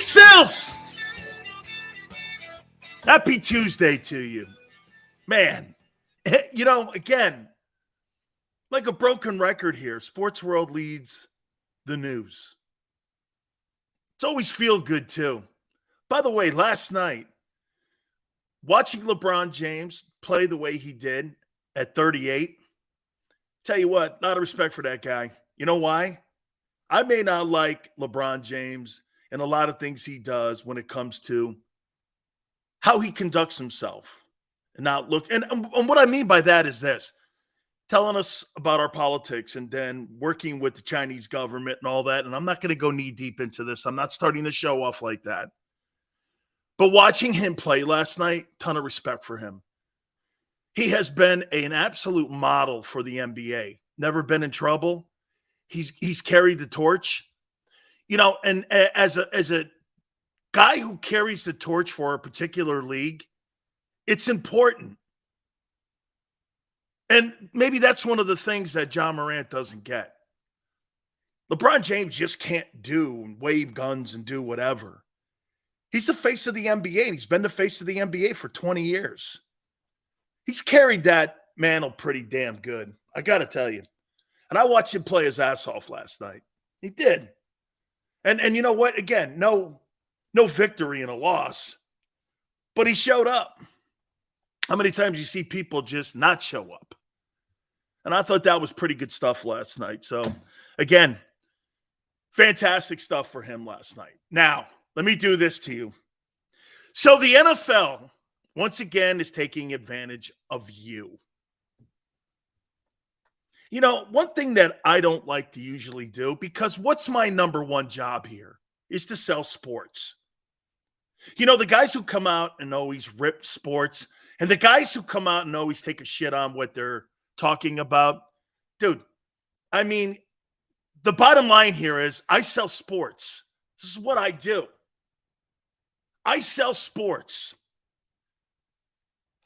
Sills! Happy Tuesday to you. Man, again, like a broken record here, sports world leads the news. It's always feel good, too. By the way, last night, watching LeBron James play the way he did at 38, tell you what, a lot of respect for that guy. You know why? I may not like LeBron James and a lot of things he does when it comes to how he conducts himself and outlook. And what I mean by that is this, telling us about our politics and then working with the Chinese government and all that. And I'm not going to go knee deep into this. I'm not starting the show off like that. But watching him play last night, ton of respect for him. He has been an absolute model for the NBA. Never been in trouble. He's carried the torch. And as a guy who carries the torch for a particular league, it's important. And maybe that's one of the things that John Morant doesn't get. LeBron James just can't do and wave guns and do whatever. He's the face of the NBA, and he's been the face of the NBA for 20 years. He's carried that mantle pretty damn good, I got to tell you. And I watched him play his ass off last night. He did. And you know what? Again, no victory in a loss, but he showed up. How many times you see people just not show up? And I thought that was pretty good stuff last night. So, again, fantastic stuff for him last night. Now, let me do this to you. So the NFL, once again, is taking advantage of you. One thing that I don't like to usually do, because what's my number one job here, is to sell sports. The guys who come out and always rip sports, and the guys who come out and always take a shit on what they're talking about, dude, I mean, the bottom line here is I sell sports. This is what I do. I sell sports.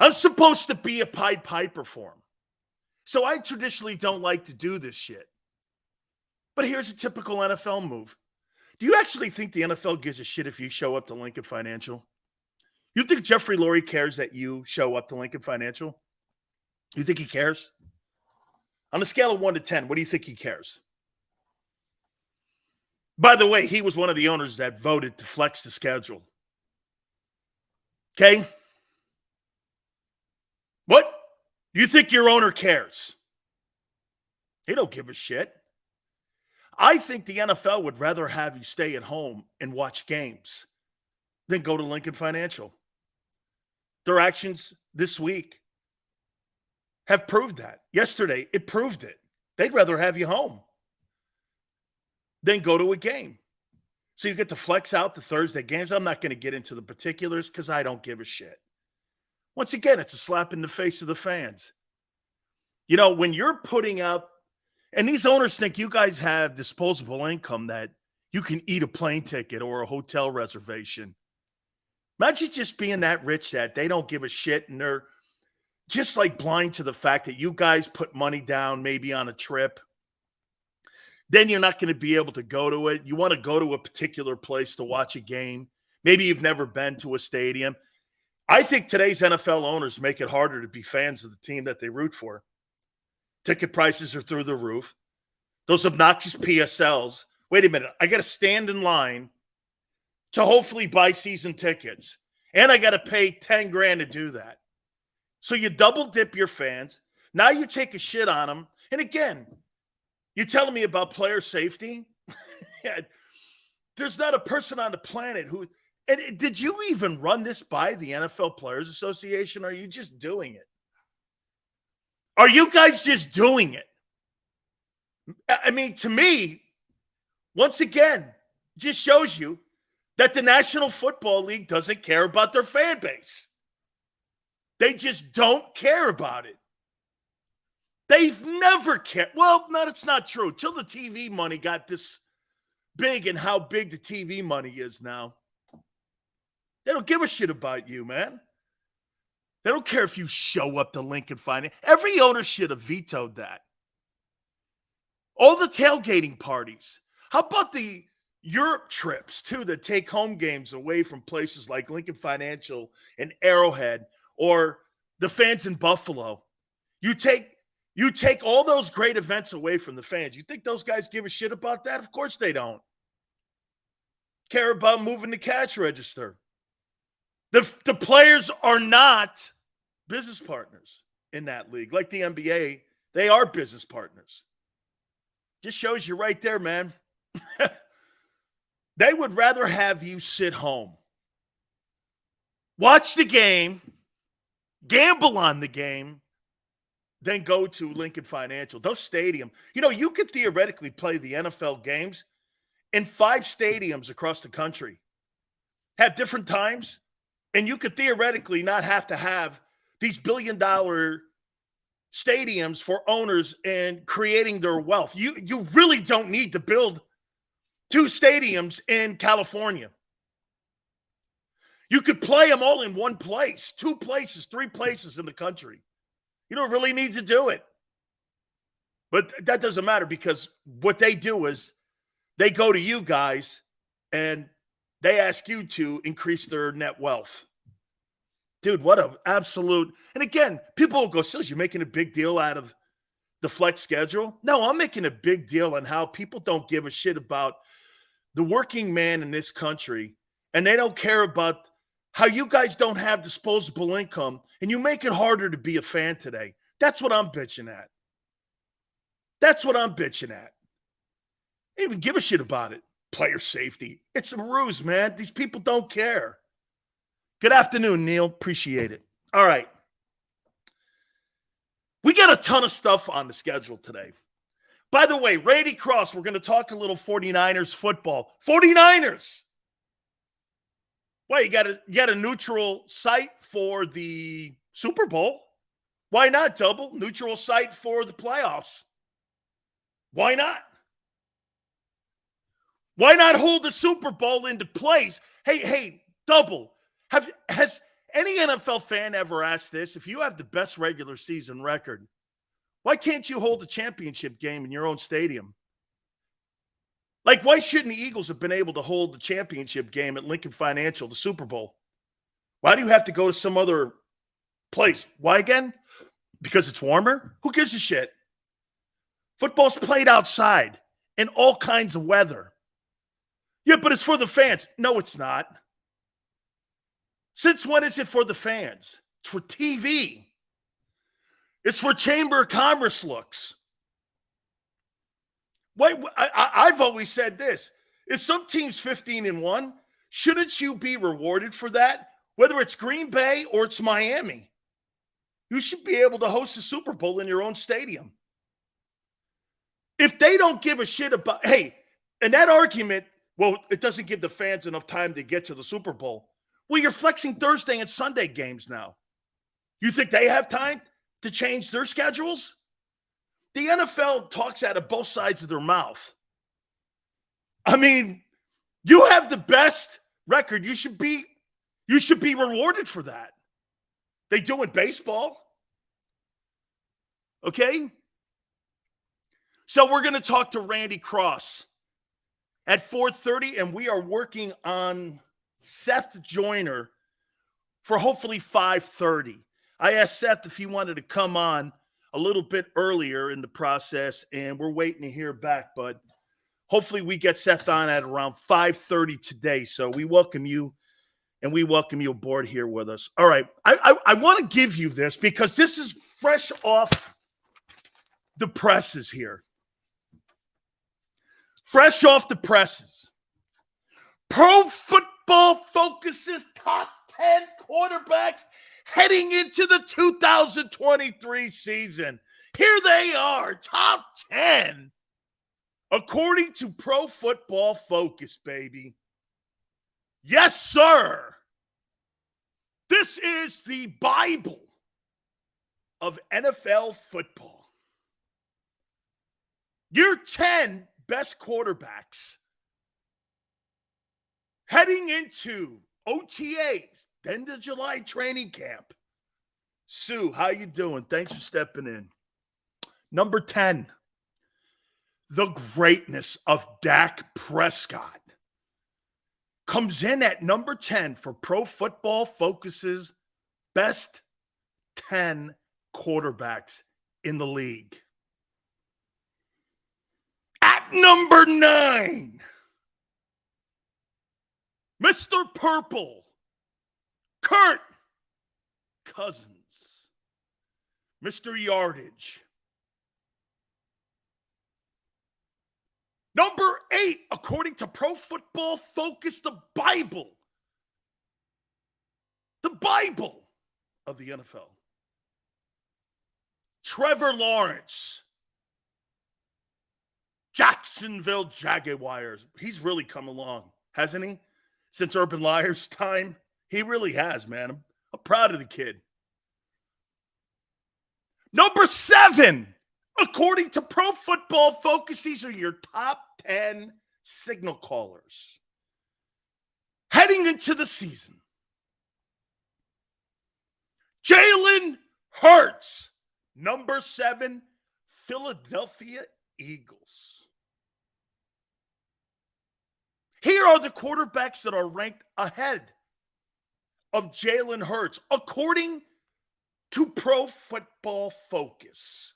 I'm supposed to be a Pied Piper for them. So I traditionally don't like to do this shit. But here's a typical NFL move. Do you actually think the NFL gives a shit if you show up to Lincoln Financial? You think Jeffrey Lurie cares that you show up to Lincoln Financial? You think he cares? On a scale of 1 to 10, what do you think he cares? By the way, he was one of the owners that voted to flex the schedule. Okay? What? You think your owner cares? He don't give a shit. I think the NFL would rather have you stay at home and watch games than go to Lincoln Financial. Their actions this week have proved that. Yesterday, it proved it. They'd rather have you home than go to a game. So you get to flex out the Thursday games. I'm not going to get into the particulars because I don't give a shit. Once again, it's a slap in the face of the fans. When you're putting out, and these owners think you guys have disposable income that you can eat a plane ticket or a hotel reservation. Imagine just being that rich that they don't give a shit and they're just like blind to the fact that you guys put money down maybe on a trip. Then you're not going to be able to go to it. You want to go to a particular place to watch a game. Maybe you've never been to a stadium. I think today's NFL owners make it harder to be fans of the team that they root for. Ticket prices are through the roof. Those obnoxious PSLs. Wait a minute. I got to stand in line to hopefully buy season tickets. And I got to pay 10 grand to do that. So you double dip your fans. Now you take a shit on them. And again, you're telling me about player safety? There's not a person on the planet who... And did you even run this by the NFL Players Association? Or are you just doing it? Are you guys just doing it? I mean, to me, once again, just shows you that the National Football League doesn't care about their fan base. They just don't care about it. They've never cared. Well, no, it's not true. Till the TV money got this big and how big the TV money is now. They don't give a shit about you, man. They don't care if you show up to Lincoln Finance. Every owner should have vetoed that. All the tailgating parties. How about the Europe trips, too, that take home games away from places like Lincoln Financial and Arrowhead or the fans in Buffalo. You take all those great events away from the fans. You think those guys give a shit about that? Of course they don't. Care about moving the cash register. The players are not business partners in that league. Like the NBA, they are business partners. Just shows you right there, man. They would rather have you sit home, watch the game, gamble on the game, than go to Lincoln Financial. Those stadiums, you could theoretically play the NFL games in 5 stadiums across the country, have different times, and you could theoretically not have to have these billion-dollar stadiums for owners and creating their wealth. You really don't need to build 2 stadiums in California. You could play them all in one place, 2 places, 3 places in the country. You don't really need to do it. But that doesn't matter because what they do is they go to you guys and they ask you to increase their net wealth. Dude, what an absolute. And again, people will go, Sills, you're making a big deal out of the flex schedule? No, I'm making a big deal on how people don't give a shit about the working man in this country, and they don't care about how you guys don't have disposable income, and you make it harder to be a fan today. That's what I'm bitching at. That's what I'm bitching at. I don't even give a shit about it. Player safety. It's a ruse, man. These people don't care. Good afternoon, Neil. Appreciate it. All right. We got a ton of stuff on the schedule today. By the way, Randy Cross, we're going to talk a little 49ers football. 49ers! Why, you got a neutral site for the Super Bowl? Why not, Double? Neutral site for the playoffs. Why not? Why not hold the Super Bowl into place? Hey, Double, has any NFL fan ever asked this? If you have the best regular season record, why can't you hold a championship game in your own stadium? Like, why shouldn't the Eagles have been able to hold the championship game at Lincoln Financial, the Super Bowl? Why do you have to go to some other place? Why again? Because it's warmer? Who gives a shit? Football's played outside in all kinds of weather. Yeah, but it's for the fans. No, it's not. Since when is it for the fans? It's for TV. It's for Chamber of Commerce looks. I've always said this. If some team's 15-1, shouldn't you be rewarded for that? Whether it's Green Bay or it's Miami. You should be able to host a Super Bowl in your own stadium. If they don't give a shit about, and that argument, well, it doesn't give the fans enough time to get to the Super Bowl. Well, you're flexing Thursday and Sunday games now. You think they have time to change their schedules? The NFL talks out of both sides of their mouth. I mean, you have the best record. You should be rewarded for that. They do in baseball. Okay? So we're going to talk to Randy Cross at 4:30, and we are working on Seth Joyner for hopefully 5:30. I asked Seth if he wanted to come on a little bit earlier in the process, and we're waiting to hear back. But hopefully we get Seth on at around 5:30 today. So we welcome you, and we welcome you aboard here with us. All right. I want to give you this because this is fresh off the presses here. Fresh off the presses. Pro Football Focus's top 10 quarterbacks heading into the 2023 season. Here they are, top 10, according to Pro Football Focus, baby. Yes, sir. This is the Bible of NFL football. Your 10 best quarterbacks heading into OTAs, end of July training camp. Sue, how you doing? Thanks for stepping in. Number 10, the greatness of Dak Prescott. comes in at number 10 for Pro Football Focus's best 10 quarterbacks in the league. At number 9, Mr. Purple, Kirk Cousins. Mr. Yardage. Number 8, according to Pro Football Focus, the Bible of the NFL. Trevor Lawrence. Jacksonville Jaguars. He's really come along, hasn't he? Since Urban Meyer's time. He really has, man. I'm proud of the kid. Number 7, according to Pro Football Focus, these are your top 10 signal callers heading into the season. Jalen Hurts, number 7, Philadelphia Eagles. Here are the quarterbacks that are ranked ahead of Jalen Hurts, according to Pro Football Focus.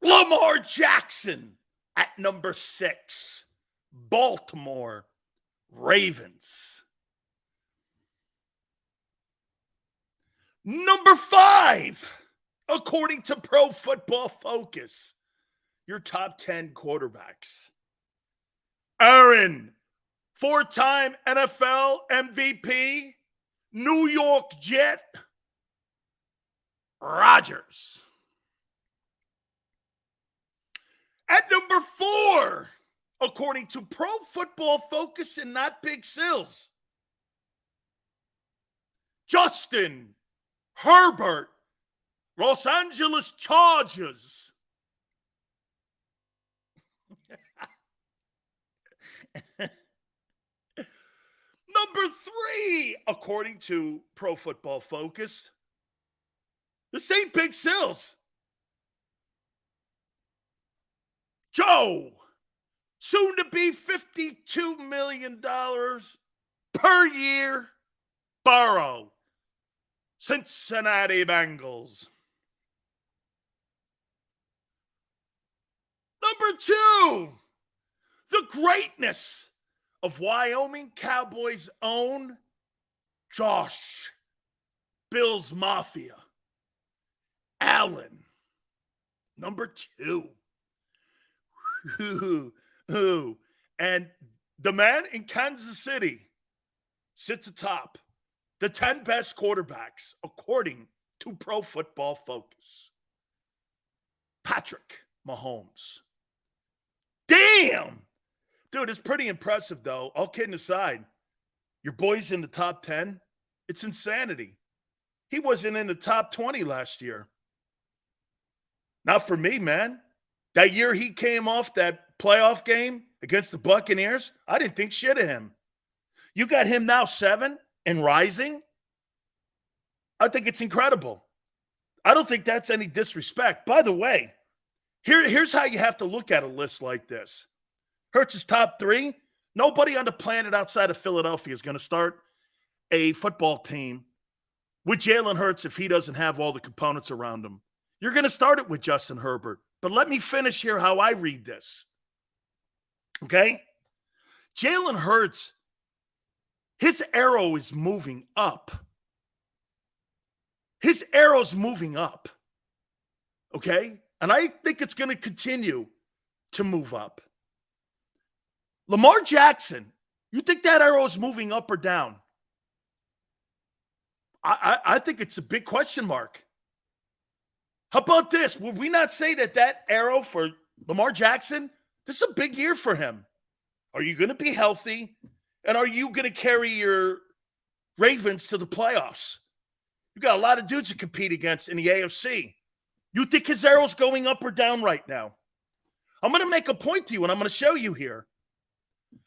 Lamar Jackson at number 6, Baltimore Ravens. Number 5, according to Pro Football Focus, your top 10 quarterbacks. Aaron, 4-time NFL MVP, New York Jet, Rodgers. At number 4, according to Pro Football Focus and not Big Sills, Justin Herbert, Los Angeles Chargers. Number 3, according to Pro Football Focus, the St. Big Sills. Joe, soon to be $52 million per year, Burrow, Cincinnati Bengals. Number 2, the greatness of Wyoming Cowboys' own Josh, Bills Mafia, Allen. Number 2. And the man in Kansas City sits atop the 10 best quarterbacks, according to Pro Football Focus. Patrick Mahomes. Damn! Dude, it's pretty impressive, though. All kidding aside, your boy's in the top 10. It's insanity. He wasn't in the top 20 last year. Not for me, man. That year he came off that playoff game against the Buccaneers, I didn't think shit of him. You got him now 7 and rising? I think it's incredible. I don't think that's any disrespect. By the way, here's how you have to look at a list like this. Hurts is top 3. Nobody on the planet outside of Philadelphia is going to start a football team with Jalen Hurts if he doesn't have all the components around him. You're going to start it with Justin Herbert. But let me finish here how I read this. Okay? Jalen Hurts, his arrow is moving up. His arrow's moving up. Okay? And I think it's going to continue to move up. Lamar Jackson, you think that arrow is moving up or down? I think it's a big question mark. How about this? Would we not say that arrow for Lamar Jackson, this is a big year for him? Are you going to be healthy? And are you going to carry your Ravens to the playoffs? You got a lot of dudes to compete against in the AFC. You think his arrow's going up or down right now? I'm going to make a point to you, and I'm going to show you here.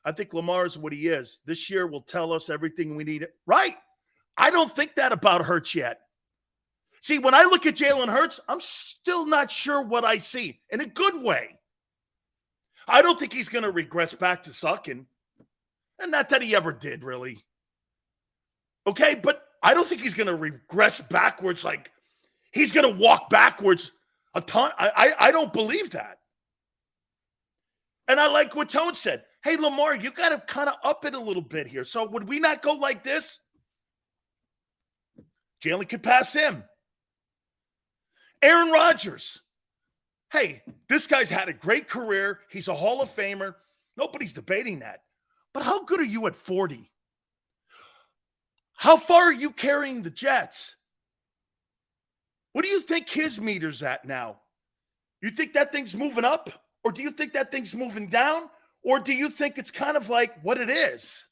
I think Lamar is what he is. This year will tell us everything we need. Right. I don't think that about Hurts yet. See, when I look at Jalen Hurts, I'm still not sure what I see in a good way. I don't think he's going to regress back to sucking. And not that he ever did, really. Okay, but I don't think he's going to regress backwards like he's going to walk backwards a ton. I don't believe that. And I like what Tone said. Hey, Lamar, you got to kind of up it a little bit here. So would we not go like this? Jalen could pass him. Aaron Rodgers. Hey, this guy's had a great career. He's a Hall of Famer. Nobody's debating that. But how good are you at 40? How far are you carrying the Jets? What do you think his meter's at now? You think that thing's moving up? Or do you think that thing's moving down? Or do you think it's kind of like what it is?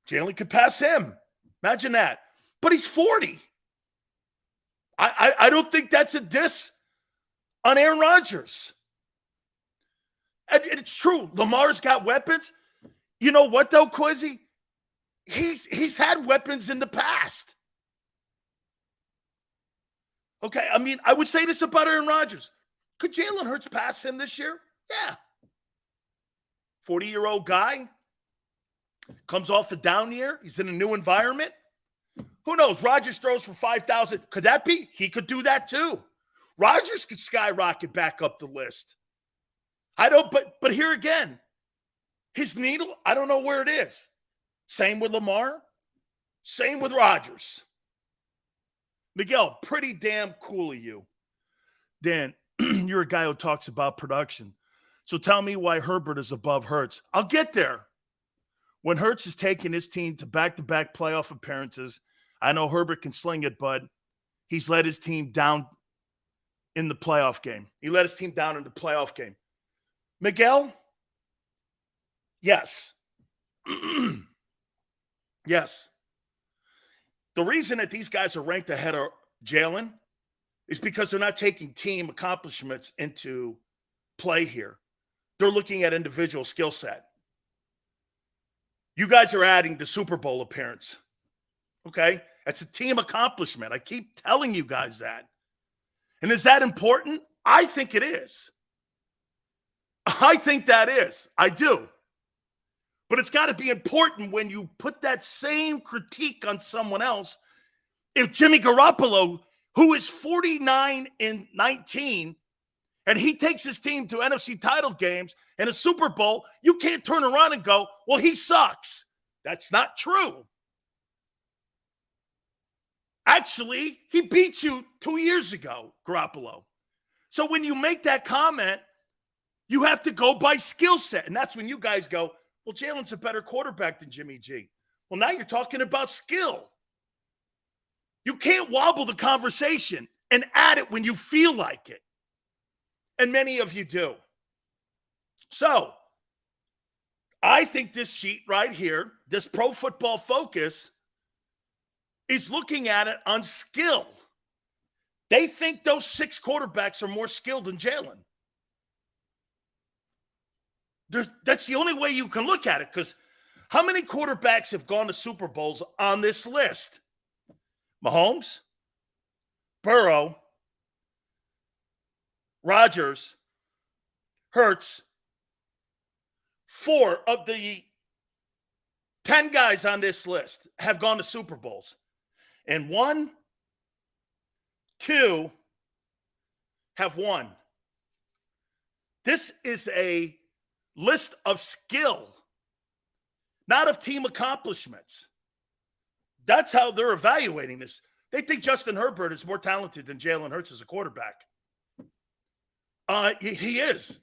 Jalen could pass him. Imagine that. But he's 40. I don't think that's a diss on Aaron Rodgers. And it's true. Lamar's got weapons. You know what, though, Quizzy? He's had weapons in the past. Okay, I mean, I would say this about Aaron Rodgers. Could Jalen Hurts pass him this year? Yeah. 40-year-old guy. Comes off a down year. He's in a new environment. Who knows? Rodgers throws for 5,000. Could that be? He could do that too. Rodgers could skyrocket back up the list. I don't, but here again, his needle, I don't know where it is. Same with Lamar. Same with Rodgers. Miguel, pretty damn cool of you. Dan, you're a guy who talks about production. So tell me why Herbert is above Hurts. I'll get there. When Hurts is taking his team to back-to-back playoff appearances, I know Herbert can sling it, but he's let his team down in the playoff game. He let his team down in the playoff game. Miguel? Yes. Yes. The reason that these guys are ranked ahead of Jalen is because they're not taking team accomplishments into play here. They're looking at individual skill set. You guys are adding the Super Bowl appearance. Okay? That's a team accomplishment. I keep telling you guys that. And is that important? I think it is. I think that is. I do. But it's got to be important when you put that same critique on someone else. If Jimmy Garoppolo, who is 49-19, and he takes his team to NFC title games and a Super Bowl, you can't turn around and go, well, he sucks. That's not true. Actually, he beat you 2 years ago, Garoppolo. So when you make that comment, you have to go by skill set. And that's when you guys go, well, Jalen's a better quarterback than Jimmy G. Well, now you're talking about skill. You can't wobble the conversation and add it when you feel like it. And many of you do. So, I think this sheet right here, this Pro Football Focus, is looking at it on skill. They think those 6 quarterbacks are more skilled than Jalen. That's the only way you can look at it, because how many quarterbacks have gone to Super Bowls on this list? Mahomes, Burrow, Rodgers, Hurts. 4 of the 10 guys on this list have gone to Super Bowls. And 1, 2 have won. This is a list of skill, not of team accomplishments. That's how they're evaluating this. They think Justin Herbert is more talented than Jalen Hurts as a quarterback. He is.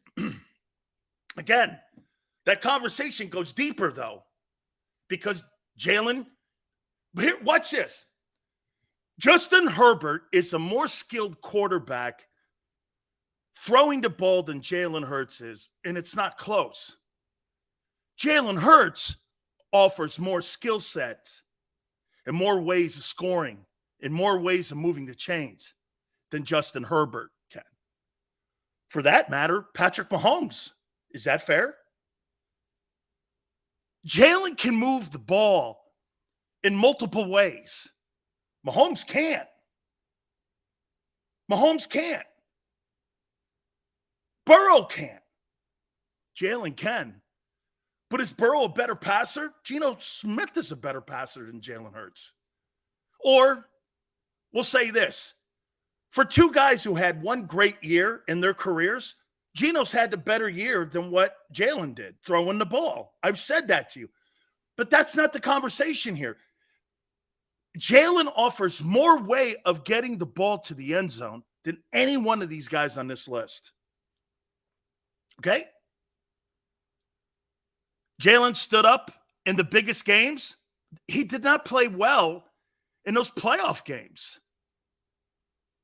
Again, that conversation goes deeper, though, because Jalen, here, watch this. Justin Herbert is a more skilled quarterback throwing the ball than Jalen Hurts is, and it's not close. Jalen Hurts offers more skill sets and more ways of scoring and more ways of moving the chains than Justin Herbert can. For that matter, Patrick Mahomes. Is that fair? Jalen can move the ball in multiple ways. Mahomes can't. Mahomes can't. Burrow can't. Jalen can. But is Burrow a better passer? Geno Smith is a better passer than Jalen Hurts. Or we'll say this. For two guys who had one great year in their careers, Geno's had a better year than what Jalen did throwing the ball. I've said that to you. But that's not the conversation here. Jalen offers more way of getting the ball to the end zone than any one of these guys on this list. Okay? Jalen stood up in the biggest games. He did not play well in those playoff games.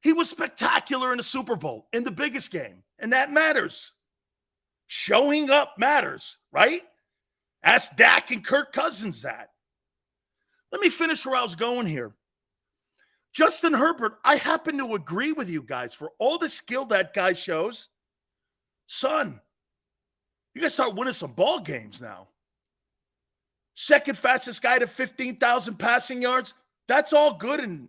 He was spectacular in the Super Bowl, in the biggest game, and that matters. Showing up matters, right? Ask Dak and Kirk Cousins that. Let me finish where I was going here. Justin Herbert, I happen to agree with you guys. For all the skill that guy shows, son, you got to start winning some ball games now. Second fastest guy to 15,000 passing yards. That's all good in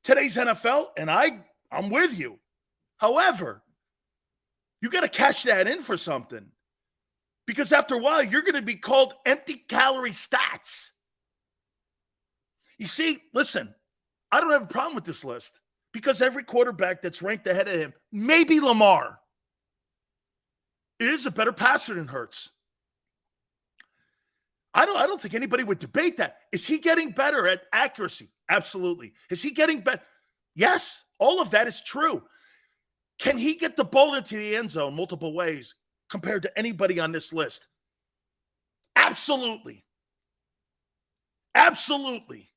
today's NFL, and I'm with you. However, you got to cash that in for something. Because after a while, you're going to be called empty calorie stats. You see, listen, I don't have a problem with this list because every quarterback that's ranked ahead of him, maybe Lamar, is a better passer than Hurts. I don't think anybody would debate that. Is he getting better at accuracy? Absolutely. Is he getting better? Yes, all of that is true. Can he get the ball into the end zone multiple ways compared to anybody on this list? Absolutely. Absolutely.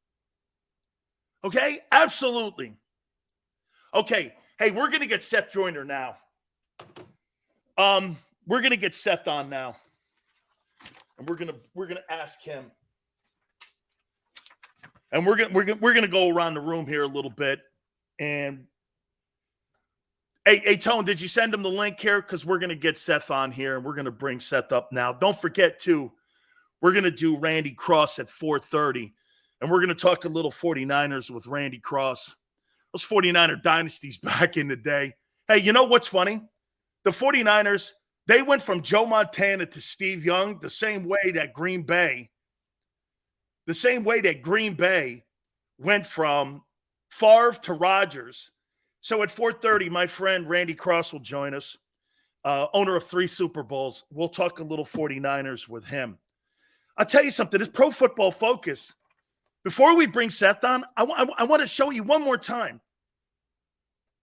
Okay? Absolutely. Okay. Hey, we're going to get Seth Joyner now. We're going to get Seth on now. And we're gonna ask him. And we're gonna go around the room here a little bit. And hey, Tone, did you send him the link here? Because we're gonna get Seth on here, and we're gonna bring Seth up now. Don't forget too, we're gonna do Randy Cross at 4:30, and we're gonna talk a little 49ers with Randy Cross. Those 49er dynasties back in the day. Hey, you know what's funny? The 49ers. They went from Joe Montana to Steve Young the same way that Green Bay went from Favre to Rodgers. So at 4:30, my friend Randy Cross will join us, owner of 3 Super Bowls. We'll talk a little 49ers with him. I'll tell you something. This Pro Football Focus, before we bring Seth on, I want to show you one more time.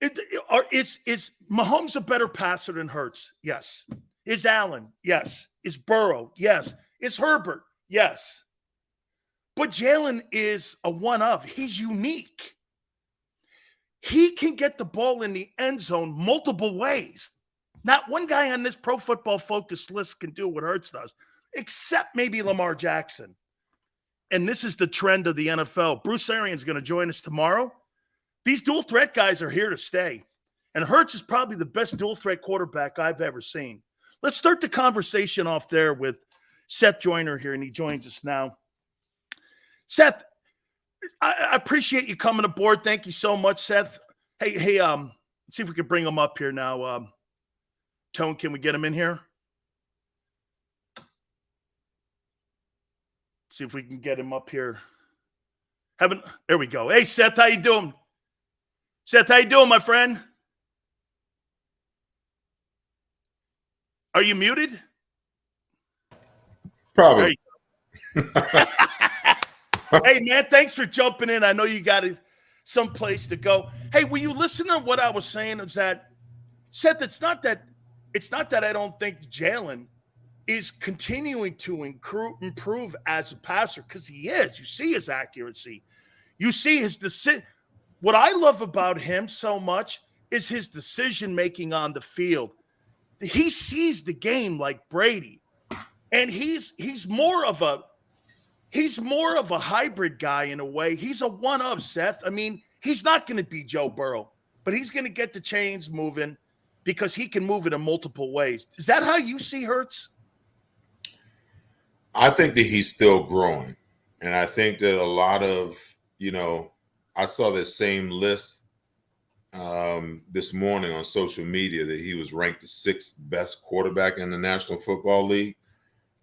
Is Mahomes a better passer than Hurts? Yes. Is Allen? Yes. Is Burrow? Yes. Is Herbert? Yes. But Jalen is a one-of. He's unique. He can get the ball in the end zone multiple ways. Not one guy on this Pro Football Focus list can do what Hurts does, except maybe Lamar Jackson. And this is the trend of the NFL. Bruce Arians is going to join us tomorrow. These dual threat guys are here to stay. And Hurts is probably the best dual threat quarterback I've ever seen. Let's start the conversation off there with Seth Joyner here, and he joins us now. Seth, I appreciate you coming aboard. Thank you so much, Seth. Hey, let's see if we can bring him up here now. Tone, can we get him in here? Let's see if we can get him up here. There we go. Hey, Seth, how you doing? Seth, how you doing, my friend? Are you muted? Probably. Hey, man, thanks for jumping in. I know you got some place to go. Hey, will you listen to what I was saying? Is that, Seth, it's not that I don't think Jalen is continuing to improve as a passer, because he is. You see his accuracy. You see his decision. What I love about him so much is his decision-making on the field. He sees the game like Brady, and he's more of a hybrid guy in a way. He's a one-of, Seth. I mean, he's not going to be Joe Burrow, but he's going to get the chains moving because he can move it in multiple ways. Is that how you see Hurts? I think that he's still growing. And I think that a lot of, I saw this same list this morning on social media that he was ranked the 6th best quarterback in the National Football League.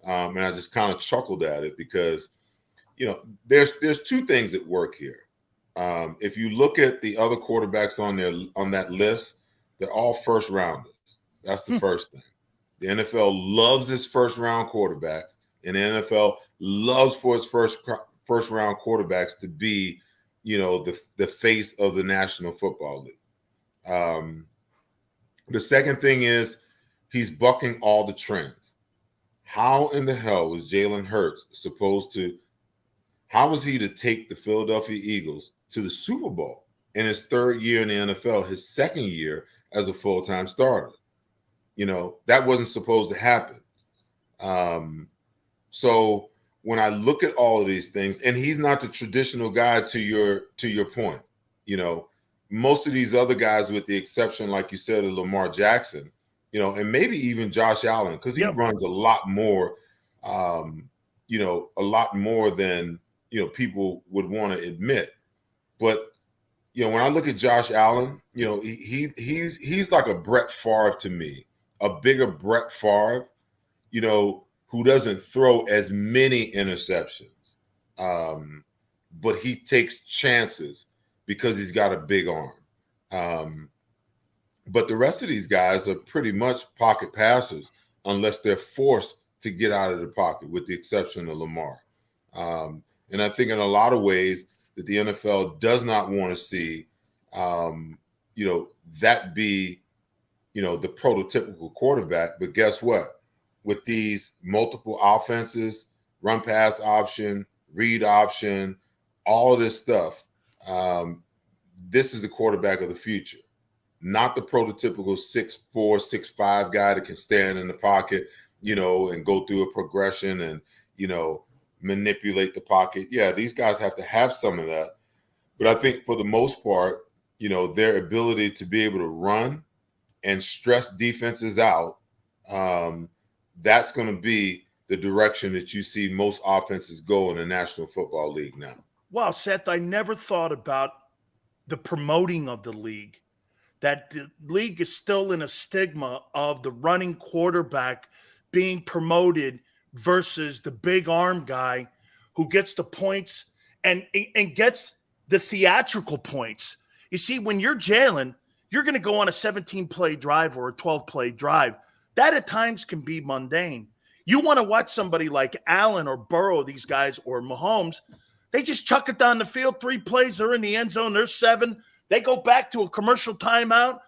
And I just kind of chuckled at it because, there's two things at work here. If you look at the other quarterbacks on that list, they're all first rounders. That's the first thing. The NFL loves its first round quarterbacks, and the NFL loves for its first round quarterbacks to be, the face of the National Football League. The second thing is he's bucking all the trends. How in the hell was Jalen Hurts how was he to take the Philadelphia Eagles to the Super Bowl in his third year in the NFL, his second year as a full-time starter? That wasn't supposed to happen. So when I look at all of these things, and he's not the traditional guy to your point, most of these other guys, with the exception, like you said, of Lamar Jackson, and maybe even Josh Allen, because he runs a lot more, a lot more than, people would want to admit. But, when I look at Josh Allen, he's like a Brett Favre to me, a bigger Brett Favre, who doesn't throw as many interceptions, but he takes chances because he's got a big arm. But the rest of these guys are pretty much pocket passers unless they're forced to get out of the pocket, with the exception of Lamar. And I think in a lot of ways that the NFL does not want to see, that be, the prototypical quarterback. But guess what? With these multiple offenses, run pass option, read option, all of this stuff, this is the quarterback of the future. Not the prototypical 6'4", 6'5" guy that can stand in the pocket, and go through a progression and, manipulate the pocket. Yeah, these guys have to have some of that. But I think for the most part, their ability to be able to run and stress defenses out, that's going to be the direction that you see most offenses go in the National Football League now. Wow, Seth, I never thought about the promoting of the league. That the league is still in a stigma of the running quarterback being promoted versus the big arm guy who gets the points and gets the theatrical points. You see, when you're Jalen, you're going to go on a 17-play drive or a 12-play drive. That at times can be mundane. You want to watch somebody like Allen or Burrow, these guys, or Mahomes, they just chuck it down the field, 3 plays, they're in the end zone, there's 7. They go back to a commercial timeout.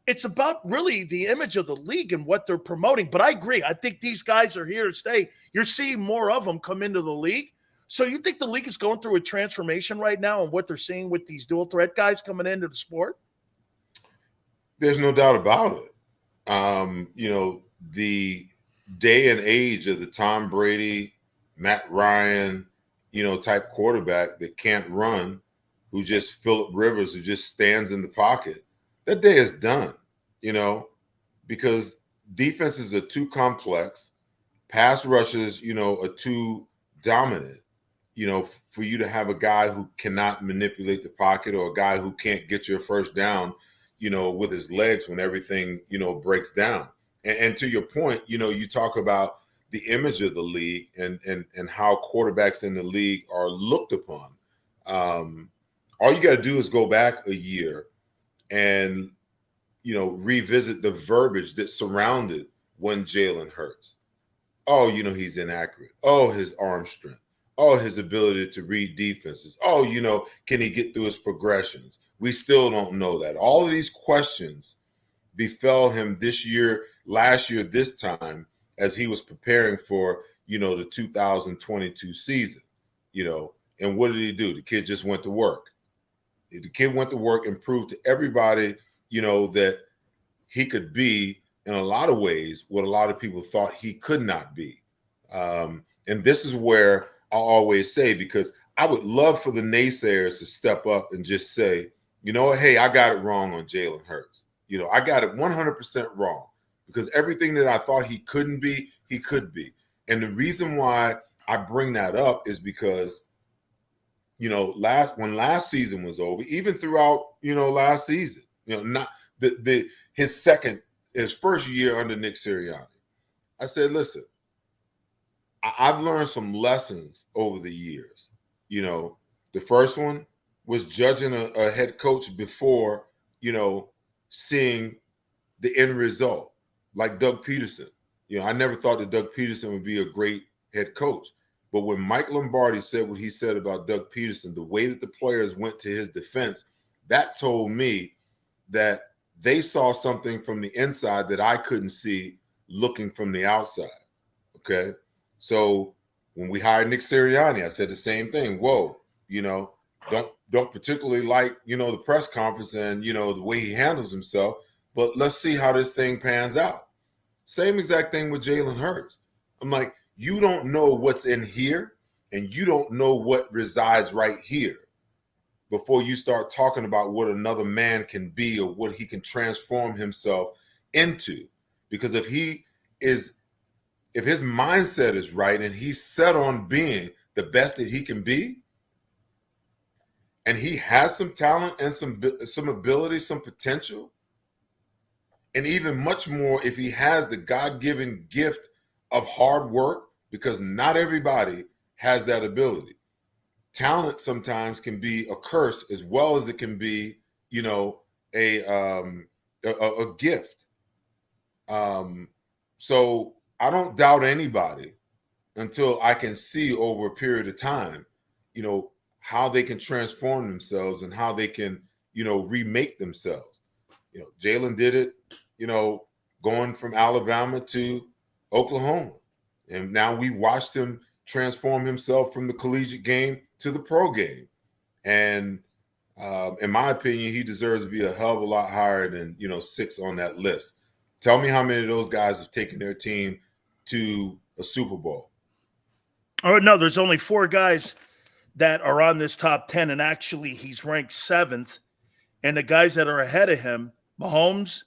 It's about really the image of the league and what they're promoting. But I agree. I think these guys are here to stay. You're seeing more of them come into the league. So you think the league is going through a transformation right now and what they're seeing with these dual threat guys coming into the sport? There's no doubt about it. The day and age of the Tom Brady, Matt Ryan, type quarterback that can't run, who just Phillip Rivers, who just stands in the pocket, that day is done, because defenses are too complex, pass rushes, are too dominant, for you to have a guy who cannot manipulate the pocket or a guy who can't get your first down, with his legs when everything, breaks down. And to your point, you talk about the image of the league and how quarterbacks in the league are looked upon. All you got to do is go back a year and, revisit the verbiage that surrounded one Jalen Hurts. Oh, he's inaccurate. Oh, his arm strength. Oh, his ability to read defenses. Oh, can he get through his progressions? We still don't know that. All of these questions befell him this year, last year, this time, as he was preparing for, the 2022 season, and what did he do? The kid just went to work. The kid went to work and proved to everybody, that he could be, in a lot of ways, what a lot of people thought he could not be. And this is where I'll always say, because I would love for the naysayers to step up and just say, hey, I got it wrong on Jalen Hurts. I got it 100% wrong, because everything that I thought he couldn't be, he could be. And the reason why I bring that up is because, when last season was over, even throughout, last season, Not his first year under Nick Sirianni. I said, listen, I've learned some lessons over the years. The first one was judging a head coach before, seeing the end result, like Doug Peterson. I never thought that Doug Peterson would be a great head coach. But when Mike Lombardi said what he said about Doug Peterson, the way that the players went to his defense, that told me that they saw something from the inside that I couldn't see looking from the outside. Okay. So when we hired Nick Sirianni, I said the same thing. Whoa, don't particularly like, the press conference and, the way he handles himself, but let's see how this thing pans out. Same exact thing with Jalen Hurts. I'm like, you don't know what's in here and you don't know what resides right here before you start talking about what another man can be or what he can transform himself into. Because if his mindset is right and he's set on being the best that he can be, and he has some talent and some ability, some potential, and even much more if he has the God-given gift of hard work, because not everybody has that ability. Talent sometimes can be a curse as well as it can be, a gift. So I don't doubt anybody until I can see over a period of time, how they can transform themselves and how they can, remake themselves. Jalen did it, going from Alabama to Oklahoma. And now we watched him transform himself from the collegiate game to the pro game. And in my opinion, he deserves to be a hell of a lot higher than, 6 on that list. Tell me how many of those guys have taken their team to a Super Bowl. Oh, no, there's only 4 guys that are on this top 10, and actually he's ranked 7th. And the guys that are ahead of him, Mahomes,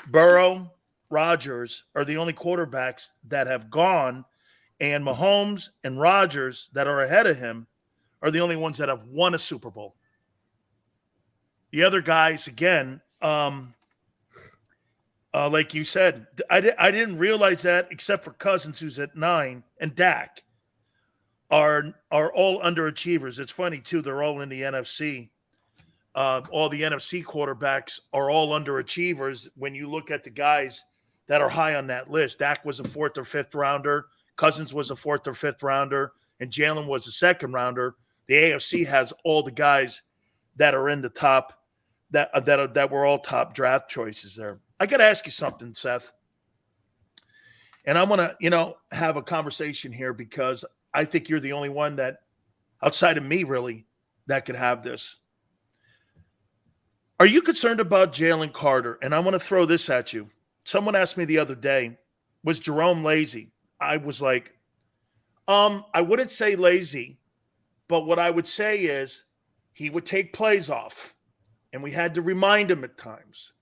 Burrow, Rodgers, are the only quarterbacks that have gone, and Mahomes and Rodgers that are ahead of him are the only ones that have won a Super Bowl. The other guys, again, like you said, I didn't realize that, except for Cousins, who's at 9, and Dak are all underachievers. It's funny, too. They're all in the NFC. All the NFC quarterbacks are all underachievers when you look at the guys that are high on that list. Dak was a 4th or 5th rounder. Cousins was a 4th or 5th rounder. And Jalen was a 2nd rounder. The AFC has all the guys that are in the top, that were all top draft choices there. I got to ask you something, Seth. And I want to, have a conversation here because I think you're the only one that, outside of me, really, that could have this. Are you concerned about Jalen Carter? And I want to throw this at you. Someone asked me the other day, was Jerome lazy? I was like, I wouldn't say lazy, but what I would say is he would take plays off, and we had to remind him at times.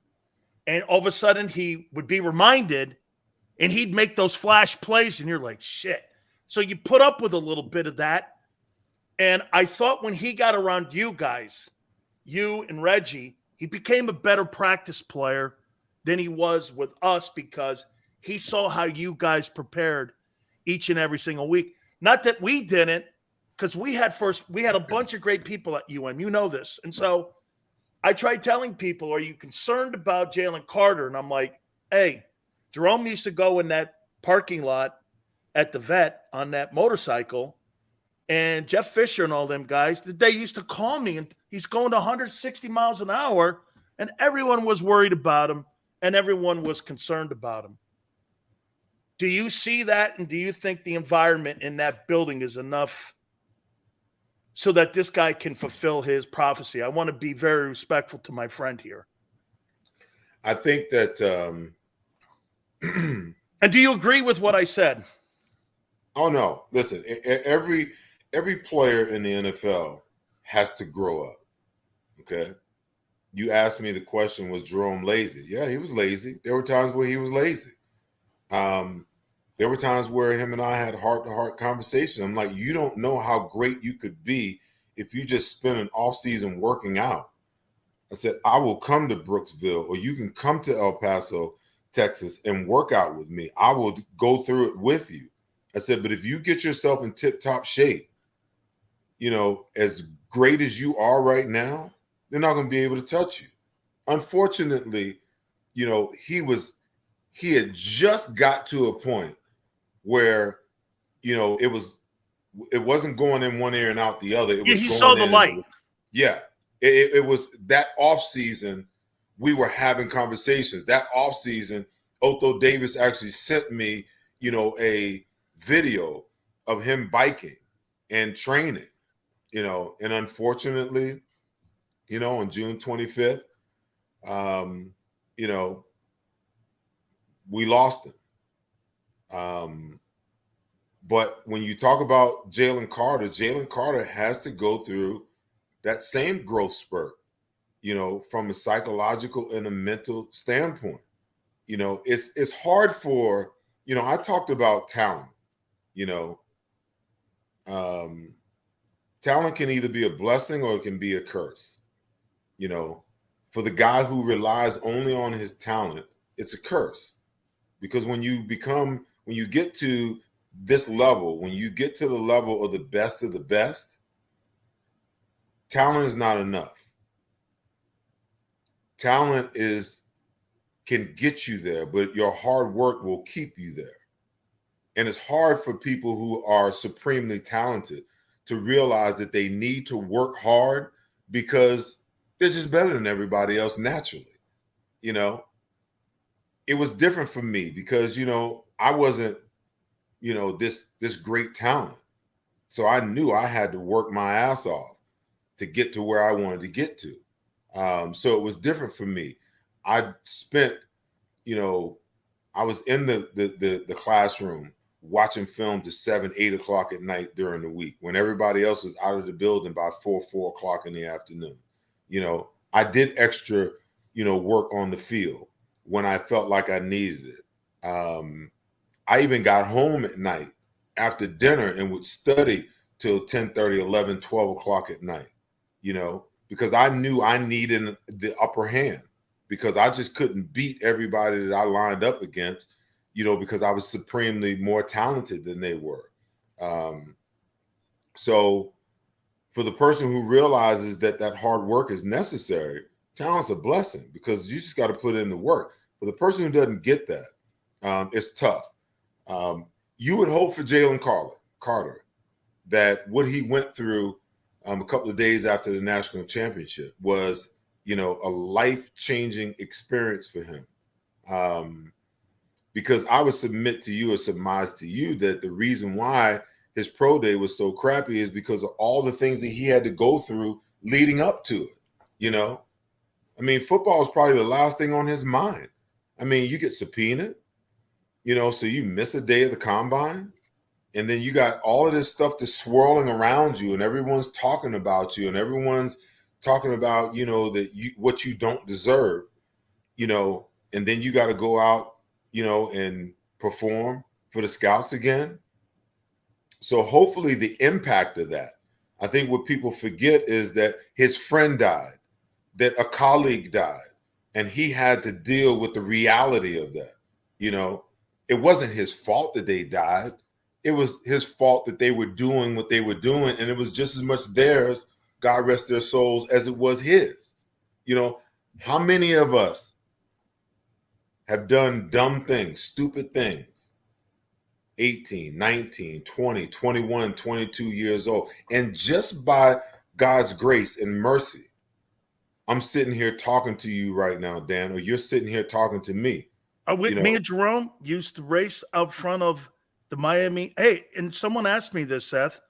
And all of a sudden he would be reminded, and he'd make those flash plays, and you're like, shit. So you put up with a little bit of that. And I thought when he got around you guys, you and Reggie, he became a better practice player than he was with us because he saw how you guys prepared each and every single week. Not that we didn't, because we had a bunch of great people at UM. You know this. And so I tried telling people, are you concerned about Jalen Carter? And I'm like, hey, Jerome used to go in that parking lot at the vet on that motorcycle. And Jeff Fisher and all them guys, they used to call me, and he's going to 160 miles an hour, and everyone was worried about him, and everyone was concerned about him. Do you see that, and do you think the environment in that building is enough so that this guy can fulfill his prophecy? I want to be very respectful to my friend here. I think that and do you agree with what I said? Oh, no. Listen, every player in the NFL has to grow up, okay? You asked me the question, was Jerome lazy? Yeah, he was lazy. There were times where he was lazy. There were times where him and I had heart-to-heart conversation. I'm like, you don't know how great you could be if you just spend an off-season working out. I said, I will come to Brooksville, or you can come to El Paso, Texas, and work out with me. I will go through it with you. I said, but if you get yourself in tip-top shape, as great as you are right now, they're not going to be able to touch you. Unfortunately, he had just got to a point where, it wasn't going in one ear and out the other. It Yeah, was he going saw the in. light. Yeah. It was that off season. We were having conversations. That off season, Otho Davis actually sent me, a video of him biking and training, and unfortunately, on June 25th, we lost him. But when you talk about Jalen Carter has to go through that same growth spurt, from a psychological and a mental standpoint. It's hard for, I talked about talent, talent can either be a blessing or it can be a curse. For the guy who relies only on his talent, it's a curse. Because when you get to this level, when you get to the level of the best, talent is not enough. Talent can get you there, but your hard work will keep you there. And it's hard for people who are supremely talented to realize that they need to work hard because they're just better than everybody else naturally. It was different for me because, I wasn't, this great talent. So I knew I had to work my ass off to get to where I wanted to get to. So it was different for me. I spent, I was in the classroom watching film to 7, 8 o'clock at night during the week when everybody else was out of the building by 4 o'clock in the afternoon. I did extra, work on the field when I felt like I needed it. I even got home at night after dinner and would study till 10:30, 11, 12 o'clock at night, because I knew I needed the upper hand because I just couldn't beat everybody that I lined up against, because I was supremely more talented than they were. So for the person who realizes that hard work is necessary, talent's a blessing because you just got to put in the work. For the person who doesn't get that, it's tough. You would hope for Jalen Carter that what he went through a couple of days after the national championship was, a life-changing experience for him. Because I would submit to you or surmise to you that the reason why his pro day was so crappy is because of all the things that he had to go through leading up to it. Football is probably the last thing on his mind. You get subpoenaed, so you miss a day of the combine. And then you got all of this stuff that's swirling around you and everyone's talking about you and everyone's talking about, what you don't deserve, and then you got to go out, and perform for the scouts again. So hopefully the impact of that, I think what people forget is that his friend died, that a colleague died, and he had to deal with the reality of that. It wasn't his fault that they died. It was his fault that they were doing what they were doing. And it was just as much theirs, God rest their souls, as it was his. How many of us have done dumb things, stupid things, 18, 19, 20, 21, 22 years old. And just by God's grace and mercy, I'm sitting here talking to you right now, Dan, or you're sitting here talking to me. Me and Jerome used to race out front of the Miami. Hey, and someone asked me this, Seth.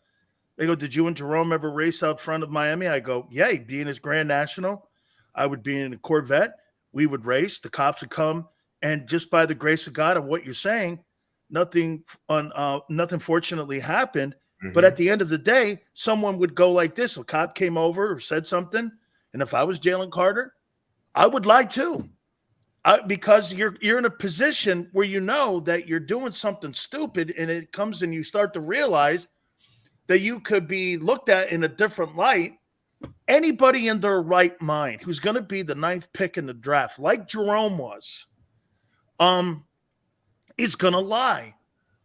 They go, did you and Jerome ever race out front of Miami? I go, yeah, he'd be in his Grand National. I would be in a Corvette. We would race. The cops would come. And just by the grace of God of what you're saying, nothing fortunately happened. Mm-hmm. But at the end of the day, someone would go like this. A cop came over or said something. And if I was Jalen Carter, I would lie too. Because you're in a position where you know that you're doing something stupid and it comes and you start to realize that you could be looked at in a different light Anybody in their right mind who's going to be the 9th pick in the draft, like Jerome was, is going to lie.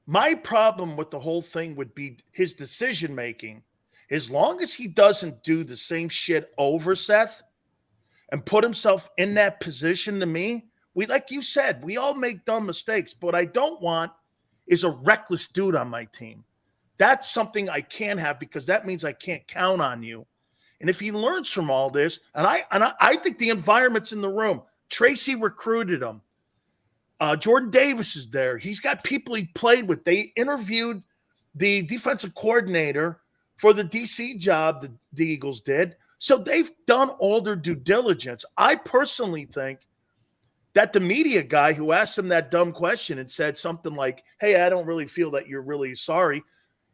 My problem with the whole thing would be his decision making. As long as he doesn't do the same shit over, Seth, and put himself in that position, to me, like you said, we all make dumb mistakes. But what I don't want is a reckless dude on my team. That's something I can't have, because that means I can't count on you. And if he learns from all this, and I think the environment's in the room. Tracy recruited him. Jordan Davis is there. He's got people he played with. They interviewed the defensive coordinator for the DC job that the Eagles did. So they've done all their due diligence. I personally think that the media guy who asked him that dumb question and said something like, hey, I don't really feel that you're really sorry,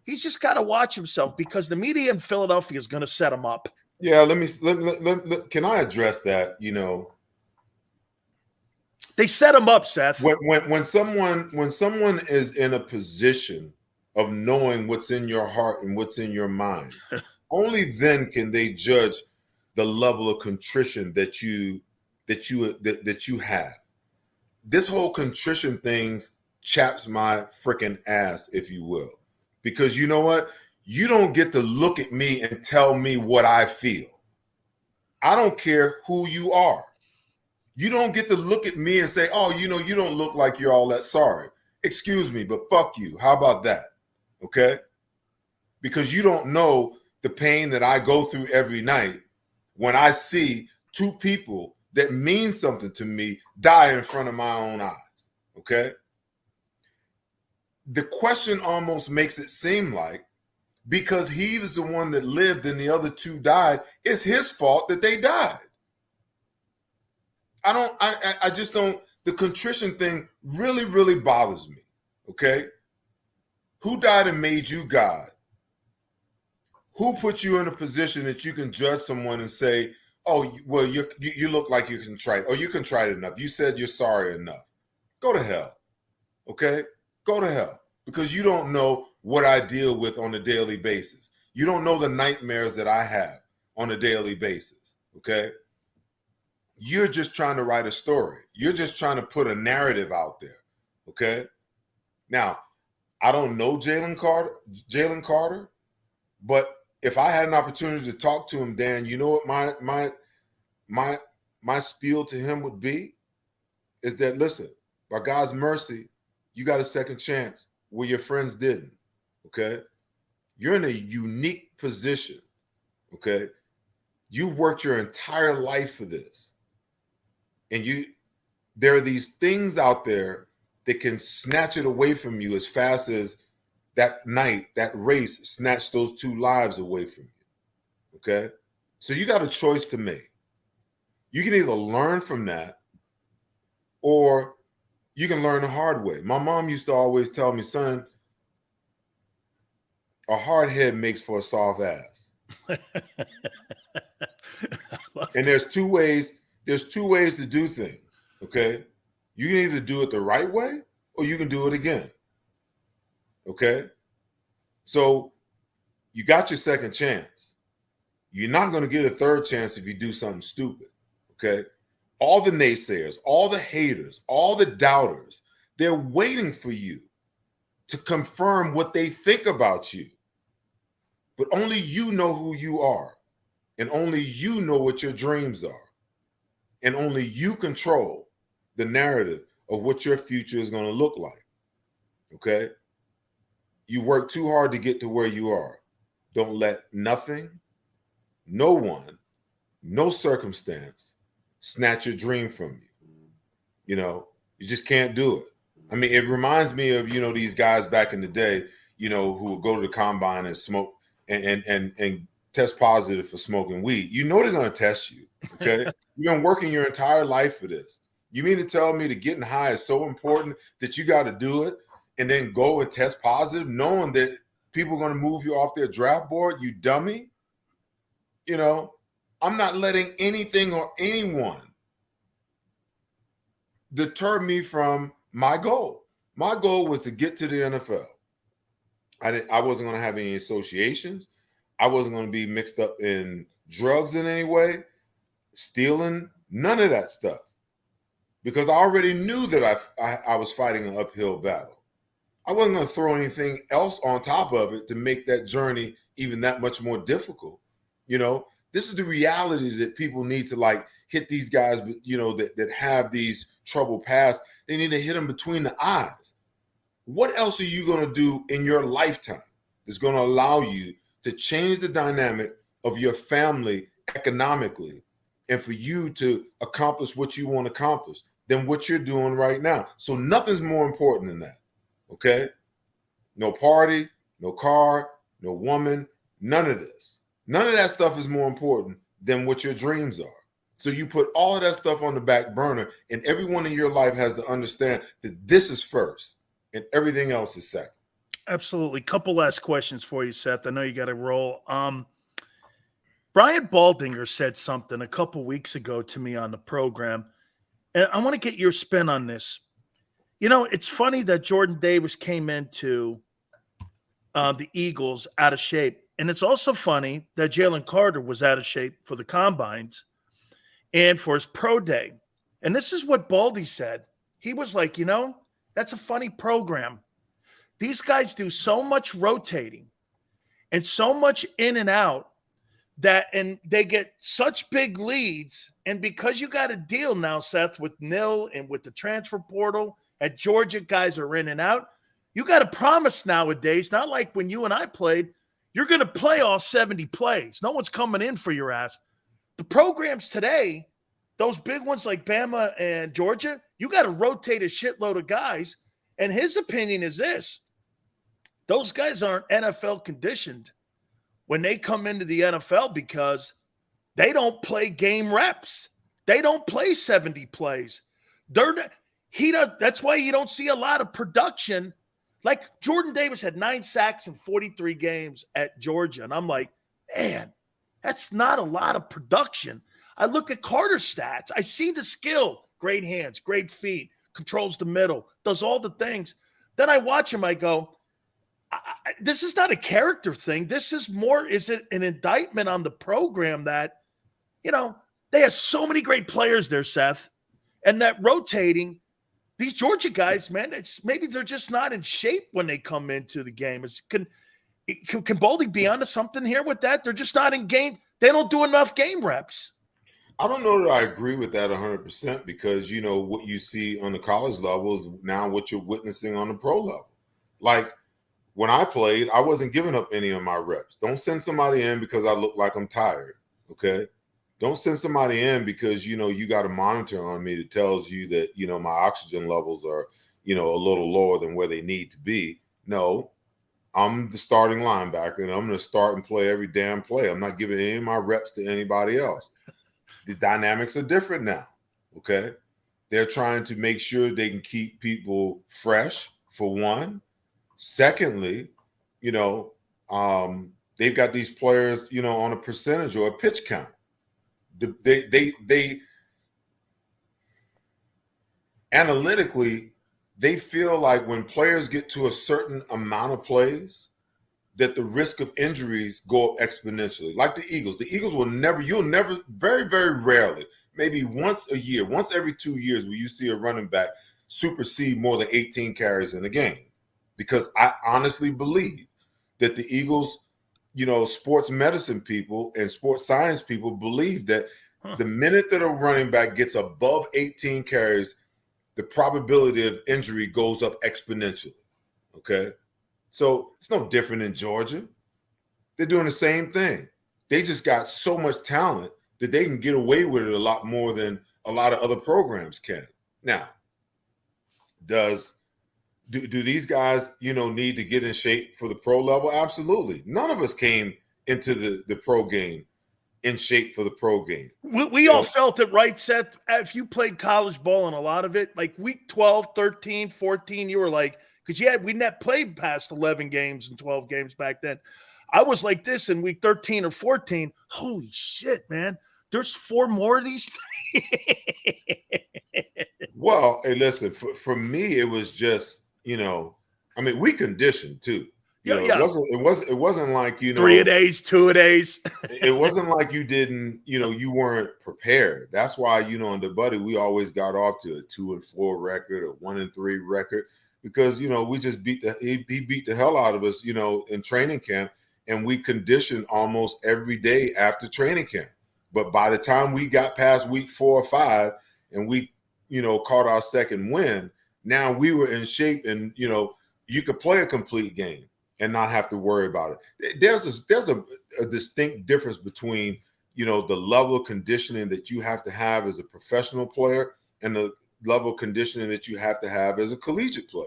he's just got to watch himself, because the media in Philadelphia is going to set him up. Yeah, can I address that? They set him up, Seth. When someone is in a position of knowing what's in your heart and what's in your mind, only then can they judge the level of contrition that you have. This whole contrition thing chaps my freaking ass, if you will, because you know what? You don't get to look at me and tell me what I feel. I don't care who you are. You don't get to look at me and say, oh, you don't look like you're all that sorry. Excuse me, but fuck you. How about that? Okay? Because you don't know the pain that I go through every night when I see two people that mean something to me die in front of my own eyes. Okay? The question almost makes it seem like, because he's the one that lived and the other two died, it's his fault that they died. I just don't, the contrition thing really, really bothers me. Okay? Who died and made you God? Who put you in a position that you can judge someone and say, oh, well, you look like you're contrite, or you're contrite enough. You said you're sorry enough. Go to hell. Okay? Go to hell. Because you don't know what I deal with on a daily basis. You don't know the nightmares that I have on a daily basis. Okay? You're just trying to write a story. You're just trying to put a narrative out there. Okay? Now, I don't know Jalen Carter, but if I had an opportunity to talk to him, Dan, you know what my spiel to him would be? Is that, listen, by God's mercy, you got a second chance where your friends didn't. Okay? You're in a unique position. Okay? You've worked your entire life for this. And there are these things out there that can snatch it away from you as fast as that night, that race snatched those two lives away from you. Okay? So you got a choice to make. You can either learn from that, or you can learn the hard way. My mom used to always tell me, son, a hard head makes for a soft ass. And there's two ways to do things. Okay? You can either do it the right way, or you can do it again. Okay? So you got your second chance. You're not going to get a third chance if you do something stupid. Okay? All the naysayers, all the haters, all the doubters, they're waiting for you to confirm what they think about you. But only you know who you are. And only you know what your dreams are. And only you control the narrative of what your future is going to look like. Okay? You work too hard to get to where you are. Don't let nothing, no one, no circumstance snatch your dream from you. You just can't do it. I mean, it reminds me of, these guys back in the day, who would go to the combine and smoke and test positive for smoking weed. They're going to test you. Okay? You've been working your entire life for this. You mean to tell me that getting high is so important that you got to do it and then go and test positive, knowing that people are going to move you off their draft board, you dummy? I'm not letting anything or anyone deter me from my goal. My goal was to get to the NFL. I wasn't going to have any associations. I wasn't going to be mixed up in drugs in any way, stealing, none of that stuff. Because I already knew that I was fighting an uphill battle. I wasn't going to throw anything else on top of it to make that journey even that much more difficult. This is the reality that people need to like hit these guys, that have these troubled pasts. They need to hit them between the eyes. What else are you going to do in your lifetime that's going to allow you to change the dynamic of your family economically and for you to accomplish what you want to accomplish than what you're doing right now? So nothing's more important than that. Okay? No party, no car, no woman, none of this. None of that stuff is more important than what your dreams are. So you put all of that stuff on the back burner, and everyone in your life has to understand that this is first and everything else is second. Absolutely. Couple last questions for you, Seth. I know you got to roll. Brian Baldinger said something a couple weeks ago to me on the program, and I want to get your spin on this. It's funny that Jordan Davis came into the Eagles out of shape. And it's also funny that Jalen Carter was out of shape for the combines and for his pro day. And this is what Baldy said. He was like, that's a funny program. These guys do so much rotating and so much in and out and they get such big leads. And because you got a deal now, Seth, with Nil and with the transfer portal at Georgia, guys are in and out. You got a promise nowadays, not like when you and I played, you're going to play all 70 plays. No one's coming in for your ass. The programs today, those big ones like Bama and Georgia, you got to rotate a shitload of guys. And his opinion is this. Those guys aren't NFL conditioned when they come into the NFL because they don't play game reps. They don't play 70 plays. That's why you don't see a lot of production. Like Jordan Davis had 9 sacks in 43 games at Georgia. And I'm like, man, that's not a lot of production. I look at Carter's stats. I see the skill. Great hands, great feet, controls the middle, does all the things. Then I watch him. I go, this is not a character thing. This is more, is it an indictment on the program that, they have so many great players there, Seth, and that rotating, these Georgia guys, man, maybe they're just not in shape when they come into the game. Can Baldy be onto something here with that? They're just not in game. They don't do enough game reps. I don't know that I agree with that 100% because, what you see on the college level is now what you're witnessing on the pro level. Like when I played, I wasn't giving up any of my reps. Don't send somebody in because I look like I'm tired, okay? Don't send somebody in because, you got a monitor on me that tells you that, my oxygen levels are, a little lower than where they need to be. No, I'm the starting linebacker and I'm going to start and play every damn play. I'm not giving any of my reps to anybody else. The dynamics are different now, okay? They're trying to make sure they can keep people fresh, for one. Secondly, they've got these players, on a percentage or a pitch count. They analytically, they feel like when players get to a certain amount of plays, that the risk of injuries go up exponentially. Like the Eagles. The Eagles you'll never, very, very rarely, maybe once a year, once every 2 years, will you see a running back supersede more than 18 carries in a game. Because I honestly believe that the Eagles, sports medicine people and sports science people believe that the minute that a running back gets above 18 carries, the probability of injury goes up exponentially. Okay? So it's no different in Georgia. They're doing the same thing. They just got so much talent that they can get away with it a lot more than a lot of other programs can. Now, do these guys, need to get in shape for the pro level? Absolutely. None of us came into the pro game in shape for the pro game. We all felt it, right, Seth? If you played college ball and a lot of it, like week 12, 13, 14, you were like, because we net played past 11 games and 12 games back then. I was like this in week 13 or 14. Holy shit, man. There's 4 more of these things. Well, hey, listen, for me, it was just, we conditioned too. You Yeah, know, yeah. it wasn't like, you 3 a know, days, 2 a days. it wasn't like you didn't, you know, you weren't prepared. That's why, you know, on the Buddy, we always got off to a 2-4 record, a 1-3 record, because, you know, we just he beat the hell out of us, you know, in training camp, and we conditioned almost every day after training camp. But by the time we got past week 4 or 5 and we, you know, caught our second win, now we were in shape, and, you know, you could play a complete game and not have to worry about it. There's a distinct difference between, you know, the level of conditioning that you have to have as a professional player and the level of conditioning that you have to have as a collegiate player.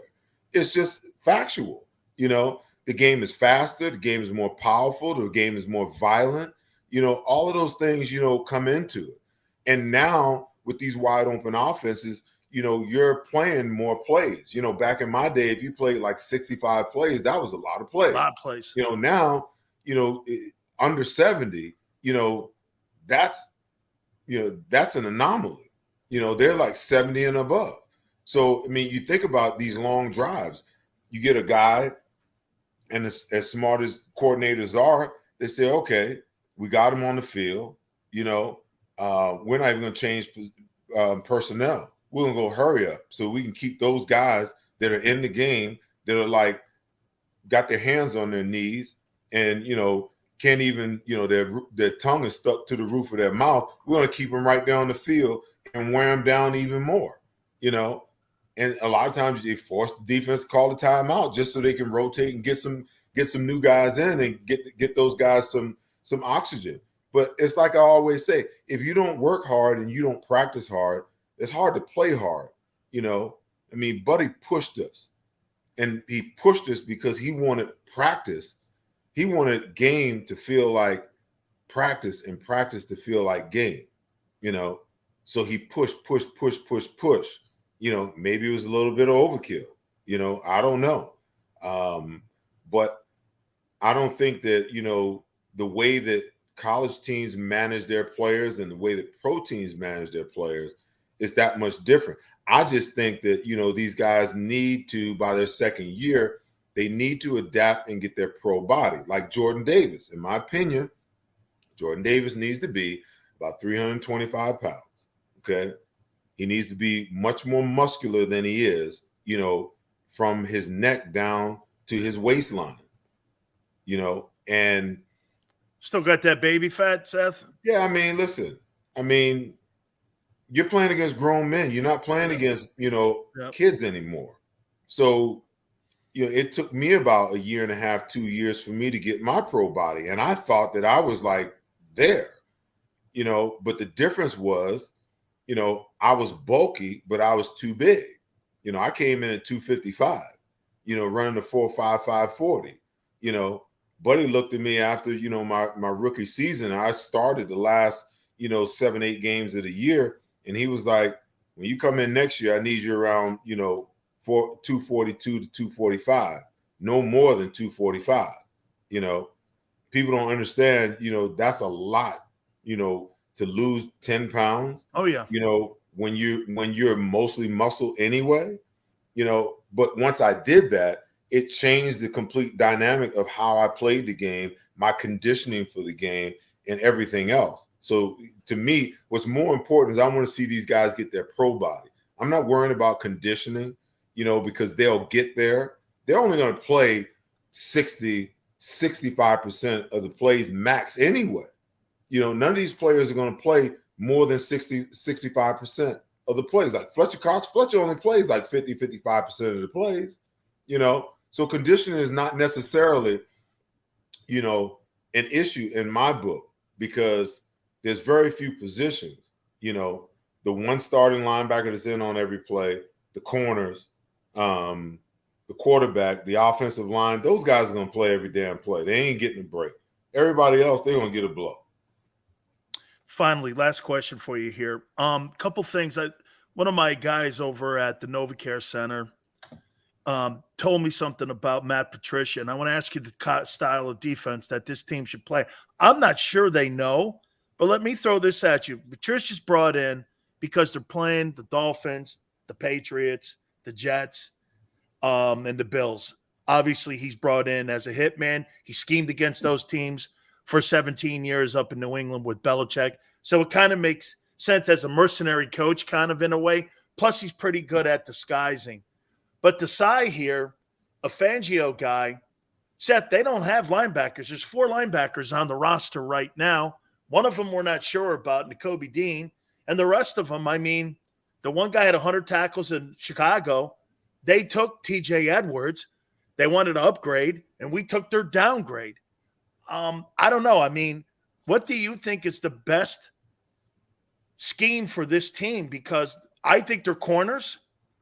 It's just factual. You know, the game is faster, the game is more powerful, the game is more violent. You know, all of those things, you know, come into it. And now with these wide open offenses, you know, you're playing more plays. You know, back in my day, if you played like 65 plays, that was a lot of plays. A lot of plays. You know, now, you know, under 70, you know, that's an anomaly. You know, they're like 70 and above. So, I mean, you think about these long drives. You get a guy, and as smart as coordinators are, they say, okay, we got him on the field. You know, we're not even going to change personnel. We're going to go hurry up so we can keep those guys that are in the game, that are like, got their hands on their knees and, you know, can't even, you know, their tongue is stuck to the roof of their mouth. We're going to keep them right down the field and wear them down even more, you know. And a lot of times they force the defense to call a timeout just so they can rotate and get some new guys in and get those guys some oxygen. But it's like I always say, if you don't work hard and you don't practice hard, it's hard to play hard, you know. I mean, Buddy pushed us. And he pushed us because he wanted practice. He wanted game to feel like practice and practice to feel like game, you know. So he pushed. You know, maybe it was a little bit of overkill. You know, I don't know. But I don't think that, you know, the way that college teams manage their players and the way that pro teams manage their players is that much different. I just think that, you know, these guys need to, by their second year, they need to adapt and get their pro body. Like Jordan Davis, in my opinion, Jordan Davis needs to be about 325 pounds. Okay. He needs to be much more muscular than he is, you know, from his neck down to his waistline, you know, and Still got that baby fat, Seth? yeah, I mean, listen, I mean, you're playing against grown men. You're not playing against, you know, kids anymore. So, you know, it took me about 1.5 2 years for me to get my pro body. And I thought that I was like there, you know, but the difference was, you know, I was bulky, but I was too big. You know, I came in at 255, you know, running the 4.55 40, you know. Buddy looked at me after, you know, my rookie season. I started the last, you know, 7-8 games of the year. And he was like, when you come in next year, I need you around, you know, 242 to 245, no more than 245. You know, people don't understand, you know, that's a lot, you know, to lose 10 pounds. Oh, yeah. You know, when you're mostly muscle anyway, you know, but once I did that, it changed the complete dynamic of how I played the game, my conditioning for the game, and everything else. So to me, what's more important is I want to see these guys get their pro body. I'm not worrying about conditioning, you know, because they'll get there. They're only going to play 65% of the plays max anyway. You know, none of these players are going to play more than 65% of the plays. Like Fletcher only plays like 55% of the plays, you know. So conditioning is not necessarily, you know, an issue in my book because there's very few positions, you know, the one starting linebacker that's in on every play, the corners, the quarterback, the offensive line, those guys are going to play every damn play. They ain't getting a break. Everybody else, they're going to get a blow. Finally, last question for you here. Couple things. One of my guys over at the NovaCare Center told me something about Matt Patricia, and I want to ask you the style of defense that this team should play. I'm not sure they know, but let me throw this at you. Patricia's brought in because they're playing the Dolphins, the Patriots, the Jets, and the Bills. Obviously, he's brought in as a hitman. He schemed against those teams for 17 years up in New England with Belichick. So it kind of makes sense as a mercenary coach, kind of in a way. Plus, he's pretty good at disguising. But Desai here, a Fangio guy, Seth, they don't have linebackers. There's 4 linebackers on the roster right now. One of them we're not sure about, Nakobe Dean. And the rest of them, I mean, the one guy had 100 tackles in Chicago. They took TJ Edwards. They wanted to upgrade, and we took their downgrade. I don't know. I mean, what do you think is the best scheme for this team? Because I think their corners,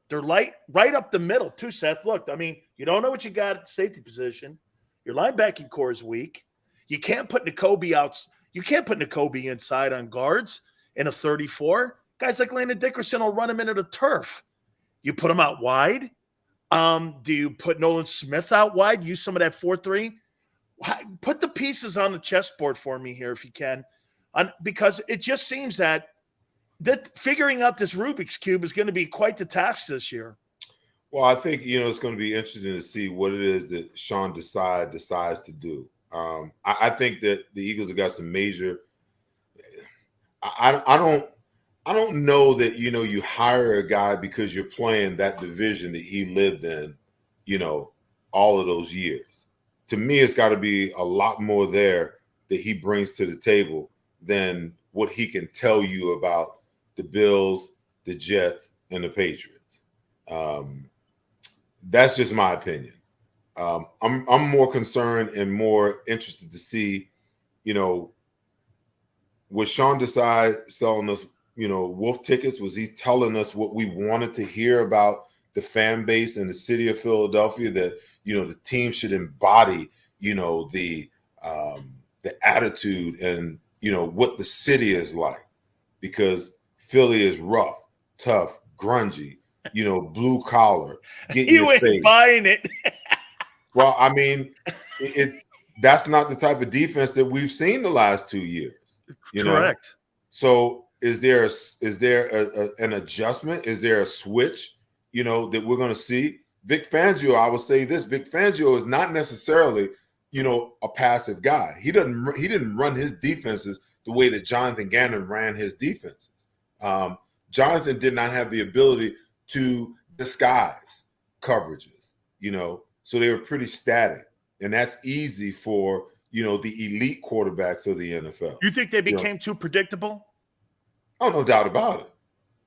they're right up the middle too, Seth. Look, I mean, you don't know what you got at the safety position. Your linebacking core is weak. You can't put Nakobe out. You can't put Nakobe inside on guards in a 34. Guys like Landon Dickerson will run him into the turf. You put him out wide. Do you put Nolan Smith out wide? Use some of that 4-3? Put the pieces on the chessboard for me here if you can, because it just seems that figuring out this Rubik's Cube is going to be quite the task this year. Well, I think, it's going to be interesting to see what it is that Sean decides to do. I think that the Eagles have got some major – I don't know that, you hire a guy because you're playing that division that he lived in, all of those years. To me, it's got to be a lot more there that he brings to the table than what he can tell you about the Bills, the Jets, and the Patriots. That's just my opinion. I'm more concerned and more interested to see, was Sean Desai selling us, wolf tickets? Was he telling us what we wanted to hear about the fan base in the city of Philadelphia, that, the team should embody, the attitude and, what the city is like? Because Philly is rough, tough, grungy, blue collar, get in You your ain't face. buying it. Well, I mean, that's not the type of defense that we've seen the last 2 years. Correct. So is there an adjustment? Is there a switch, that we're going to see? Vic Fangio, I would say this: Vic Fangio is not necessarily, a passive guy. He didn't run his defenses the way that Jonathan Gannon ran his defenses. Jonathan did not have the ability to disguise coverages, so they were pretty static, and that's easy for the elite quarterbacks of the NFL. You think they became too predictable? Oh, no doubt about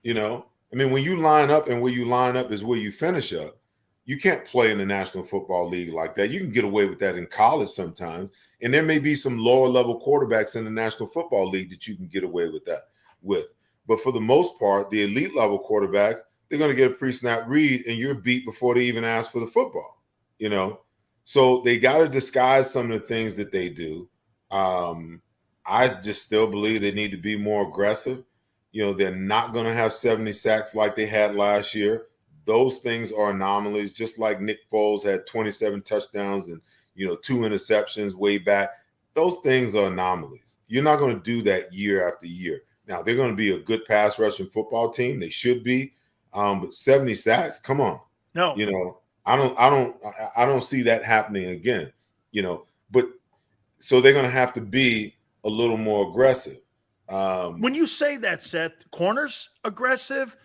it. I mean, when you line up and where you line up is where you finish up. You can't play in the National Football League like that. You can get away with that in college sometimes, and there may be some lower level quarterbacks in the National Football League that you can get away with that with. But for the most part, the elite level quarterbacks, they're going to get a pre-snap read, and you're beat before they even ask for the football. So they got to disguise some of the things that they do. I just still believe they need to be more aggressive. They're not going to have 70 sacks like they had last year. Those things are anomalies, just like Nick Foles had 27 touchdowns and, 2 interceptions way back. Those things are anomalies. You're not going to do that year after year. Now, they're going to be a good pass rushing football team. They should be. But 70 sacks, come on. No. I don't see that happening again, but so they're going to have to be a little more aggressive. When you say that, Seth, corners aggressive,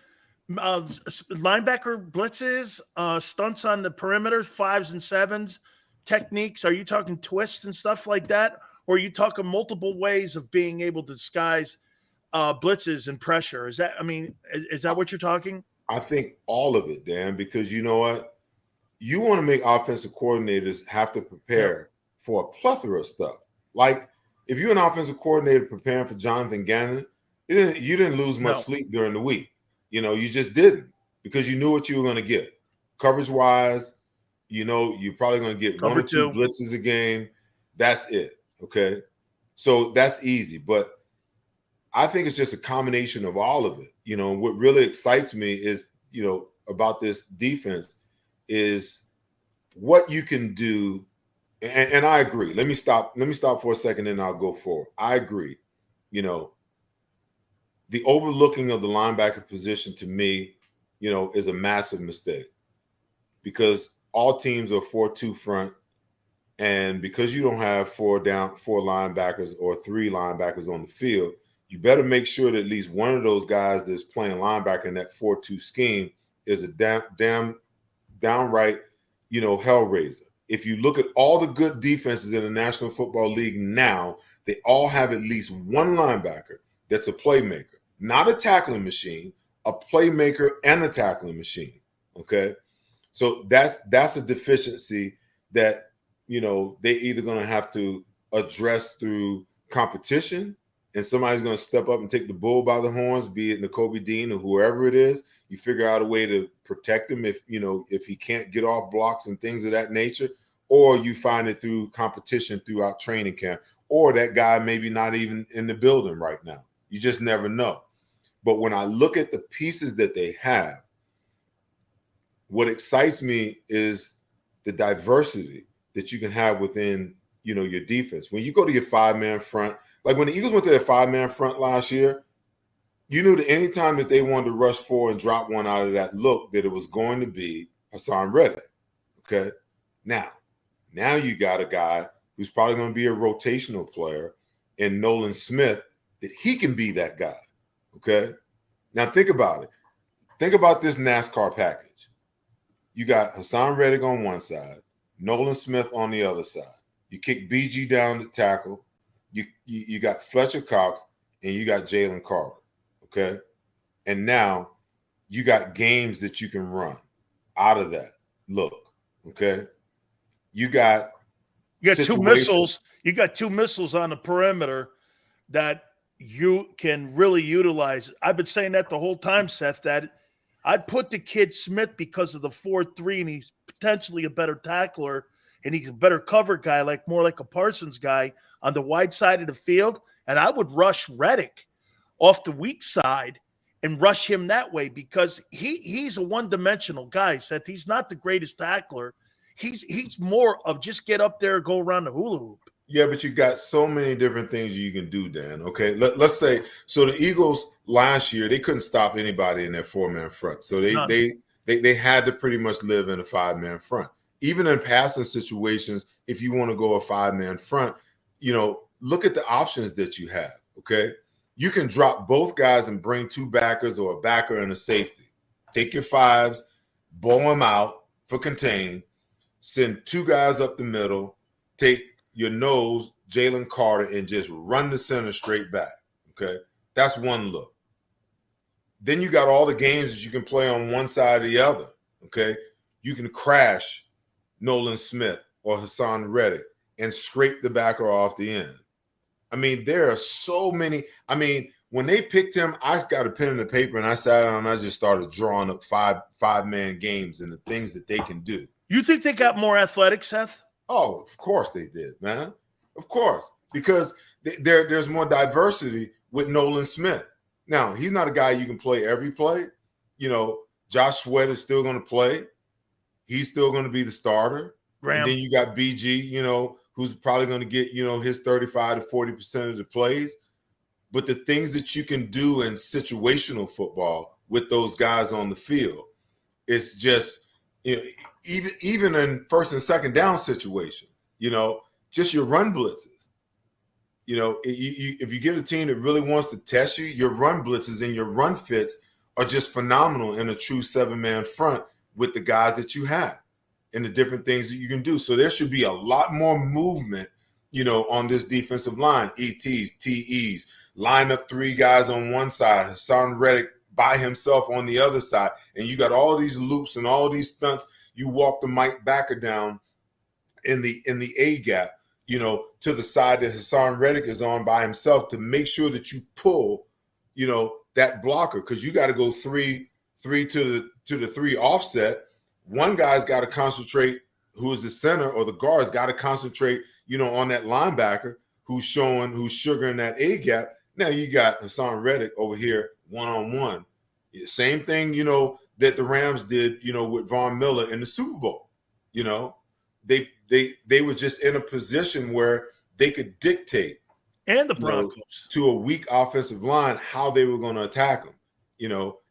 linebacker blitzes, stunts on the perimeter, 5s and 7s, techniques, are you talking twists and stuff like that? Or are you talking multiple ways of being able to disguise blitzes and pressure? Is that what you're talking? I think all of it, Dan, because you know what? You want to make offensive coordinators have to prepare for a plethora of stuff. Like if you're an offensive coordinator preparing for Jonathan Gannon, you didn't lose much sleep during the week. You just didn't, because you knew what you were going to get. Coverage-wise, you're probably going to get one or two blitzes a game. That's it, okay? So that's easy. But I think it's just a combination of all of it. What really excites me is, about this defense is what you can do. And I agree. Let me stop for a second and I'll go forward. I agree. The overlooking of the linebacker position to me, is a massive mistake, because all teams are 4-2 front. And because you don't have four linebackers or three linebackers on the field, you better make sure that at least one of those guys that's playing linebacker in that 4-2 scheme is a downright, hellraiser. If you look at all the good defenses in the National Football League now, they all have at least one linebacker that's a playmaker, not a tackling machine, a playmaker and a tackling machine. Okay, so that's a deficiency that they're either going to have to address through competition, and somebody's going to step up and take the bull by the horns, be it Nakobe Dean or whoever it is. You figure out a way to protect him if he can't get off blocks and things of that nature, or you find it through competition throughout training camp, or that guy maybe not even in the building right now. You just never know. But when I look at the pieces that they have, what excites me is the diversity that you can have within, your defense. When you go to your 5-man front, like when the Eagles went to their 5-man front last year, you knew that anytime that they wanted to rush 4 and drop one out of that look, that it was going to be Hassan Reddick. Okay. Now you got a guy who's probably going to be a rotational player in Nolan Smith, that he can be that guy. Okay. Now think about it. Think about this NASCAR package. You got Hassan Reddick on one side, Nolan Smith on the other side. You kick BG down to tackle. You got Fletcher Cox and you got Jalen Carter. Okay. And now you got games that you can run out of that look. Okay. You got two missiles. You got two missiles on the perimeter that you can really utilize. I've been saying that the whole time, Seth, that I'd put the kid Smith because of the 4-3, and he's potentially a better tackler, and he's a better cover guy, more like a Parsons guy on the wide side of the field. And I would rush Reddick off the weak side and rush him that way, because he's a one-dimensional guy, Seth. He's not the greatest tackler. He's more of just get up there, go around the hula hoop. Yeah, but you got so many different things you can do, Dan. Okay, let's say, so the Eagles last year, they couldn't stop anybody in their 4-man front, so they had to pretty much live in a 5-man front. Even in passing situations, if you want to go a 5-man front, look at the options that you have. Okay, you can drop both guys and bring 2 backers or a backer and a safety. Take your 5s, bow them out for contain, send 2 guys up the middle, take your nose, Jalen Carter, and just run the center straight back. Okay, that's one look. Then you got all the games that you can play on one side or the other. Okay, you can crash Nolan Smith or Hassan Reddick and scrape the backer off the end. I mean, there are so many. I mean, when they picked him, I got a pen and a paper and I sat down and I just started drawing up five-man games and the things that they can do. You think they got more athletic, Seth? Oh, of course they did, man. Of course, because there's more diversity with Nolan Smith. Now, he's not a guy you can play every play. Josh Sweat is still going to play. He's still going to be the starter. Graham. And then you got BG, who's probably going to get, his 35 to 40% of the plays. But the things that you can do in situational football with those guys on the field, it's just – even in first and second down situations, just your run blitzes. If you get a team that really wants to test you, your run blitzes and your run fits are just phenomenal in a true 7-man front with the guys that you have and the different things that you can do. So there should be a lot more movement, on this defensive line. ETs, TEs, line up 3 guys on one side, Hassan Reddick by himself on the other side, and you got all these loops and all these stunts. You walk the Mike Backer down in the A gap, to the side that Hassan Reddick is on by himself to make sure that you pull, that blocker, because you got to go three to the 3 offset. One guy's got to concentrate, who is the center or the guard's got to concentrate, on that linebacker who's sugaring that A gap. Now you got Hassan Reddick over here one-on-one. Same thing, that the Rams did, with Von Miller in the Super Bowl. They were just in a position where they could dictate, and the Broncos, to a weak offensive line how they were going to attack them.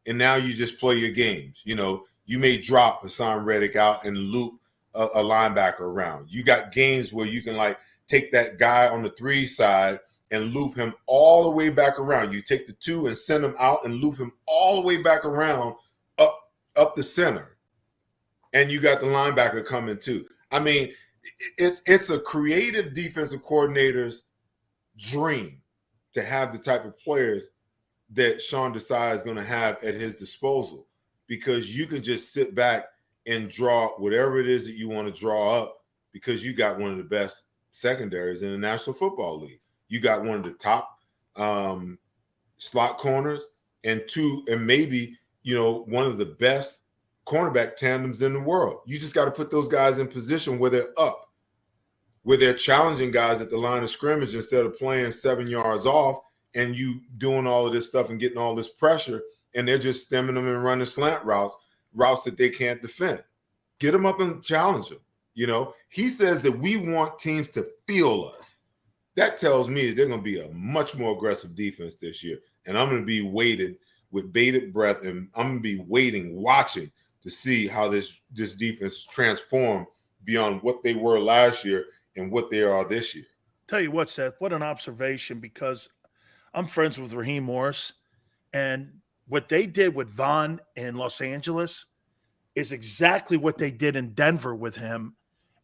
And now you just play your games. You may drop Hassan Reddick out and loop, a linebacker around. You got games where you can like take that guy on the 3 side and loop him all the way back around. You take the 2 and send him out and loop him all the way back around up the center. And you got the linebacker coming too. I mean, it's a creative defensive coordinator's dream to have the type of players that Sean Desai is going to have at his disposal, because you can just sit back and draw whatever it is that you want to draw up, because you got one of the best secondaries in the National Football League. You got one of the top slot corners and maybe, one of the best cornerback tandems in the world. You just got to put those guys in position where they're up, where they're challenging guys at the line of scrimmage instead of playing 7 yards off and you doing all of this stuff and getting all this pressure, and they're just stemming them and running slant routes that they can't defend. Get them up and challenge them. He says that we want teams to feel us. That tells me that they're going to be a much more aggressive defense this year. And I'm going to be waiting with bated breath, and I'm going to be watching to see how this defense transform beyond what they were last year and what they are this year. Tell you what, Seth, what an observation, because I'm friends with Raheem Morris, and what they did with Von in Los Angeles is exactly what they did in Denver with him.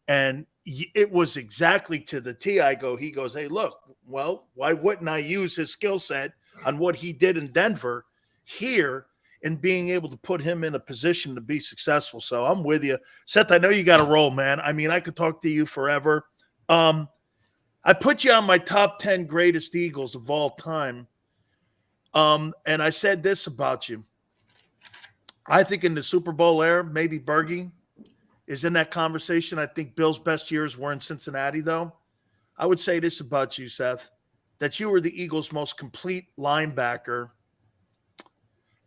And it was exactly to the T. He goes, hey, look, well, why wouldn't I use his skill set on what he did in Denver here and being able to put him in a position to be successful? So I'm with you. Seth, I know you got to roll, man. I mean, I could talk to you forever. I put you on my top 10 greatest Eagles of all time. And I said this about you. I think in the Super Bowl era, maybe Bergie is in that conversation. I think Bill's best years were in Cincinnati, though. I would say this about you, Seth, that you were the Eagles' most complete linebacker.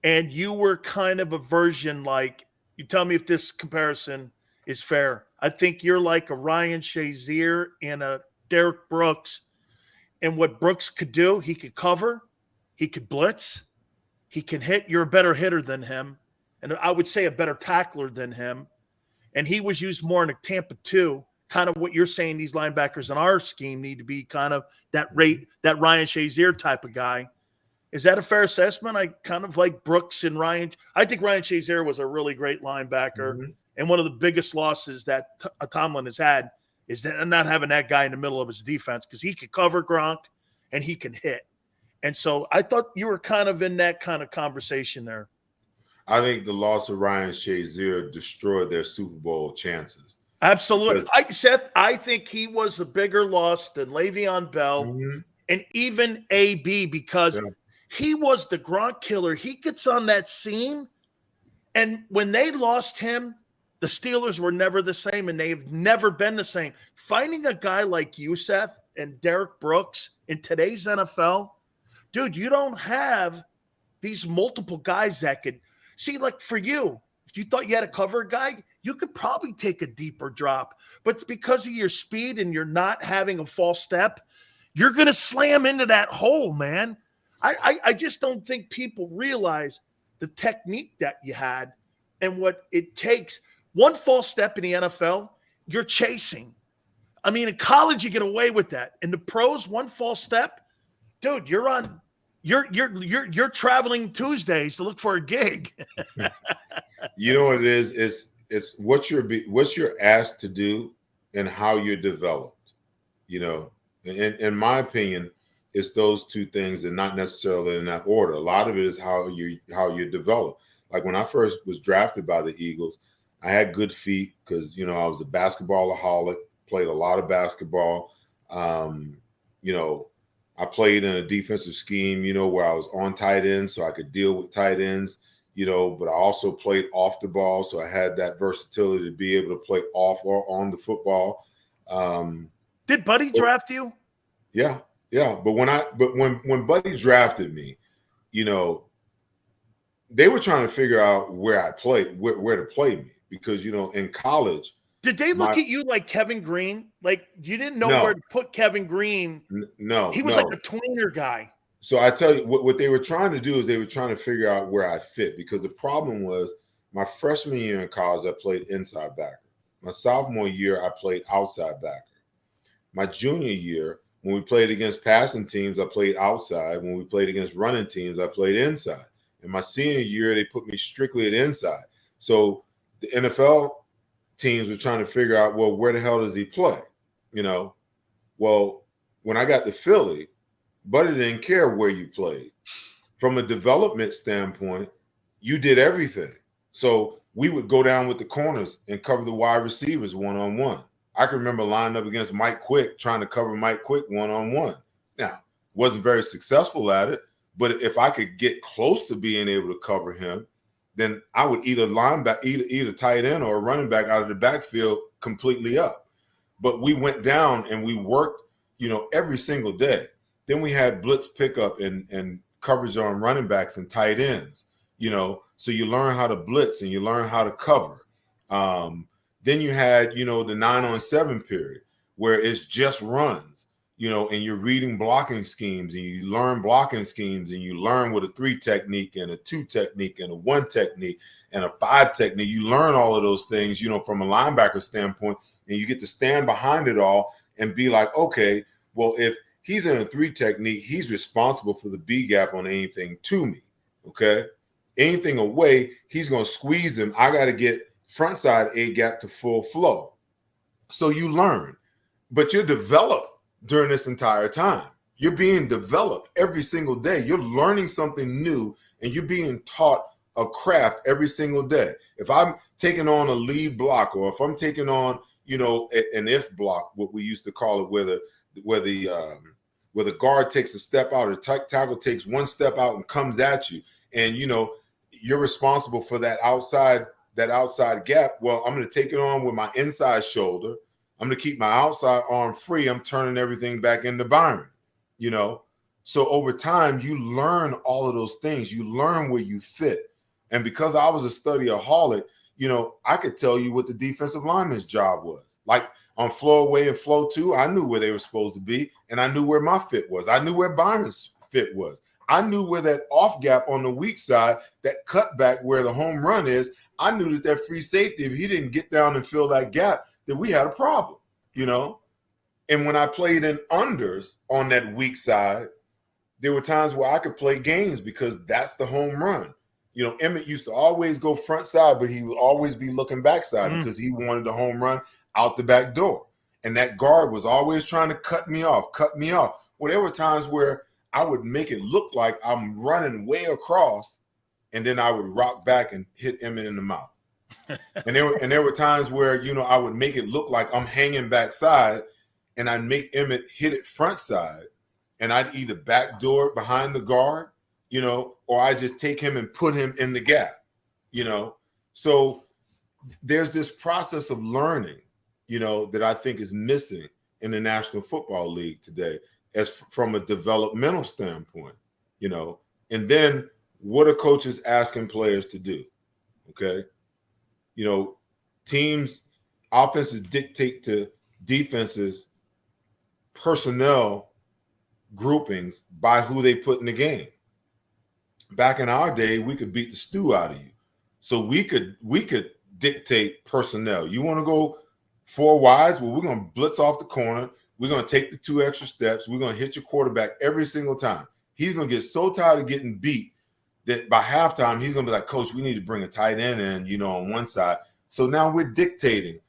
And you were kind of a version like, you tell me if this comparison is fair. I think you're like a Ryan Shazier and a Derek Brooks. And what Brooks could do, he could cover, he could blitz, he can hit. You're a better hitter than him. And I would say a better tackler than him. And he was used more in a Tampa 2, kind of what you're saying these linebackers in our scheme need to be, kind of that Ryan Shazier type of guy. Is that a fair assessment? I kind of like Brooks and Ryan. I think Ryan Shazier was a really great linebacker. Mm-hmm. And one of the biggest losses that Tomlin has had is that not having that guy in the middle of his defense, because he could cover Gronk and he can hit. And so I thought you were kind of in that kind of conversation there. I think the loss of Ryan Shazier destroyed their Super Bowl chances. Absolutely. I think he was a bigger loss than Le'Veon Bell mm-hmm. and even AB, because he was the Gronk killer. He gets on that scene, and when they lost him, the Steelers were never the same, and they've never been the same. Finding a guy like you, Seth, and Derek Brooks in today's NFL, dude, you don't have these multiple guys that could – see, like for you, if you thought you had a cover guy, you could probably take a deeper drop. But because of your speed and you're not having a false step, you're going to slam into that hole, man. I just don't think people realize the technique that you had and what it takes. One false step in the NFL, you're chasing. I mean, in college, you get away with that. In the pros, one false step, dude, you're traveling Tuesdays to look for a gig. You know what it is? It's what you're asked to do and how you're developed. In my opinion, it's those two things, and not necessarily in that order. A lot of it is how you're developed. Like when I first was drafted by the Eagles, I had good feet because I was a basketball-aholic, played a lot of basketball. I played in a defensive scheme, where I was on tight ends, so I could deal with tight ends, but I also played off the ball, so I had that versatility to be able to play off or on the football. Did Buddy draft you? Yeah. But when Buddy drafted me, they were trying to figure out where I played, where to play me, because in college. Did they look at you like Kevin Green? Like you didn't know where to put Kevin Green? No, he was like a tweener guy. So I tell you, what they were trying to do is they were trying to figure out where I fit, because the problem was my freshman year in college, I played inside backer. My sophomore year, I played outside backer. My junior year, when we played against passing teams, I played outside. When we played against running teams, I played inside. In my senior year, they put me strictly at inside. So the NFL teams were trying to figure out, well, where the hell does he play? You know, well, when I got to Philly, Buddy didn't care where you played. From a development standpoint, you did everything. So we would go down with the corners and cover the wide receivers one-on-one. I can remember lining up against Mike Quick, trying to cover Mike Quick one-on-one. Now, wasn't very successful at it, but if I could get close to being able to cover him, then I would eat a linebacker, eat a tight end or a running back out of the backfield completely up. But we went down and we worked, every single day. Then we had blitz pickup and coverage on running backs and tight ends, so you learn how to blitz and you learn how to cover. Then you had, the 9-on-7 period where it's just runs, and you're reading blocking schemes and you learn blocking schemes and you learn what a 3 technique and a 2 technique and a 1 technique and a 5 technique. You learn all of those things, from a linebacker standpoint, and you get to stand behind it all and be like, okay, well, if he's in a 3 technique, he's responsible for the B gap on anything to me, okay? Anything away, he's going to squeeze him. I got to get front side A gap to full flow. So you learn, but you're developed during this entire time. You're being developed every single day. You're learning something new and you're being taught a craft every single day. If I'm taking on a lead block or if I'm taking on, an if block, what we used to call it, where the guard takes a step out or tackle takes one step out and comes at you, and you're responsible for that outside gap. Well, I'm going to take it on with my inside shoulder. I'm going to keep my outside arm free. I'm turning everything back into Byron, So over time, you learn all of those things. You learn where you fit. And because I was a studyaholic, I could tell you what the defensive lineman's job was. Like on flow away and flow 2, I knew where they were supposed to be, and I knew where my fit was. I knew where Byron's fit was. I knew where that off gap on the weak side, that cutback where the home run is, I knew that free safety, if he didn't get down and fill that gap, that we had a problem, And when I played in unders on that weak side, there were times where I could play games because that's the home run. Emmett used to always go front side, but he would always be looking backside because he wanted the home run out the back door. And that guard was always trying to cut me off. Well, there were times where I would make it look like I'm running way across, and then I would rock back and hit Emmett in the mouth. and there were times where, I would make it look like I'm hanging backside, and I'd make Emmett hit it front side, and I'd either backdoor behind the guard, or I just take him and put him in the gap, So there's this process of learning, that I think is missing in the National Football League today, as from a developmental standpoint, and then what are coaches asking players to do? Okay. Teams, offenses dictate to defenses personnel groupings by who they put in the game. Back in our day, we could beat the stew out of you. So we could dictate personnel. You want to go 4 wides? Well, we're going to blitz off the corner. We're going to take the 2 extra steps. We're going to hit your quarterback every single time. He's going to get so tired of getting beat that by halftime, he's going to be like, Coach, we need to bring a tight end in, on one side. So now we're dictating,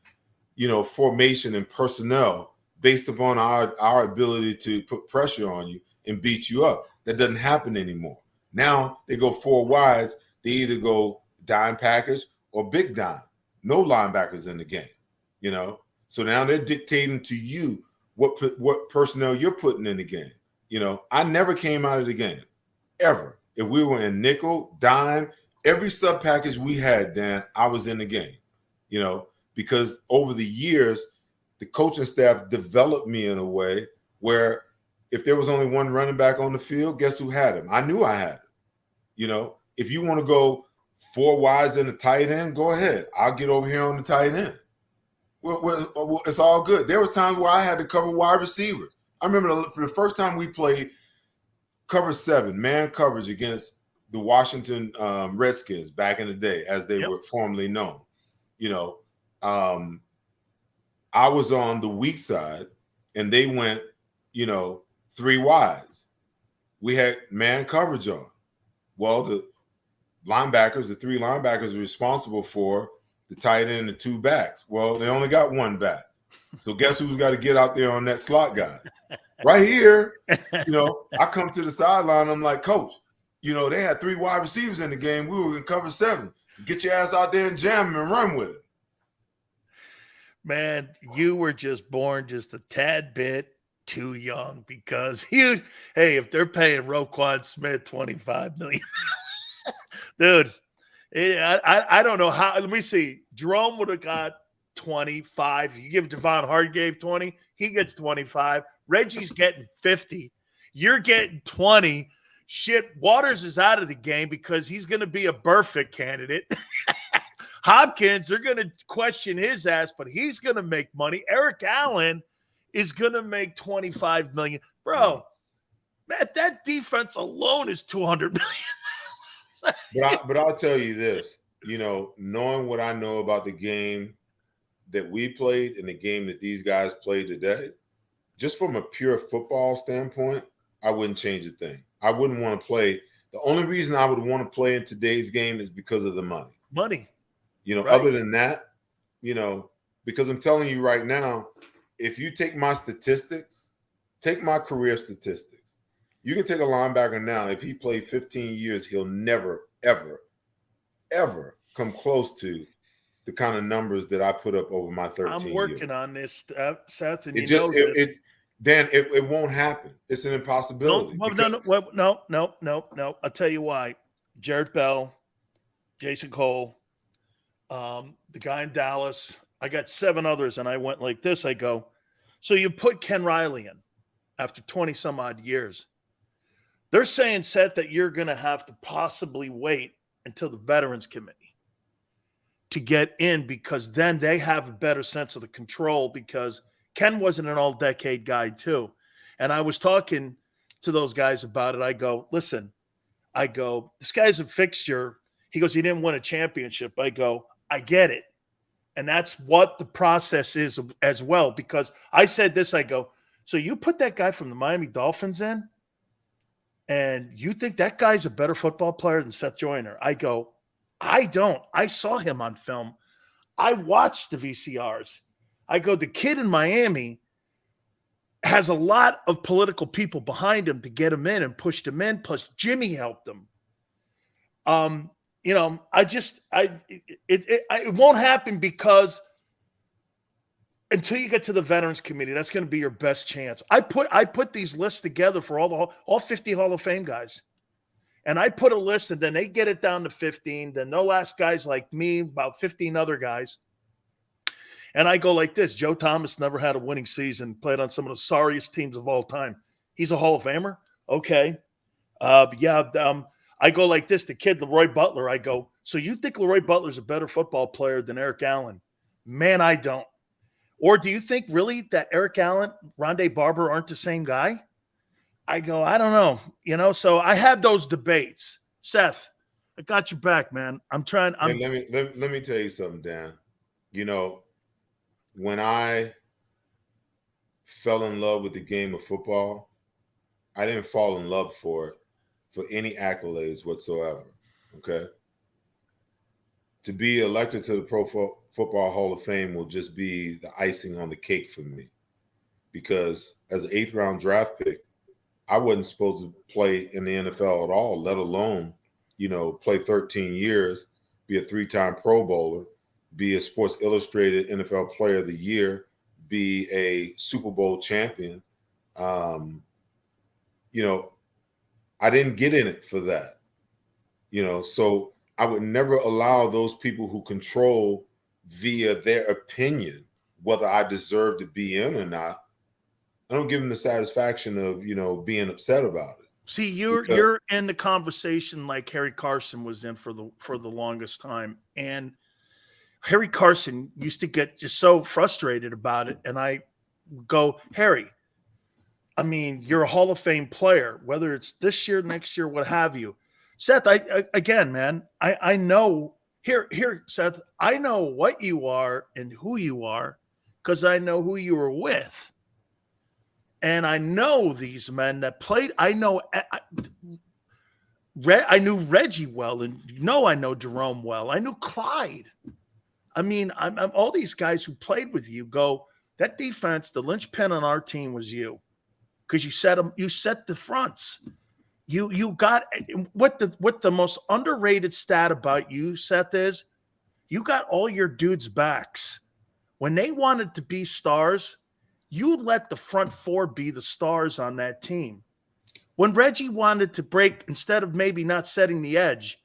formation and personnel based upon our ability to put pressure on you and beat you up. That doesn't happen anymore. Now they go 4 wides. They either go dime package or big dime. No linebackers in the game, So now they're dictating to you what personnel you're putting in the game. I never came out of the game, ever. If we were in nickel, dime, every sub package we had, Dan, I was in the game, because over the years, the coaching staff developed me in a way where if there was only one running back on the field, guess who had him? I knew I had him. If you want to go 4 wides in the tight end, go ahead. I'll get over here on the tight end. Well, it's all good. There was times where I had to cover wide receivers. I remember for the first time we played cover 7, man coverage against the Washington Redskins back in the day, as they were formerly known. I was on the weak side, and they went, 3 wides. We had man coverage on. Well, the three linebackers are responsible for the tight end and the 2 backs. Well, they only got 1 back. So guess who's got to get out there on that slot guy? Right here, I come to the sideline. I'm like, Coach, they had 3 wide receivers in the game. We were going to cover 7. Get your ass out there and jam him and run with it. Man, you were just born just a tad bit too young because if they're paying Roquan Smith $25 million, dude, I don't know how. Let me see. Jerome would have got 25. You give Devon Hargrave 20, he gets 25. Reggie's getting 50. You're getting 20. Shit, Waters is out of the game because he's going to be a Burfict candidate. Hopkins, they're going to question his ass, but he's going to make money. Eric Allen is going to make $25 million. Bro, man, that defense alone is $200 million. But I'll tell you this, knowing what I know about the game that we played and the game that these guys play today, just from a pure football standpoint, I wouldn't change a thing. I wouldn't want to play. The only reason I would want to play in today's game is because of the money. Money. Right. Other than that, because I'm telling you right now, if you take my statistics, take my career statistics, you can take a linebacker now. If he played 15 years, he'll never, ever, ever come close to the kind of numbers that I put up over my 13 years. I'm working on this, Seth, and Dan, it won't happen. It's an impossibility. No. I'll tell you why. Jared Bell, Jason Cole, the guy in Dallas. I got 7 others, and I went like this. I go, so you put Ken Riley in after 20 some odd years. They're saying, Seth, that you're going to have to possibly wait until the Veterans Committee to get in because then they have a better sense of the control because Ken wasn't an all-decade guy too. And I was talking to those guys about it. I go, listen, this guy's a fixture. He goes, he didn't win a championship. I go, I get it. And that's what the process is as well. Because I said this, I go, so you put that guy from the Miami Dolphins in and you think that guy's a better football player than Seth Joyner? I go, I don't. I saw him on film. I watched the VCRs. I go, the kid in Miami has a lot of political people behind him to get him in and pushed him in. Plus Jimmy helped him. It won't happen because until you get to the Veterans Committee, that's going to be your best chance. I put these lists together for all 50 Hall of Fame guys. And I put a list and then they get it down to 15. Then they'll ask guys like me, about 15 other guys. And I go like this. Joe Thomas never had a winning season, played on some of the sorriest teams of all time. He's a Hall of Famer? Okay. I go like this. The kid, Leroy Butler, I go, so you think Leroy Butler's a better football player than Eric Allen? Man, I don't. Or do you think really that Eric Allen, Rondé Barber aren't the same guy? I go, I don't know. So I have those debates. Seth, I got your back, man. I'm trying. Let me tell you something, Dan. When I fell in love with the game of football, I didn't fall in love for any accolades whatsoever. Okay. To be elected to the Pro Football Hall of Fame will just be the icing on the cake for me. Because as an 8th round draft pick, I wasn't supposed to play in the NFL at all, let alone, play 13 years, be a 3-time Pro Bowler, be a Sports Illustrated NFL Player of the Year, be a Super Bowl champion. I didn't get in it for that. So I would never allow those people who control via their opinion whether I deserve to be in or not. I don't give them the satisfaction of, being upset about it. See, you're in the conversation like Harry Carson was in for the longest time. And Harry Carson used to get just so frustrated about it. And I go, Harry, I mean, you're a Hall of Fame player, whether it's this year, next year, what have you. Seth, again, man, I know here, Seth, I know what you are and who you are. because I know who you were with. And I know these men that played. I knew Reggie well, and I know Jerome well. I knew Clyde. I mean, I'm all these guys who played with you go, that defense, the linchpin on our team was you, because you set them, you set the fronts. You got what the most underrated stat about you, Seth, is you got all your dudes' backs. When they wanted to be stars, you let the front four be the stars on that team. When Reggie wanted to break, instead of maybe not setting the edge,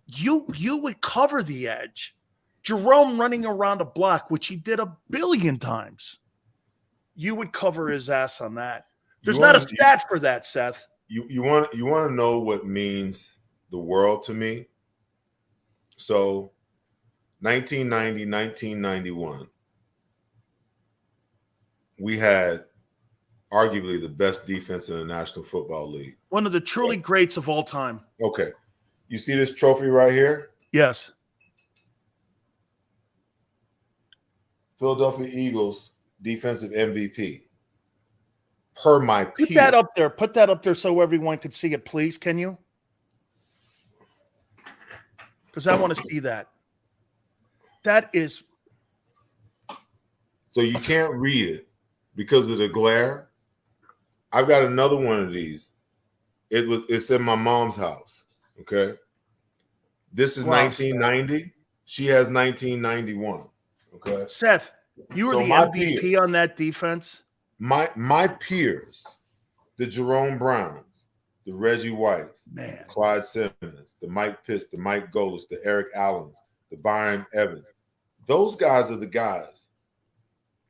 you would cover the edge. Jerome running around a block, which he did a billion times, you would cover his ass on that. There's not a stat for that, Seth. You want to know what means the world to me? So 1990, 1991, we had arguably the best defense in the National Football League. One of the truly greats of all time. Okay. You see this trophy right here? Yes. Philadelphia Eagles defensive MVP. Per my peers. Put that up there. Put that up there so everyone can see it, please. Can you? Because I want to see that. That is. So you can't read it because of the glare. I've got another one of these. It's in my mom's house. Okay. This is 1990. Seth. She has 1991. Okay. Seth, you were the MVP on that defense. My peers, the Jerome Browns, the Reggie Whites, the Clyde Simmons, the Mike Pitts, the Mike Golis, the Eric Allens, the Byron Evans. Those guys are the guys,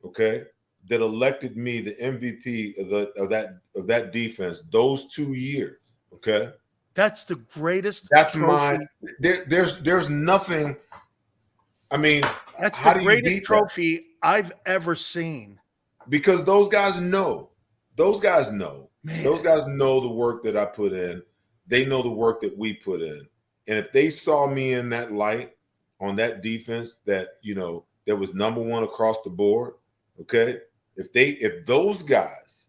okay, that elected me the MVP of that defense those 2 years. Okay. That's the greatest. That's trophy. There's nothing. I mean, that's the greatest trophy I've ever seen. Because those guys know. Those guys know. Man. Those guys know the work that I put in. They know the work that we put in. And if they saw me in that light on that defense that, that was number one across the board, okay? If those guys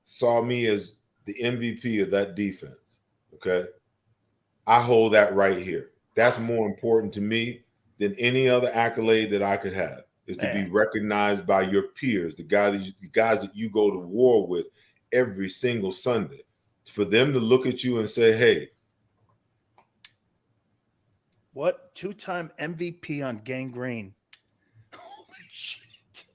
saw me as the MVP of that defense, okay? I hold that right here. That's more important to me than any other accolade that I could have. Is to be recognized by your peers, the guys that you go to war with every single Sunday. For them to look at you and say, hey. What? 2-time MVP on Gangrene. Holy shit.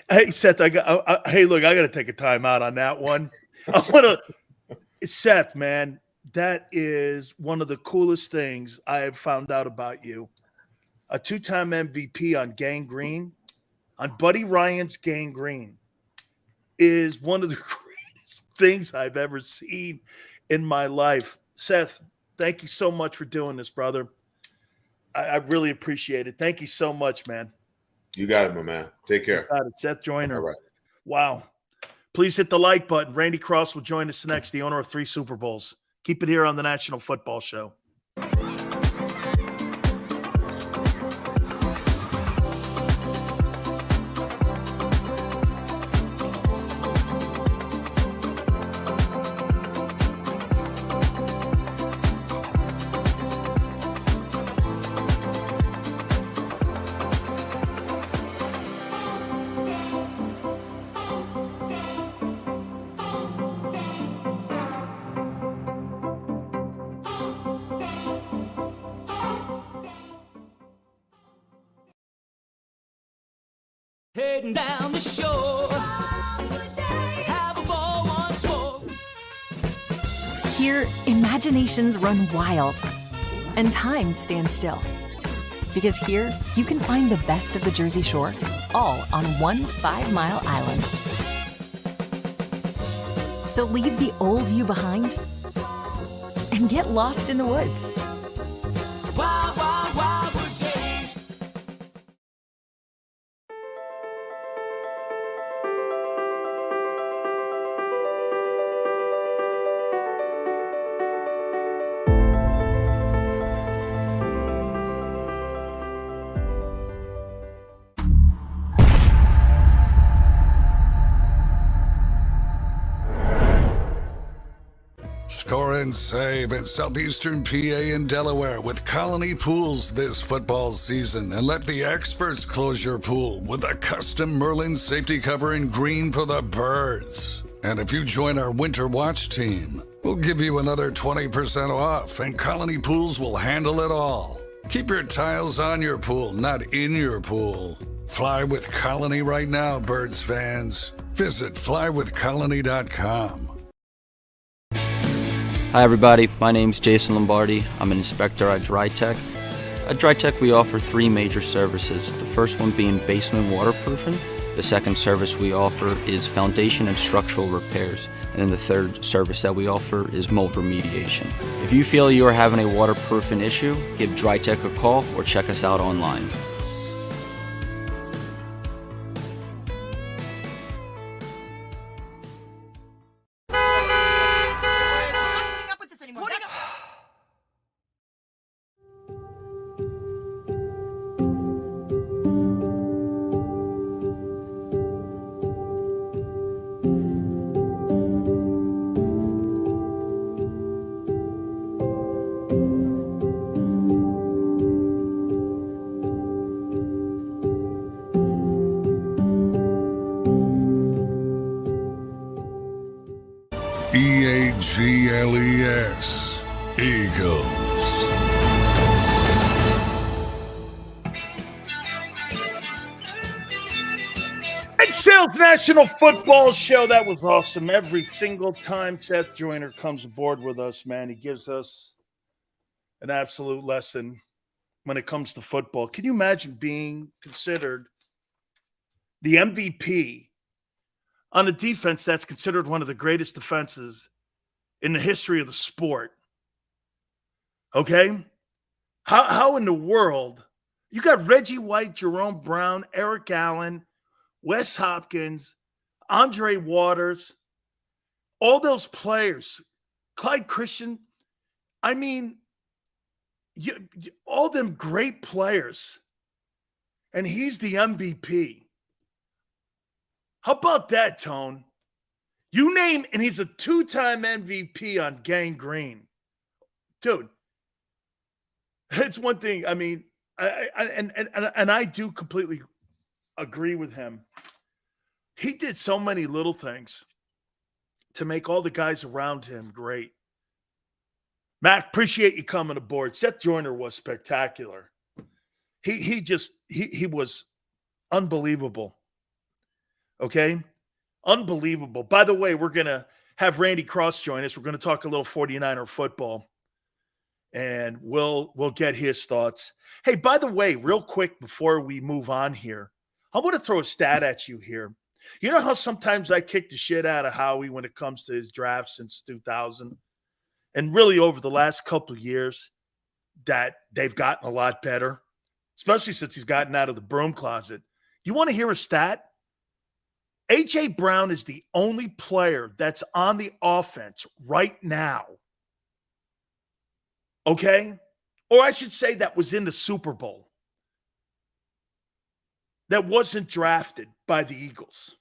Hey, Seth, hey, look, I got to take a time out on that one. I want to, Seth, man, that is one of the coolest things I have found out about you. A 2-time MVP on Gangrene, on Buddy Ryan's Gangrene, is one of the greatest things I've ever seen in my life. Seth, thank you so much for doing this, brother. I really appreciate it. Thank you so much, man. You got it, my man. Take care. You got it. Seth Joyner. All right. Wow. Please hit the like button. Randy Cross will join us next, the owner of 3 Super Bowls. Keep it here on the National Football Show. Heading down the shore, have a ball once more. Here, imaginations run wild and time stands still. Because here, you can find the best of the Jersey Shore, all on one 5-mile island. So leave the old you behind and get lost in the woods. Wild, wild, wild wood days. and save in southeastern PA and Delaware with Colony Pools this football season, and let the experts close your pool with a custom Merlin safety cover in green for the birds. And if you join our Winter Watch team, we'll give you another 20% off, and Colony Pools will handle it all. Keep your tiles on your pool, not in your pool. Fly with Colony right now, Birds fans. Visit flywithcolony.com. Hi everybody, my name's Jason Lombardi. I'm an inspector at DryTech. At DryTech we offer 3 major services, the first one being basement waterproofing. The second service we offer is foundation and structural repairs. And then the third service that we offer is mold remediation. If you feel you are having a waterproofing issue, give DryTech a call or check us out online. EAGLES, Eagles. Sales National Football Show. That was awesome. Every single time Seth Joyner comes aboard with us, man, he gives us an absolute lesson when it comes to football. Can you imagine being considered the MVP on a defense that's considered one of the greatest defenses in the history of the sport? Okay? How in the world? You got Reggie White, Jerome Brown, Eric Allen, Wes Hopkins, Andre Waters, all those players, Clyde Christian. I mean, all them great players. And he's the MVP. How about that, Tone? You name, and he's a 2-time MVP on Gang Green. Dude, it's one thing. I mean, I do completely agree with him. He did so many little things to make all the guys around him great. Mac, appreciate you coming aboard. Seth Joyner was spectacular. He was unbelievable. Okay? Unbelievable. By the way, we're going to have Randy Cross join us. We're going to talk a little 49er football, and we'll get his thoughts. Hey, by the way, real quick before we move on here, I want to throw a stat at you here. You know how sometimes I kick the shit out of Howie when it comes to his draft since 2000? And really over the last couple of years that they've gotten a lot better, especially since he's gotten out of the broom closet. You want to hear a stat? A.J. Brown is the only player that's on the offense right now, okay? Or I should say that was in the Super Bowl, that wasn't drafted by the Eagles.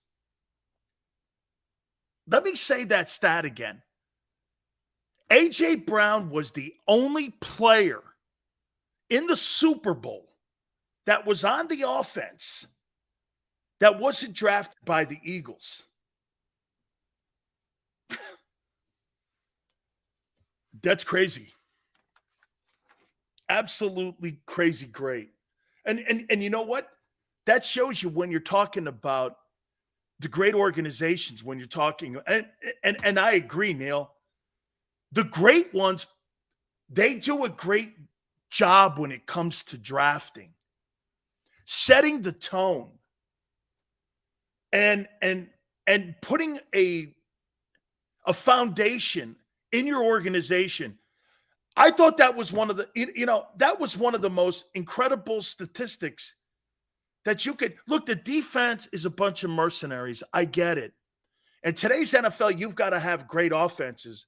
Let me say that stat again. A.J. Brown was the only player in the Super Bowl that was on the offense that wasn't drafted by the Eagles. That's crazy. Absolutely crazy great. And you know what? That shows you when you're talking about the great organizations, when you're talking, and I agree, Neil. The great ones, they do a great job when it comes to drafting, setting the tone, and putting a foundation in your organization. I thought that was one of the most incredible statistics that you could look. The defense is a bunch of mercenaries. I get it. In today's NFL, you've got to have great offenses.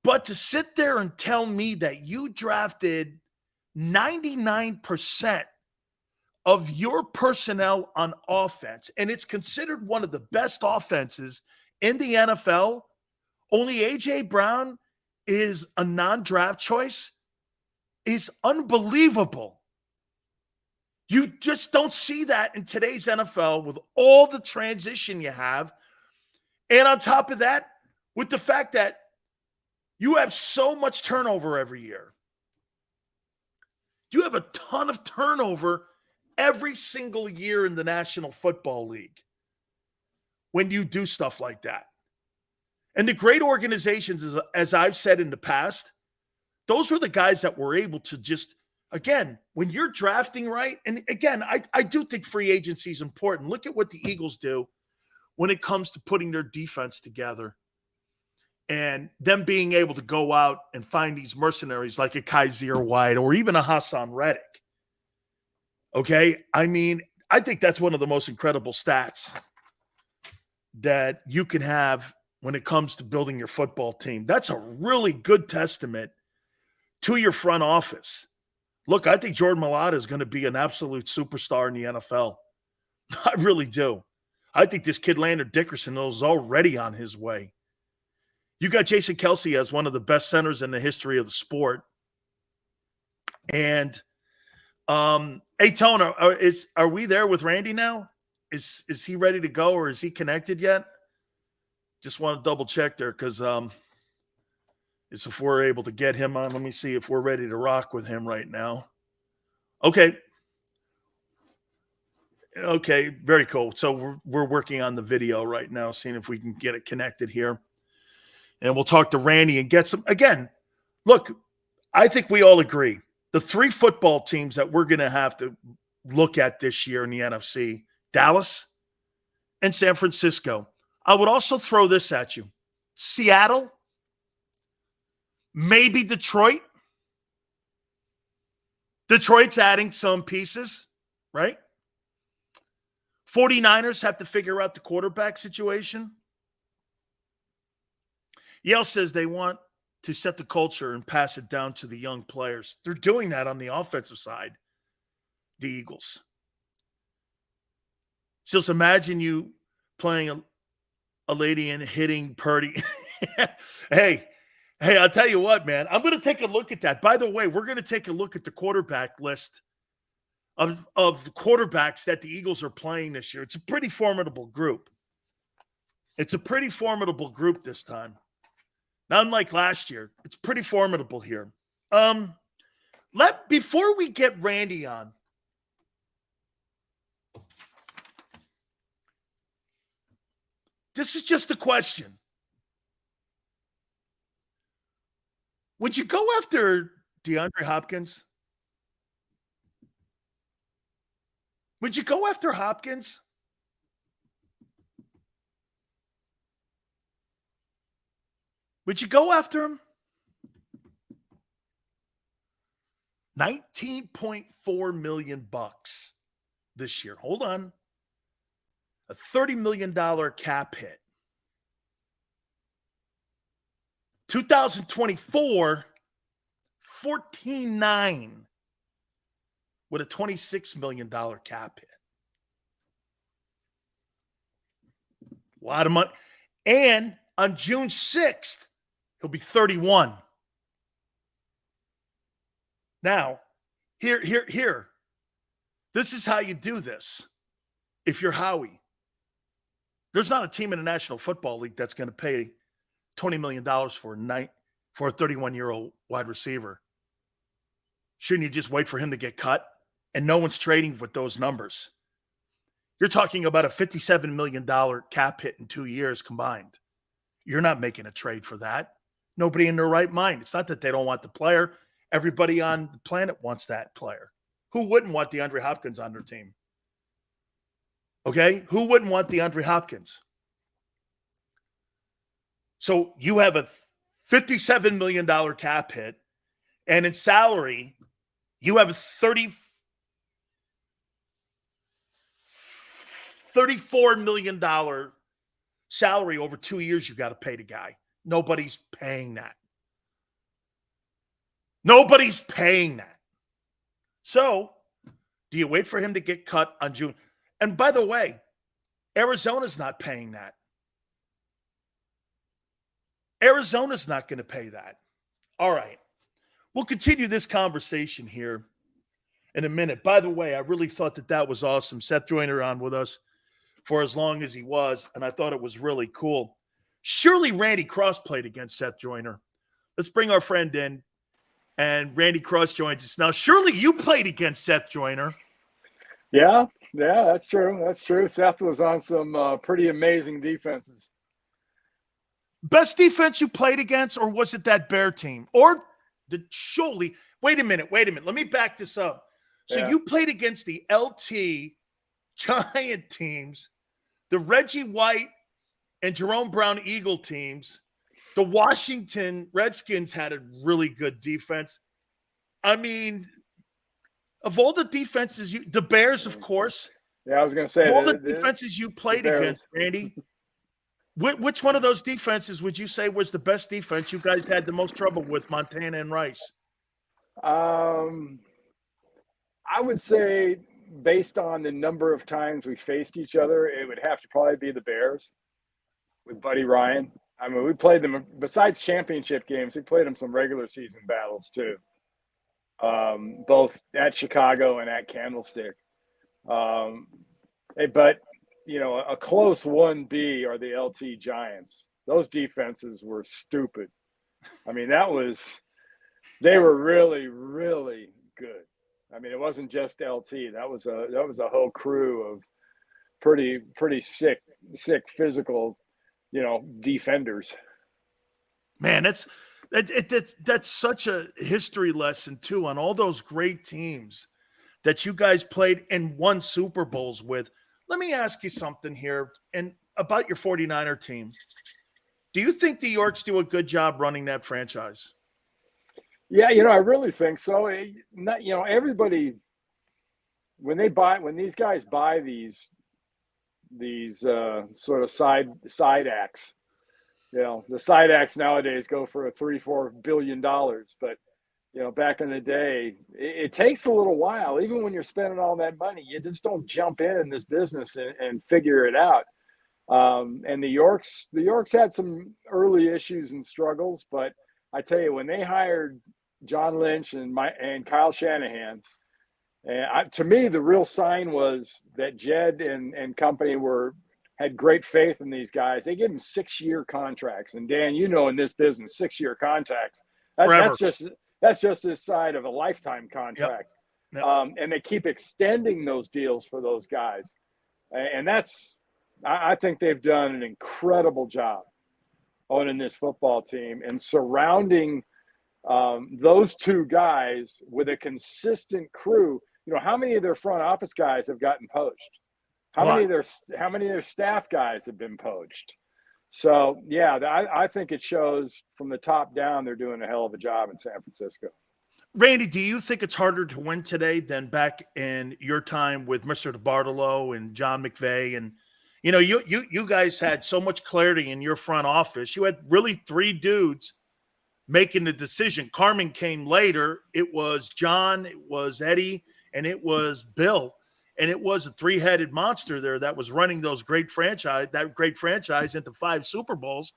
But to sit there and tell me that you drafted 99% of your personnel on offense, and it's considered one of the best offenses in the NFL, only A.J. Brown is a non-draft choice is unbelievable. You just don't see that in today's NFL with all the transition you have. And on top of that, with the fact that you have so much turnover every year. You have a ton of turnover every single year in the National Football League when you do stuff like that. And the great organizations, as I've said in the past, those were the guys that were able to just, again, when you're drafting right, and again, I do think free agency is important. Look at what the Eagles do when it comes to putting their defense together and them being able to go out and find these mercenaries like a Kaiser White or even a Hassan Reddick. Okay? I mean, I think that's one of the most incredible stats that you can have when it comes to building your football team. That's a really good testament to your front office. Look, I think Jordan Mailata is going to be an absolute superstar in the NFL. I really do. I think this kid, Landon Dickerson, is already on his way. You got Jason Kelce as one of the best centers in the history of the sport. And, hey, Tone, are we there with Randy now? Is he ready to go, or is he connected yet? Just want to double check there because it's if we're able to get him on. Let me see if we're ready to rock with him right now. Okay. Okay, very cool. So we're working on the video right now, seeing if we can get it connected here. And we'll talk to Randy and get some. Again, look, I think we all agree. The three football teams that we're going to have to look at this year in the NFC, Dallas and San Francisco. I would also throw this at you. Seattle, maybe Detroit. Detroit's adding some pieces, right? 49ers have to figure out the quarterback situation. Yale says they want to set the culture and pass it down to the young players. They're doing that on the offensive side, the Eagles. So just imagine you playing a lady and hitting Purdy. Hey, I'll tell you what, man. I'm going to take a look at that. By the way, we're going to take a look at the quarterback list of the quarterbacks that the Eagles are playing this year. It's a pretty formidable group. It's a pretty formidable group this time. Not unlike last year. It's pretty formidable here. Before we get Randy on, this is just a question. Would you go after DeAndre Hopkins? Would you go after Hopkins? Would you go after him? $19.4 million this year. Hold on. A $30 million cap hit. 2024, 14.9 with a $26 million cap hit. A lot of money. And on June 6th, he'll be 31. Now, here. This is how you do this. If you're Howie, there's not a team in the National Football League that's going to pay $20 million for a 31-year-old wide receiver. Shouldn't you just wait for him to get cut? And no one's trading with those numbers. You're talking about a $57 million cap hit in 2 years combined. You're not making a trade for that. Nobody in their right mind. It's not that they don't want the player. Everybody on the planet wants that player. Who wouldn't want DeAndre Hopkins on their team? Okay? Who wouldn't want DeAndre Hopkins? So you have a $57 million cap hit, and in salary, you have a $34 million salary over 2 years you got to pay the guy. Nobody's paying that. Nobody's paying that. So, do you wait for him to get cut on June? And by the way, Arizona's not paying that. Arizona's not going to pay that. All right. We'll continue this conversation here in a minute. By the way, I really thought that was awesome. Seth Joyner on with us for as long as he was, and I thought it was really cool. Surely Randy Cross played against Seth Joyner. Let's bring our friend in, and Randy Cross joins us now. Surely you played against Seth Joyner. Yeah, that's true. That's true. Seth was on some pretty amazing defenses. Best defense you played against, or was it that Bear team? Or surely, wait a minute. Let me back this up. So you played against the LT Giant teams, the Reggie White and Jerome Brown Eagle teams. The Washington Redskins had a really good defense. I mean, of all the defenses, the Bears, of course. Yeah, I was going to say. Of all the defenses you played against, Randy, which one of those defenses would you say was the best defense you guys had the most trouble with, Montana and Rice? I would say, based on the number of times we faced each other, it would have to probably be the Bears with Buddy Ryan. I mean, we played them, besides championship games, we played them some regular season battles too, both at Chicago and at Candlestick. But, you know, a close 1B are the LT Giants. Those defenses were stupid. I mean, they were really, really good. I mean, it wasn't just LT. That was a whole crew of pretty sick physical, you know, defenders. Man, that's such a history lesson too on all those great teams that you guys played and won Super Bowls with. Let me ask you something here and about your 49er team. Do you think the Yorks do a good job running that franchise? Yeah, you know, I really think so. Everybody, when these guys buy these sort of side acts, you know, the side acts nowadays go for $3-4 billion, but you know, back in the day, it takes a little while. Even when you're spending all that money, you just don't jump in this business and figure it out. And the Yorks had some early issues and struggles, but I tell you, when they hired John Lynch and Kyle Shanahan, to me, the real sign was that Jed and company had great faith in these guys. They gave them 6-year contracts, and Dan, you know, in this business, 6-year contracts, that's just this side of a lifetime contract. Yep. And they keep extending those deals for those guys, and I think they've done an incredible job owning this football team and surrounding those two guys with a consistent crew. You know, how many of their front office guys have gotten poached? How many of their staff guys have been poached? So, yeah, I think it shows from the top down they're doing a hell of a job in San Francisco. Randy, do you think it's harder to win today than back in your time with Mr. DeBartolo and John McVay? And, you know, you guys had so much clarity in your front office. You had really 3 dudes making the decision. Carmen came later. It was John, it was Eddie, and it was Bill. And it was a 3-headed monster there that was running that great franchise into 5 Super Bowls.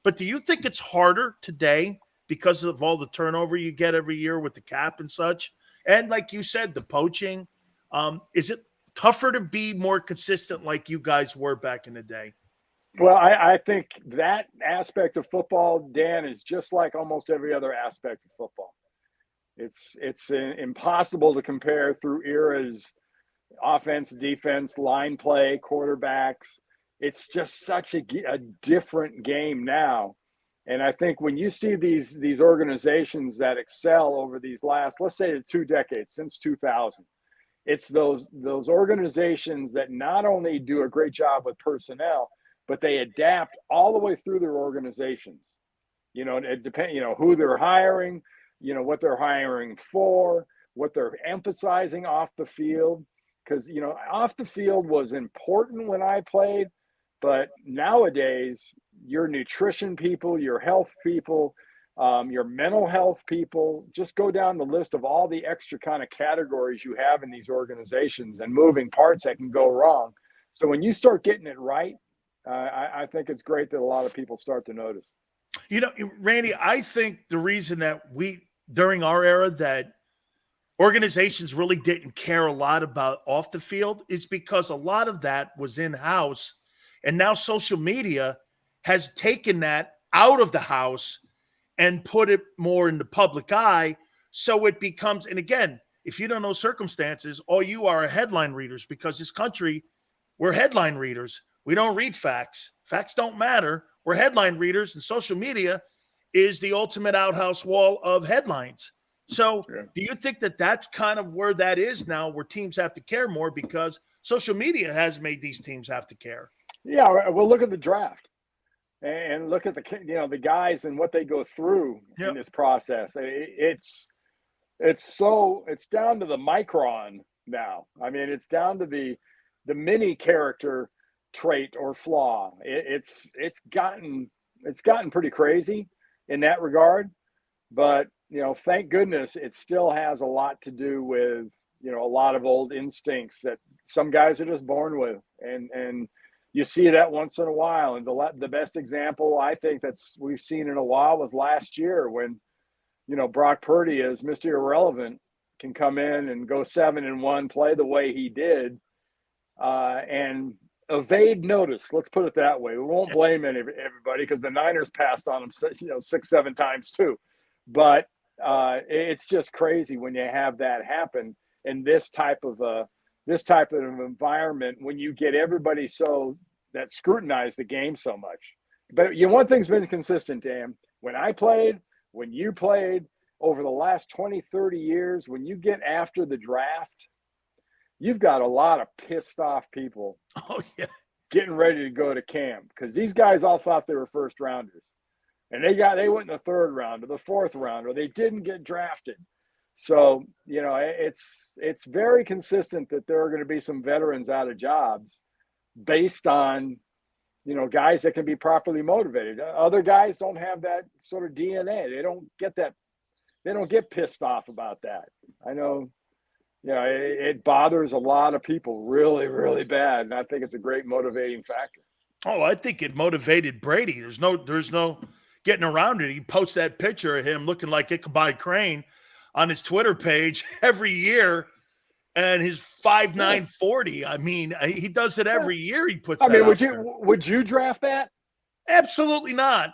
But do you think it's harder today because of all the turnover you get every year with the cap and such? And like you said, the poaching, is it tougher to be more consistent like you guys were back in the day? Well, I think that aspect of football, Dan, is just like almost every other aspect of football. It's impossible to compare through eras. Offense, defense, line play, quarterbacks. It's just such a different game now. And I think when you see these organizations that excel over these last, let's say 2 decades, since 2000, it's those organizations that not only do a great job with personnel, but they adapt all the way through their organizations. You know, it depends, you know, who they're hiring, you know, what they're hiring for, what they're emphasizing off the field. Because, you know, off the field was important when I played, but nowadays your nutrition people, your health people, your mental health people, just go down the list of all the extra kind of categories you have in these organizations and moving parts that can go wrong. So when you start getting it right, I think it's great that a lot of people start to notice. You know, Randy, I think the reason that during our era, that organizations really didn't care a lot about off the field is because a lot of that was in-house. And now social media has taken that out of the house and put it more in the public eye. So it becomes, and again, if you don't know circumstances, all you are headline readers, because this country, we're headline readers. We don't read facts. Facts don't matter. We're headline readers, and social media is the ultimate outhouse wall of headlines. So do you think that that's kind of where that is now, where teams have to care more because social media has made these teams have to care? Yeah, well, look at the draft and look at the guys and what they go through in this process. It's down to the micron now. I mean, it's down to the mini character trait or flaw. It's gotten pretty crazy in that regard, but thank goodness it still has a lot to do with a lot of old instincts that some guys are just born with, and you see that once in a while. And the best example I think we've seen in a while was last year when Brock Purdy, as Mr. Irrelevant, can come in and go 7-1, play the way he did, and evade notice. Let's put it that way. We won't blame everybody because the Niners passed on him 6-7 times too. But it's just crazy when you have that happen in this type of environment, when you get everybody that scrutinize the game so much. But one thing's been consistent, Dan. When I played, when you played, over the last 20, 30 years, when you get after the draft, you've got a lot of pissed off people getting ready to go to camp because these guys all thought they were first rounders. And they went in the third round or the fourth round, or they didn't get drafted. So, it's very consistent that there are going to be some veterans out of jobs based on, guys that can be properly motivated. Other guys don't have that sort of DNA. They don't get that. They don't get pissed off about that. I know, it bothers a lot of people really, really bad. And I think it's a great motivating factor. Oh, I think it motivated Brady. There's no getting around it. He posts that picture of him looking like Ichabod Crane on his Twitter page every year, and his 5'9" 40. I mean, he does it every year. He puts. Would you draft that? Absolutely not.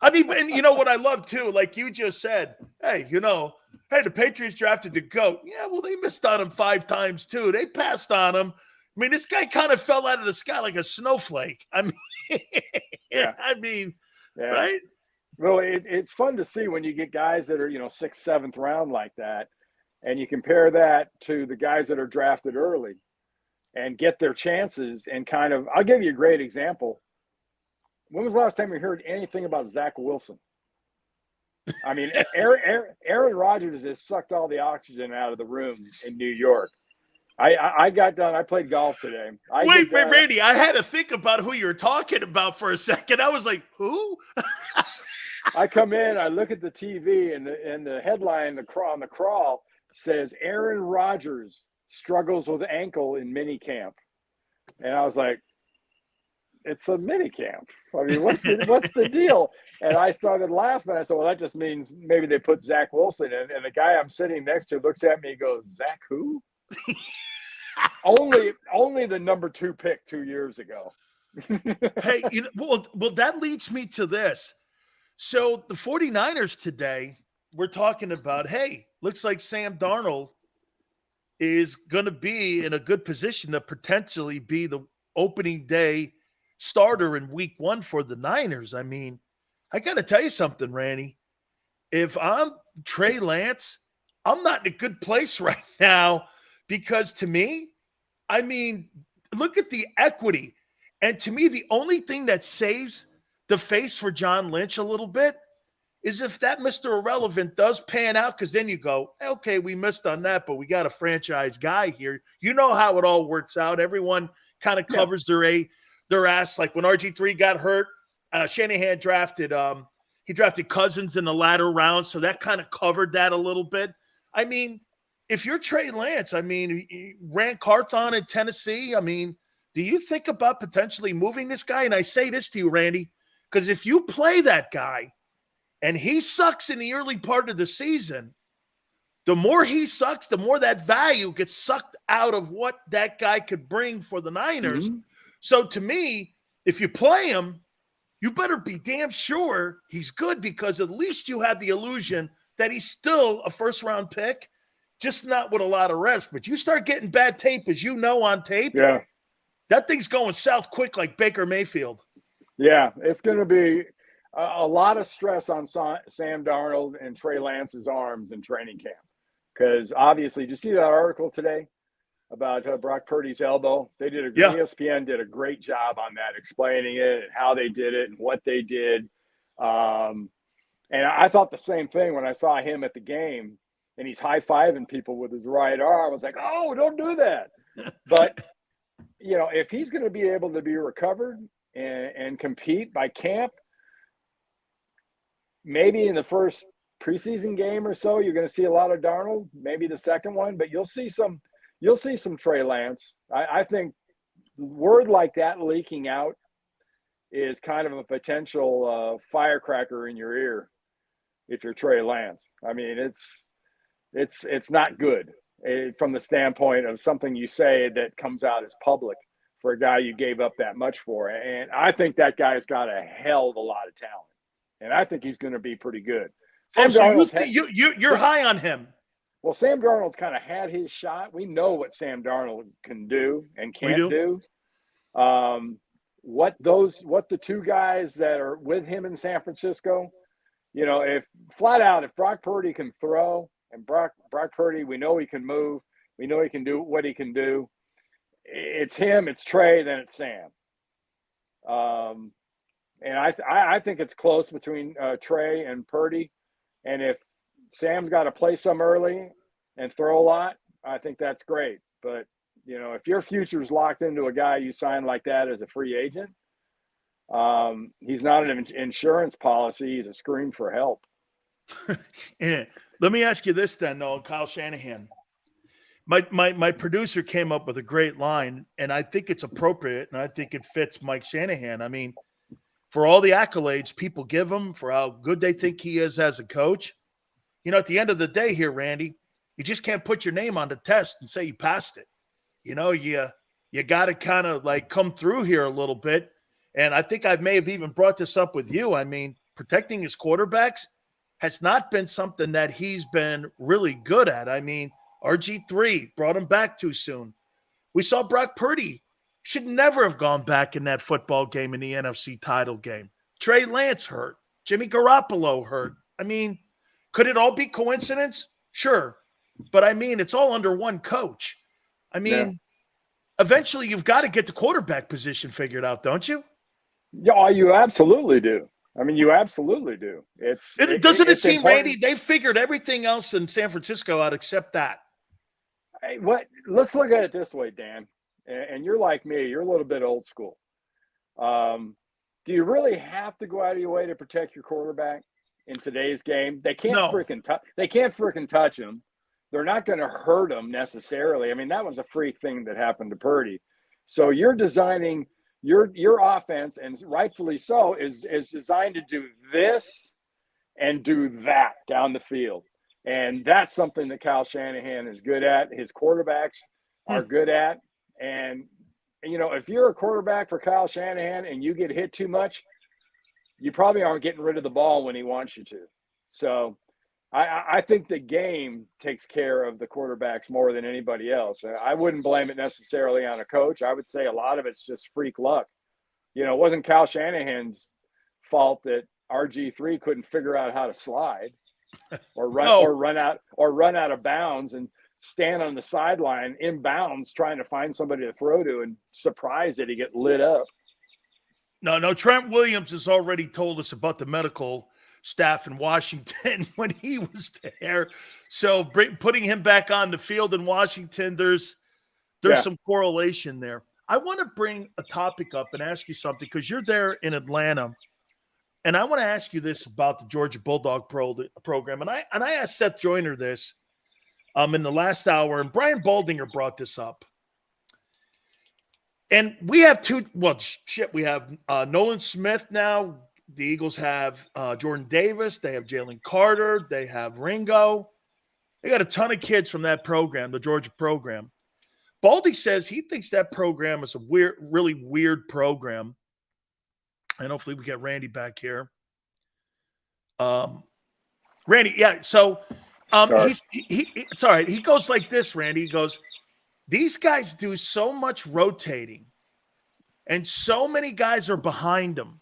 I mean, and you know what I love too, like you just said, hey, the Patriots drafted the GOAT. Yeah, well, they missed on him 5 times too. They passed on him. I mean, this guy kind of fell out of the sky like a snowflake. I mean, right? Well, it's fun to see when you get guys that are, 6th, 7th round like that, and you compare that to the guys that are drafted early and get their chances and kind of – I'll give you a great example. When was the last time you heard anything about Zach Wilson? I mean, Aaron Rodgers has sucked all the oxygen out of the room in New York. I got done. I played golf today. Wait, Randy, I had to think about who you're talking about for a second. I was like, who? I come in, I look at the TV, and the headline on the crawl says Aaron Rodgers struggles with ankle in minicamp. And I was like, it's a minicamp. I mean, what's the deal? And I started laughing. I said, well, that just means maybe they put Zach Wilson in. And the guy I'm sitting next to looks at me and goes, Zach who? only the number 2 pick 2 years ago. Hey, well, that leads me to this. So the 49ers today, we're talking about, hey, looks like Sam Darnold is going to be in a good position to potentially be the opening day starter in week 1 for the Niners. I mean, I got to tell you something, Randy. If I'm Trey Lance, I'm not in a good place right now because to me, I mean, look at the equity. And to me, the only thing that saves the face for John Lynch a little bit is if that Mr. Irrelevant does pan out, because then you go, okay, we missed on that, but we got a franchise guy here. You know how it all works out. Everyone kind of covers their ass. Like when RG3 got hurt, Shanahan drafted Cousins in the latter round, so that kind of covered that a little bit. I mean, if you're Trey Lance, I mean, he ran Carthon in Tennessee. I mean, do you think about potentially moving this guy? And I say this to you, Randy, Because if you play that guy and he sucks in the early part of the season, the more he sucks, the more that value gets sucked out of what that guy could bring for the Niners. Mhm. So to me, if you play him, you better be damn sure he's good, because at least you have the illusion that he's still a first-round pick, just not with a lot of reps. But you start getting bad tape, as you know, on tape, Yeah. that thing's going south quick like Baker Mayfield. Yeah, it's going to be a lot of stress on Sam Darnold and Trey Lance's arms in training camp. Because obviously, did you see that article today about Brock Purdy's elbow? ESPN did a great job on that, explaining it and how they did it and what they did. And I thought the same thing when I saw him at the game and he's high-fiving people with his right arm. I was like, oh, don't do that. But, you know, if he's going to be able to be recovered and compete by camp, maybe in the first preseason game or so, you're going to see a lot of Darnold, maybe the second one, but you'll see some Trey Lance. I think word like that leaking out is kind of a potential firecracker in your ear if you're Trey Lance. I mean, it's not good from the standpoint of something you say that comes out as public for a guy you gave up that much for. And I think that guy's got a hell of a lot of talent, and I think he's going to be pretty good. So you're high on him. Well, Sam Darnold's kind of had his shot. We know what Sam Darnold can do and can't do. What the two guys that are with him in San Francisco, you know, if Brock Purdy can throw, and Brock Purdy, we know he can move, we know he can do what he can do. It's him, it's Trey, then it's Sam. And I think it's close between Trey and Purdy. And if Sam's got to play some early and throw a lot, I think that's great. But, you know, if your future's locked into a guy you sign like that as a free agent, he's not an insurance policy. He's a scream for help. Yeah. Let me ask you this then, though, Kyle Shanahan. My producer came up with a great line, and I think it's appropriate, and I think it fits Mike Shanahan. I mean, for all the accolades people give him, for how good they think he is as a coach, you know, at the end of the day here, Randy, you just can't put your name on the test and say you passed it. You know, you got to kind of like come through here a little bit. And I think I may have even brought this up with you. I mean, protecting his quarterbacks has not been something that he's been really good at. I mean, RG3 brought him back too soon. We saw Brock Purdy should never have gone back in that football game in the NFC title game. Trey Lance hurt. Jimmy Garoppolo hurt. I mean, could it all be coincidence? Sure. But I mean, it's all under one coach. I mean, eventually you've got to get the quarterback position figured out, don't you? Yeah, you absolutely do. I mean, you absolutely do. Doesn't it seem, important. Randy, they figured everything else in San Francisco out except that? Hey, let's look at it this way, Dan. And you're like me. You're a little bit old school. Do you really have to go out of your way to protect your quarterback in today's game? They can't freaking touch him. They're not going to hurt him necessarily. I mean, that was a freak thing that happened to Purdy. So you're designing your offense, and rightfully so, is designed to do this and do that down the field. And that's something that Kyle Shanahan is good at. His quarterbacks are good at. And, you know, if you're a quarterback for Kyle Shanahan and you get hit too much, you probably aren't getting rid of the ball when he wants you to. So I think the game takes care of the quarterbacks more than anybody else. I wouldn't blame it necessarily on a coach. I would say a lot of it's just freak luck. You know, it wasn't Kyle Shanahan's fault that RG3 couldn't figure out how to slide or run out of bounds and stand on the sideline inbounds trying to find somebody to throw to, and surprised that he get lit up. No, Trent Williams has already told us about the medical staff in Washington when he was there. So putting him back on the field in Washington, there's some correlation there. I want to bring a topic up and ask you something, because you're there in Atlanta. And I want to ask you this about the Georgia Bulldog program. And I asked Seth Joyner this in the last hour, and Brian Baldinger brought this up. And we have we have Nolan Smith now the Eagles have Jordan Davis. They have Jalen Carter. They have Ringo. They got a ton of kids from that program, the Georgia program. Baldy says he thinks that program is a really weird program. And hopefully we get Randy back here. Randy, yeah. So it's all right. He goes like this, Randy. He goes, these guys do so much rotating, and so many guys are behind them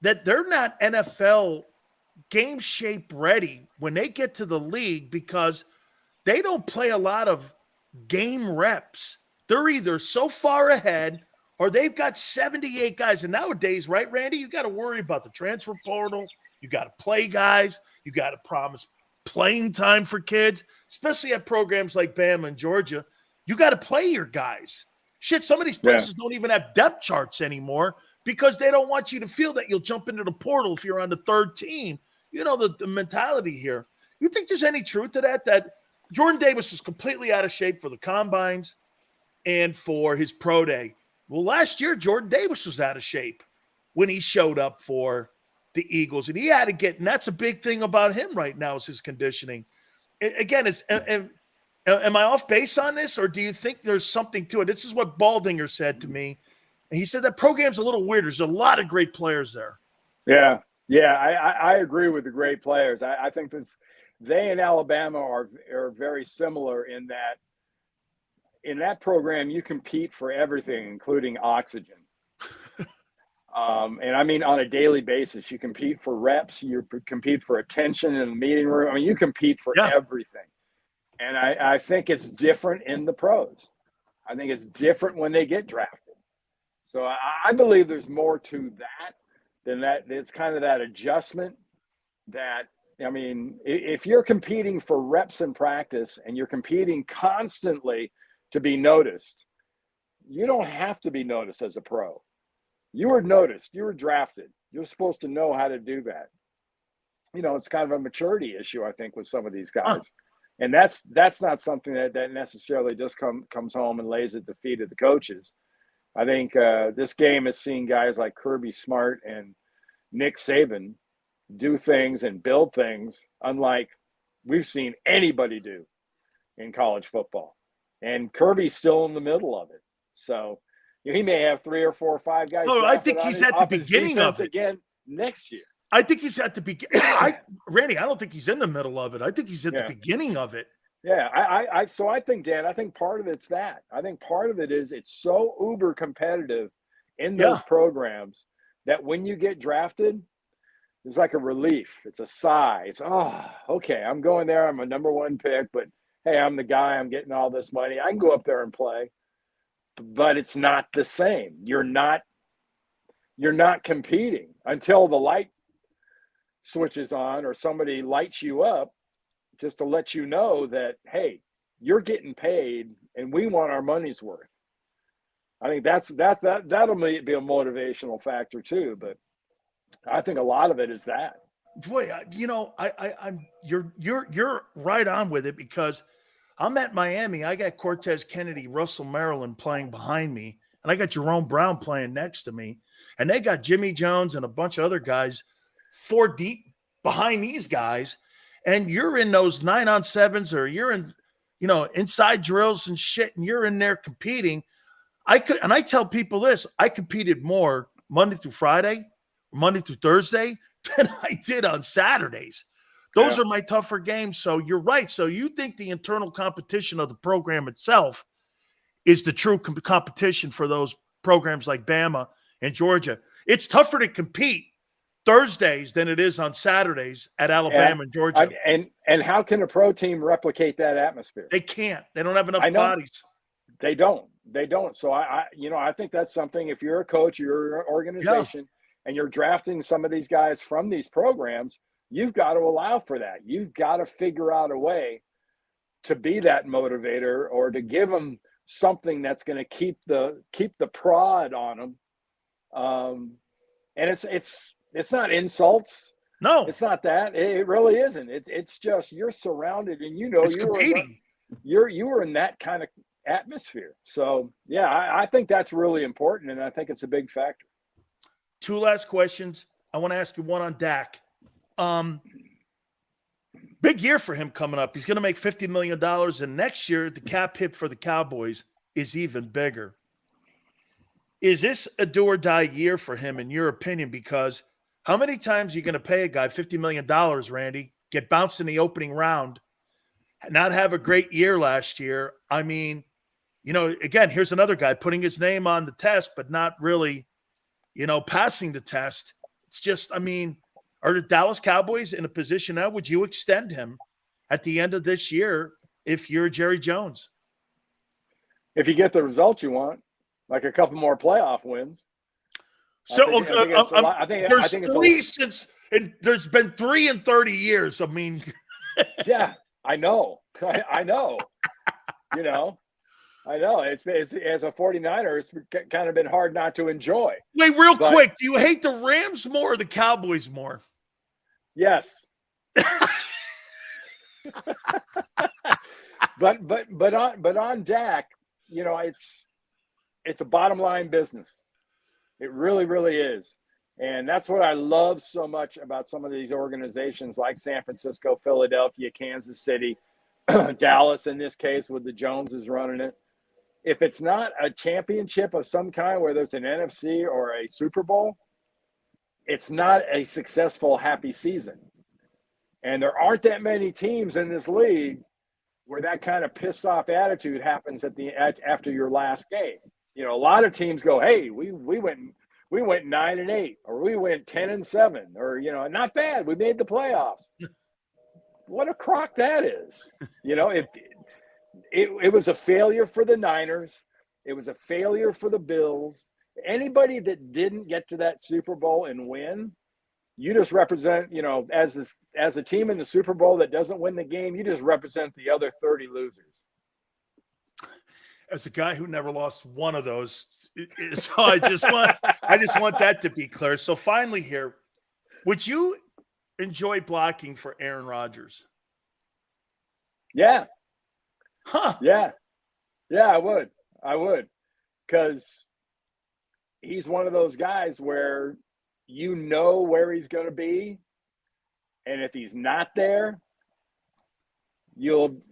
that they're not NFL game shape ready when they get to the league because they don't play a lot of game reps. They're either so far ahead or they've got 78 guys. And nowadays, right, Randy, you got to worry about the transfer portal. You got to play guys. You got to promise playing time for kids, especially at programs like Bama and Georgia. You got to play your guys. Shit, some of these places don't even have depth charts anymore because they don't want you to feel that you'll jump into the portal if you're on the third team. You know, the mentality here. You think there's any truth to that Jordan Davis is completely out of shape for the combines and for his pro day? Well, last year, Jordan Davis was out of shape when he showed up for the Eagles, and he had to get – and that's a big thing about him right now is his conditioning. Again, am I off base on this, or do you think there's something to it? This is what Baldinger said to me, and he said that program's a little weird. There's a lot of great players there. Yeah, I agree with the great players. I think they and Alabama are very similar in that program you compete for everything, including oxygen. And I mean on a daily basis. You compete for reps, you compete for attention in the meeting room. I mean, you compete for everything. And I think it's different in the pros. I think it's different when they get drafted. So I believe there's more to that than that. It's kind of that adjustment that, I mean, if you're competing for reps in practice and you're competing constantly to be noticed, you don't have to be noticed as a pro. You were noticed. You were drafted. You're supposed to know how to do that. You know, it's kind of a maturity issue, I think, with some of these guys. And that's not something that necessarily just comes home and lays at the feet of the coaches. I think this game has seen guys like Kirby Smart and Nick Saban do things and build things unlike we've seen anybody do in college football. And Kirby's still in the middle of it. So he may have 3 or 4 or 5 guys. No, I think he's at the beginning of it again next year. I think he's at the beginning. Randy, I don't think he's in the middle of it. I think he's at the beginning of it. Yeah, so I think, Dan, I think part of it's that. I think part of it is it's so uber competitive in those programs that when you get drafted, it's like a relief. It's a sigh. It's, okay, I'm going there. I'm a number 1 pick, but hey, I'm the guy. I'm getting all this money. I can go up there and play. But it's not the same. You're not competing until the light switches on or somebody lights you up just to let you know that, hey, you're getting paid and we want our money's worth. I think that'll be a motivational factor too, but I think a lot of it is that. Boy, you're right on with it because I'm at Miami. I got Cortez Kennedy, Russell Maryland playing behind me, and I got Jerome Brown playing next to me, and they got Jimmy Jones and a bunch of other guys 4 deep behind these guys, and you're in those 9-on-7s or you're in, inside drills and shit, and you're in there competing. I tell people this: I competed more Monday through Friday, Monday through Thursday than I did on Saturdays. Those are my tougher games. So you're right. So you think the internal competition of the program itself is the true competition for those programs like Bama and Georgia. It's tougher to compete Thursdays than it is on Saturdays at Alabama and Georgia. And how can a pro team replicate that atmosphere? They can't. They don't have enough bodies. They don't. So I think that's something. If you're a coach, you're an organization, and you're drafting some of these guys from these programs, you've got to allow for that. You've got to figure out a way to be that motivator or to give them something that's going to keep the prod on them. And it's not insults. No, it's not that. It really isn't. It's just you're surrounded, and it's competing. You were in that kind of atmosphere. So I think that's really important, and I think it's a big factor. 2 last questions. I want to ask you one on Dak. Big year for him coming up. He's going to make $50 million, and next year the cap hit for the Cowboys is even bigger. Is this a do or die year for him, in your opinion? Because how many times are you going to pay a guy $50 million, Randy, get bounced in the opening round, not have a great year last year? I mean, again, here's another guy putting his name on the test, but not really, passing the test. It's just, I mean, are the Dallas Cowboys in a position now? Would you extend him at the end of this year if you're Jerry Jones? If you get the result you want, like a couple more playoff wins. So I think there's it's three since, and there's been 3 in 30 years. I mean, yeah, I know. I know. I know. It's as a 49er, it's kind of been hard not to enjoy. Wait, real quick. Do you hate the Rams more or the Cowboys more? Yes. but on Dak, it's a bottom line business. It really, really is. And that's what I love so much about some of these organizations like San Francisco, Philadelphia, Kansas City, Dallas in this case with the Joneses running it. If it's not a championship of some kind, whether it's an NFC or a Super Bowl, it's not a successful, happy season. And there aren't that many teams in this league where that kind of pissed off attitude happens after your last game. A lot of teams go, "Hey, we went 9-8, or we went 10-7, or not bad. We made the playoffs." What a crock that is. It was a failure for the Niners. It was a failure for the Bills. Anybody that didn't get to that Super Bowl and win, you just represent, as a team in the Super Bowl that doesn't win the game, you just represent the other 30 losers. As a guy who never lost one of those, so I just want that to be clear. So finally here, would you enjoy blocking for Aaron Rodgers? Yeah. Huh. Yeah, I would, because he's one of those guys where where he's going to be, and if he's not there,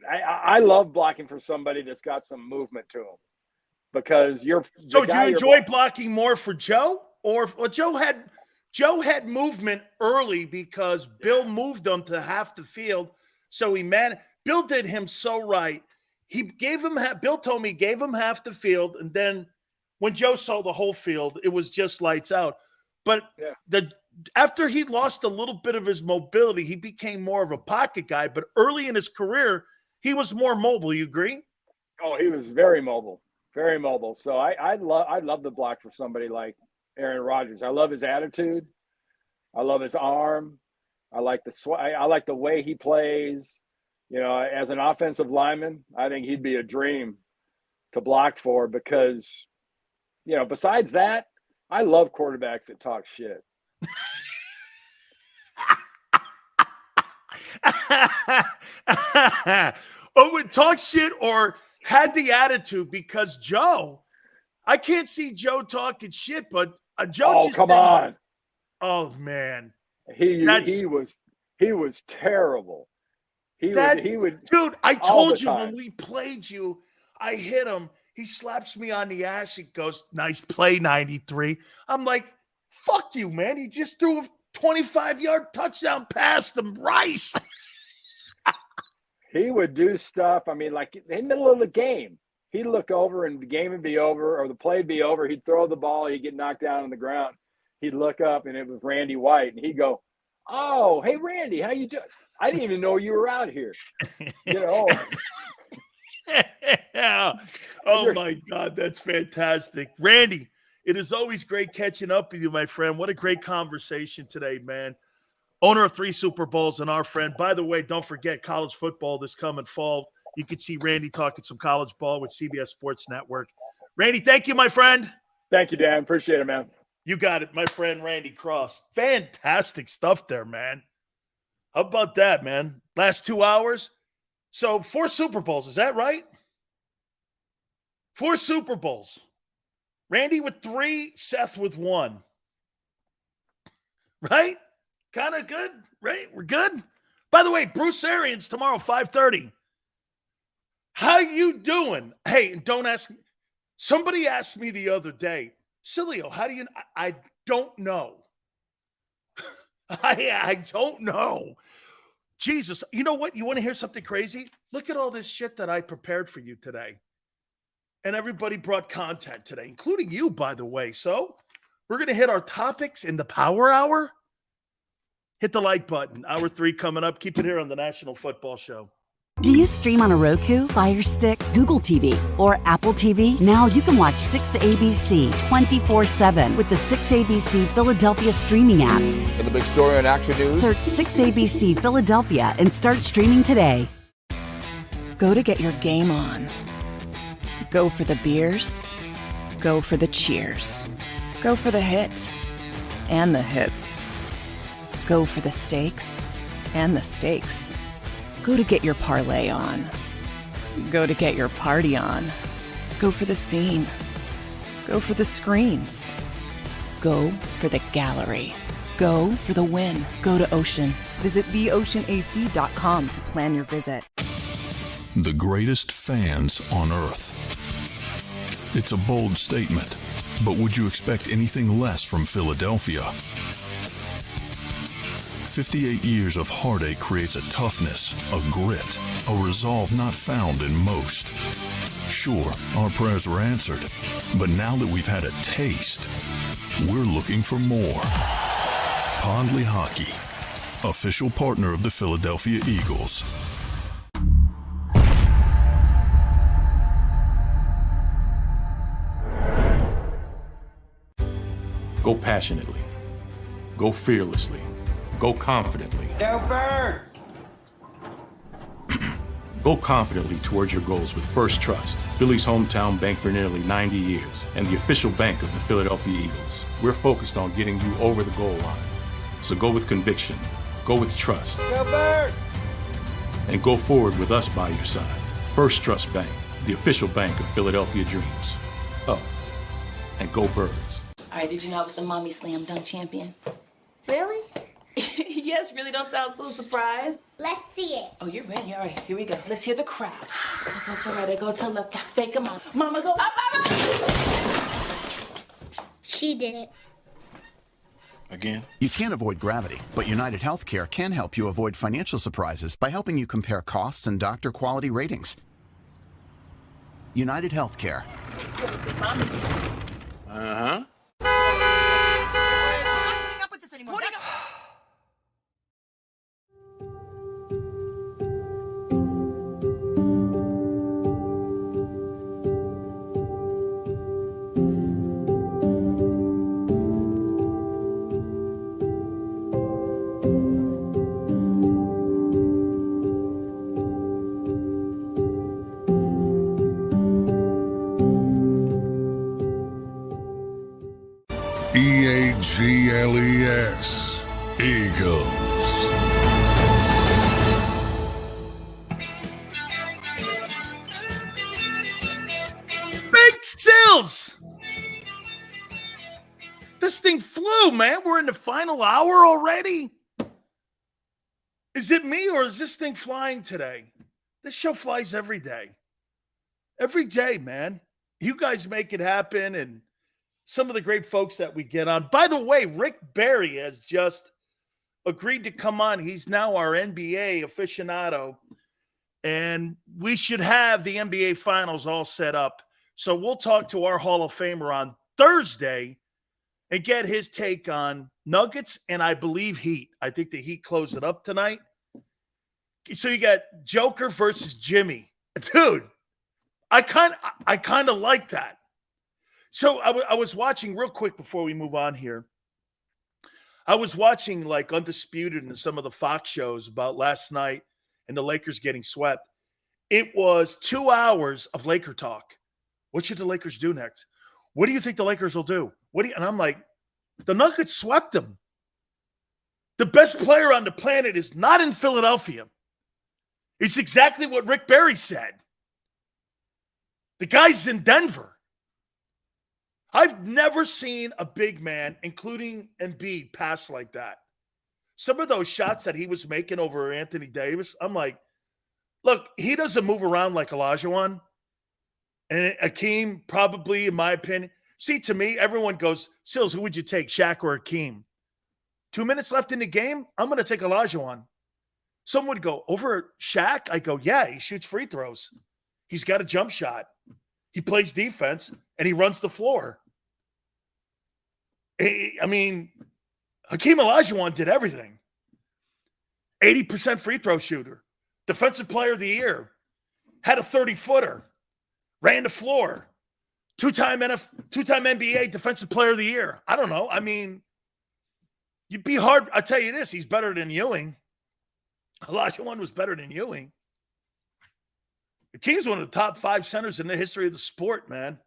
I love blocking for somebody that's got some movement to him, because So do you enjoy blocking more for Joe, or Joe had movement early because Bill moved him to half the field, so Bill did him so right. Bill told me he gave him half the field, and then when Joe saw the whole field, it was just lights out. But after he lost a little bit of his mobility, he became more of a pocket guy. But early in his career, he was more mobile. You agree? Oh, he was very mobile, very mobile. So I love the block for somebody like Aaron Rodgers. I love his attitude. I love his arm. I like the way he plays. As an offensive lineman, I think he'd be a dream to block for, because, besides that, I love quarterbacks that talk shit. Would talk shit or had the attitude, because Joe, I can't see Joe talking shit, but Joe. Oh, come on! Oh man, he was terrible. He would. Dude, I told you when we played you, I hit him. He slaps me on the ass. He goes, "Nice play, 93." I'm like, "Fuck you, man!" He just threw a 25-yard touchdown pass to Rice. He would do stuff. I mean, like in the middle of the game, he'd look over and the game would be over, or the play would be over. He'd throw the ball. He'd get knocked down on the ground. He'd look up, and it was Randy White, and he'd go, "Oh, hey, Randy, how you doing? I didn't even know you were out here." Oh my God, that's fantastic. Randy, it is always great catching up with you, my friend. What a great conversation today, man. Owner of 3 Super Bowls and our friend. By the way, don't forget college football this coming fall. You can see Randy talking some college ball with CBS Sports Network. Randy, thank you, my friend. Thank you, Dan. Appreciate it, man. You got it, my friend Randy Cross. Fantastic stuff there, man. How about that, man? Last 2 hours. So 4 Super Bowls, is that right? 4 Super Bowls. Randy with 3, Seth with 1. right? Kind of good, right? We're good. By the way, Bruce Arians tomorrow, 5:30. How you doing? Hey, and don't ask me. Somebody asked me the other day, Sileo, how do you? I don't know. I don't know. Jesus, you know what? You want to hear something crazy? Look at all this shit that I prepared for you today. And everybody brought content today, including you, by the way. So we're going to hit our topics in the Power Hour. Hit the like button. Hour 3 coming up. Keep it here on the National Football Show. Do you stream on a Roku, Fire Stick, Google TV, or Apple TV? Now you can watch 6ABC 24/7 with the 6ABC Philadelphia streaming app. And the big story on Action News? Search 6ABC Philadelphia and start streaming today. Go to get your game on. Go for the beers. Go for the cheers. Go for the hit and the hits. Go for the stakes and the stakes. Go to get your parlay on. Go to get your party on. Go for the scene. Go for the screens. Go for the gallery. Go for the win. Go to Ocean. Visit theoceanac.com to plan your visit. The greatest fans on earth. It's a bold statement, but would you expect anything less from Philadelphia? 58 years of heartache creates a toughness, a grit, a resolve not found in most. Sure, our prayers were answered, but now that we've had a taste, we're looking for more. Pondley Hockey, official partner of the Philadelphia Eagles. Go passionately. Go fearlessly. Go confidently. Go Birds! Go confidently towards your goals with First Trust, Philly's hometown bank for nearly 90 years, and the official bank of the Philadelphia Eagles. We're focused on getting you over the goal line. So go with conviction, go with trust, Go Birds! and go forward with us by your side. First Trust Bank, the official bank of Philadelphia dreams. Oh, and go Birds. All right, did you know I was the Mommy Slam Dunk Champion? Really? Yes, really don't sound so surprised. Let's see it. Oh, you're ready. All right, here we go. Let's hear the crowd. So go to right, go to left, fake 'em out. Mama, go up, up, up. She did it. Again? You can't avoid gravity, but United Healthcare can help you avoid financial surprises by helping you compare costs and doctor quality ratings. United Healthcare. Uh-huh. EAGLES, Eagles. Big Sills! This thing flew, man. We're in the final hour already. Is it me or is this thing flying today? This show flies every day. Every day, man. You guys make it happen, and some of the great folks that we get on. By the way, Rick Barry has just agreed to come on. He's now our NBA aficionado, and we should have the NBA Finals all set up. So we'll talk to our Hall of Famer on Thursday and get his take on Nuggets and I believe Heat. I think the Heat close it up tonight. So you got Joker versus Jimmy. Dude, I kind of like that. So I was watching real quick before we move on here. I was watching like Undisputed and some of the Fox shows about last night and the Lakers getting swept. It was 2 hours of Laker talk. What should the Lakers do next? What do you think the Lakers will do? And I'm like, the Nuggets swept them. The best player on the planet is not in Philadelphia. It's exactly what Rick Barry said. The guy's in Denver. I've never seen a big man, including Embiid, pass like that. Some of those shots that he was making over Anthony Davis, I'm like, look, he doesn't move around like Olajuwon. And Hakeem, probably, in my opinion. See, to me, everyone goes, Sills, who would you take, Shaq or Hakeem? 2 minutes left in the game, I'm going to take Olajuwon. Someone would go, over Shaq? I go, yeah, he shoots free throws. He's got a jump shot. He plays defense, and he runs the floor. I mean, Hakeem Olajuwon did everything. 80% free throw shooter. Defensive player of the year. Had a 30-footer. Ran the floor. Two-time NBA defensive player of the year. I don't know. I mean, you'd be hard. I'll tell you this. He's better than Ewing. Olajuwon was better than Ewing. Hakeem's one of the top 5 centers in the history of the sport, man.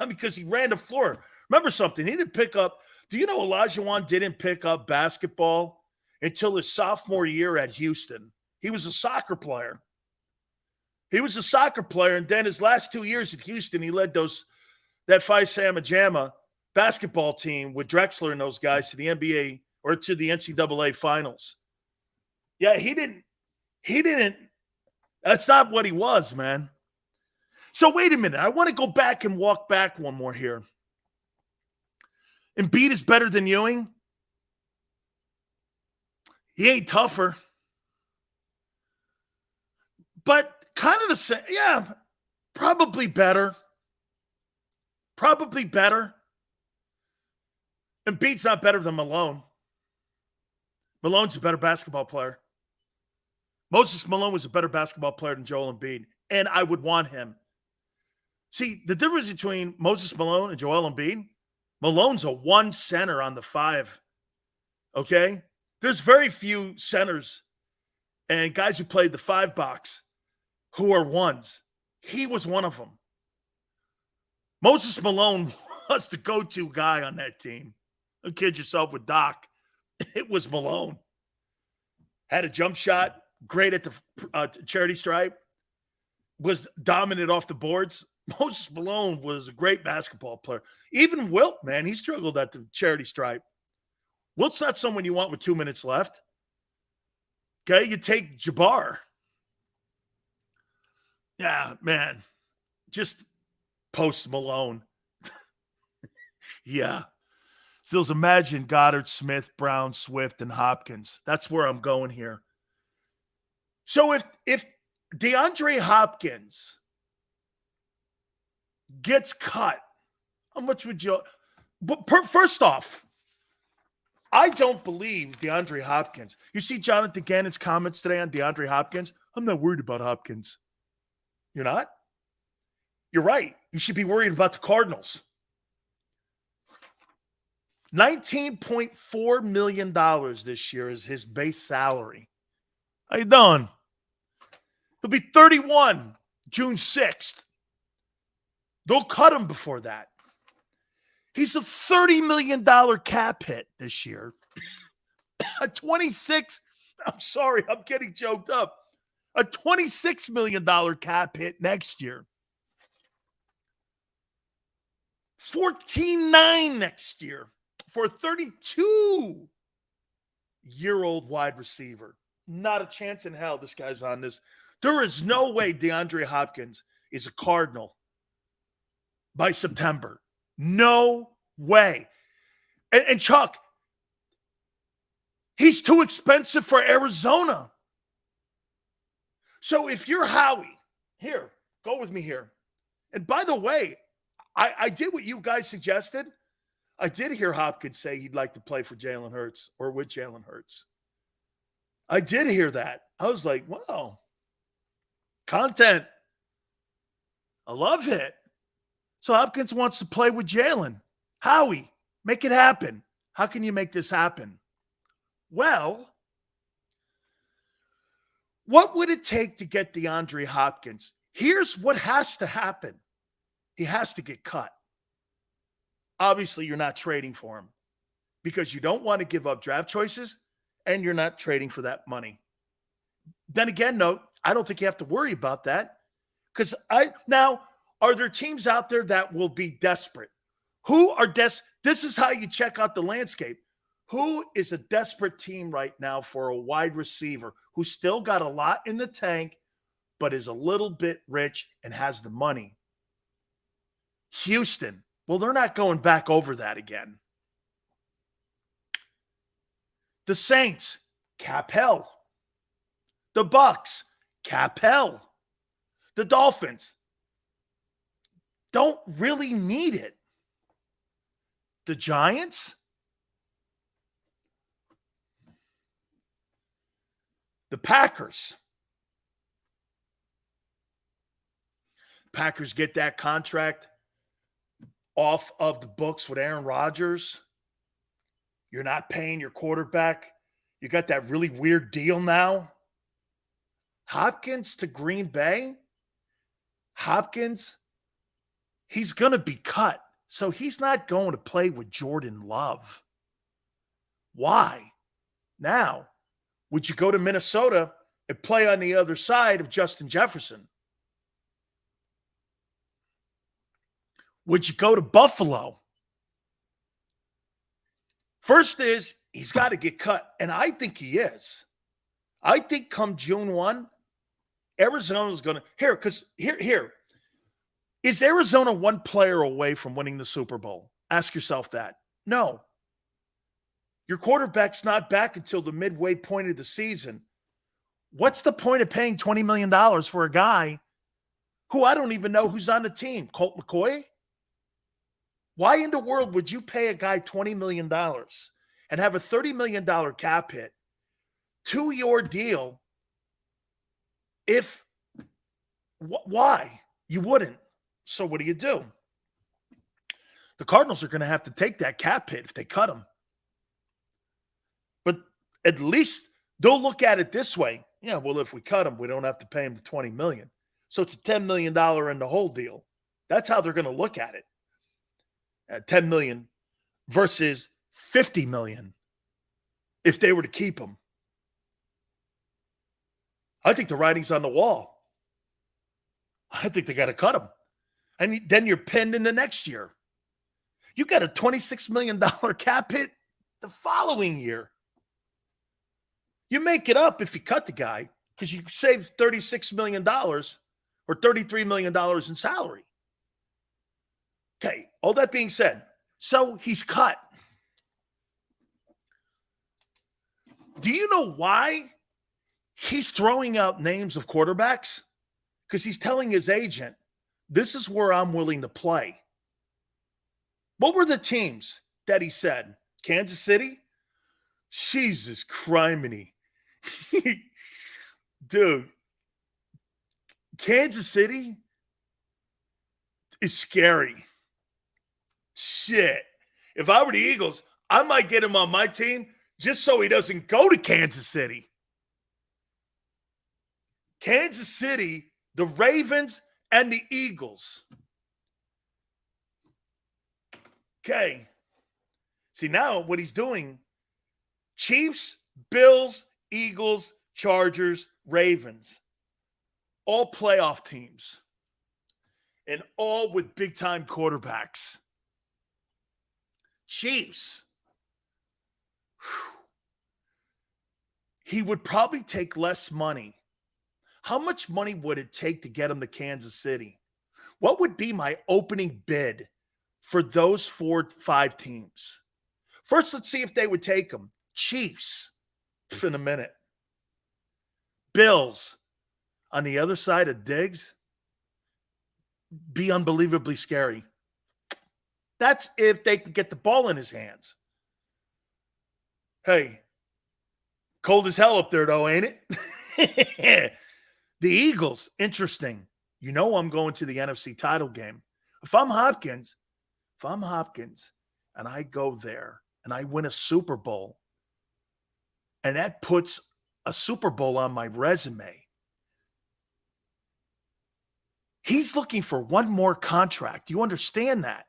Because he ran the floor. Remember something. He didn't pick up. Do you know Olajuwon didn't pick up basketball until his sophomore year at Houston? He was a soccer player. And then his last 2 years at Houston, he led that Phi Sigma Gamma basketball team with Drexler and those guys to the NBA or to the NCAA finals. Yeah, he didn't. That's not what he was, man. So wait a minute. I want to go back and walk back one more here. Embiid is better than Ewing. He ain't tougher. But kind of the same. Yeah, probably better. Embiid's not better than Malone. Malone's a better basketball player. Moses Malone was a better basketball player than Joel Embiid, and I would want him. See, the difference between Moses Malone and Joel Embiid, Malone's a 1 center on the 5, okay? There's very few centers and guys who played the 5 box who are 1s. He was one of them. Moses Malone was the go-to guy on that team. Don't kid yourself with Doc. It was Malone. Had a jump shot. Great at the charity stripe, was dominant off the boards. Moses Malone was a great basketball player. Even Wilt, man, he struggled at the charity stripe. Wilt's not someone you want with 2 minutes left. Okay, you take Jabbar. Yeah, man, just post Malone. Yeah. So imagine Goddard, Smith, Brown, Swift, and Hopkins. That's where I'm going here. So if DeAndre Hopkins gets cut, how much would you? But first off, I don't believe DeAndre Hopkins. You see Jonathan Gannon's comments today on DeAndre Hopkins? I'm not worried about Hopkins. You're not? You're right. You should be worried about the Cardinals. $19.4 million this year is his base salary. How you doing? He'll be 31 June 6th. They'll cut him before that. He's a $30 million cap hit this year. A 26, I'm sorry, I'm getting choked up. A $26 million cap hit next year. 14.9 next year for a 32-year-old wide receiver. Not a chance in hell this guy's on this. There is no way DeAndre Hopkins is a Cardinal by September. No way. And Chuck, he's too expensive for Arizona. So if you're Howie, here, go with me here. And by the way, I did what you guys suggested. I did hear Hopkins say he'd like to play for Jalen Hurts or with Jalen Hurts. I did hear that. I was like, wow. Content. I love it. So Hopkins wants to play with Jalen. Howie, make it happen. How can you make this happen? Well, what would it take to get DeAndre Hopkins? Here's what has to happen. He has to get cut. Obviously, you're not trading for him because you don't want to give up draft choices and you're not trading for that money. Then again, no, I don't think you have to worry about that because now, are there teams out there that will be desperate? This is how you check out the landscape. Who is a desperate team right now for a wide receiver who still got a lot in the tank, but is a little bit rich and has the money? Houston. Well, they're not going back over that again. The Saints, cap hell. The Bucks, cap hell. The Dolphins don't really need it. The Giants, the Packers. Packers get that contract off of the books with Aaron Rodgers. You're not paying your quarterback. You got that really weird deal now. Hopkins to Green Bay. Hopkins, he's going to be cut. So he's not going to play with Jordan Love. Why? Now, would you go to Minnesota and play on the other side of Justin Jefferson? Would you go to Buffalo? First is, he's got to get cut, and I think he is. I think come June 1, Arizona's going to – here. Is Arizona one player away from winning the Super Bowl? Ask yourself that. No. Your quarterback's not back until the midway point of the season. What's the point of paying $20 million for a guy who I don't even know who's on the team? Colt McCoy? Why in the world would you pay a guy $20 million and have a $30 million cap hit to your deal why? You wouldn't. So what do? The Cardinals are going to have to take that cap hit if they cut him. But at least they'll look at it this way. Yeah, well, if we cut him, we don't have to pay him the $20 million. So it's a $10 million in the whole deal. That's how they're going to look at it. At $10 million versus $50 million if they were to keep him. I think the writing's on the wall. I think they got to cut him. And then you're pinned in the next year. You got a $26 million cap hit the following year. You make it up if you cut the guy because you save $36 million or $33 million in salary. Okay, all that being said, so he's cut. Do you know why he's throwing out names of quarterbacks? Because he's telling his agent, this is where I'm willing to play. What were the teams that he said? Kansas City? Jesus criminy. Dude, Kansas City is scary. Shit. If I were the Eagles, I might get him on my team just so he doesn't go to Kansas City. Kansas City, the Ravens, and the Eagles. Okay. See, now what he's doing, Chiefs, Bills, Eagles, Chargers, Ravens, all playoff teams, and all with big-time quarterbacks. Chiefs. Whew. He would probably take less money. How much money would it take to get him to Kansas City? What would be my opening bid for those 4-5 teams? First, let's see if they would take him. Chiefs, in a minute. Bills, on the other side of Diggs, be unbelievably scary. That's if they can get the ball in his hands. Hey, cold as hell up there, though, ain't it? The Eagles, interesting. You know I'm going to the NFC title game. If I'm Hopkins, and I go there and I win a Super Bowl, and that puts a Super Bowl on my resume, he's looking for one more contract. Do you understand that?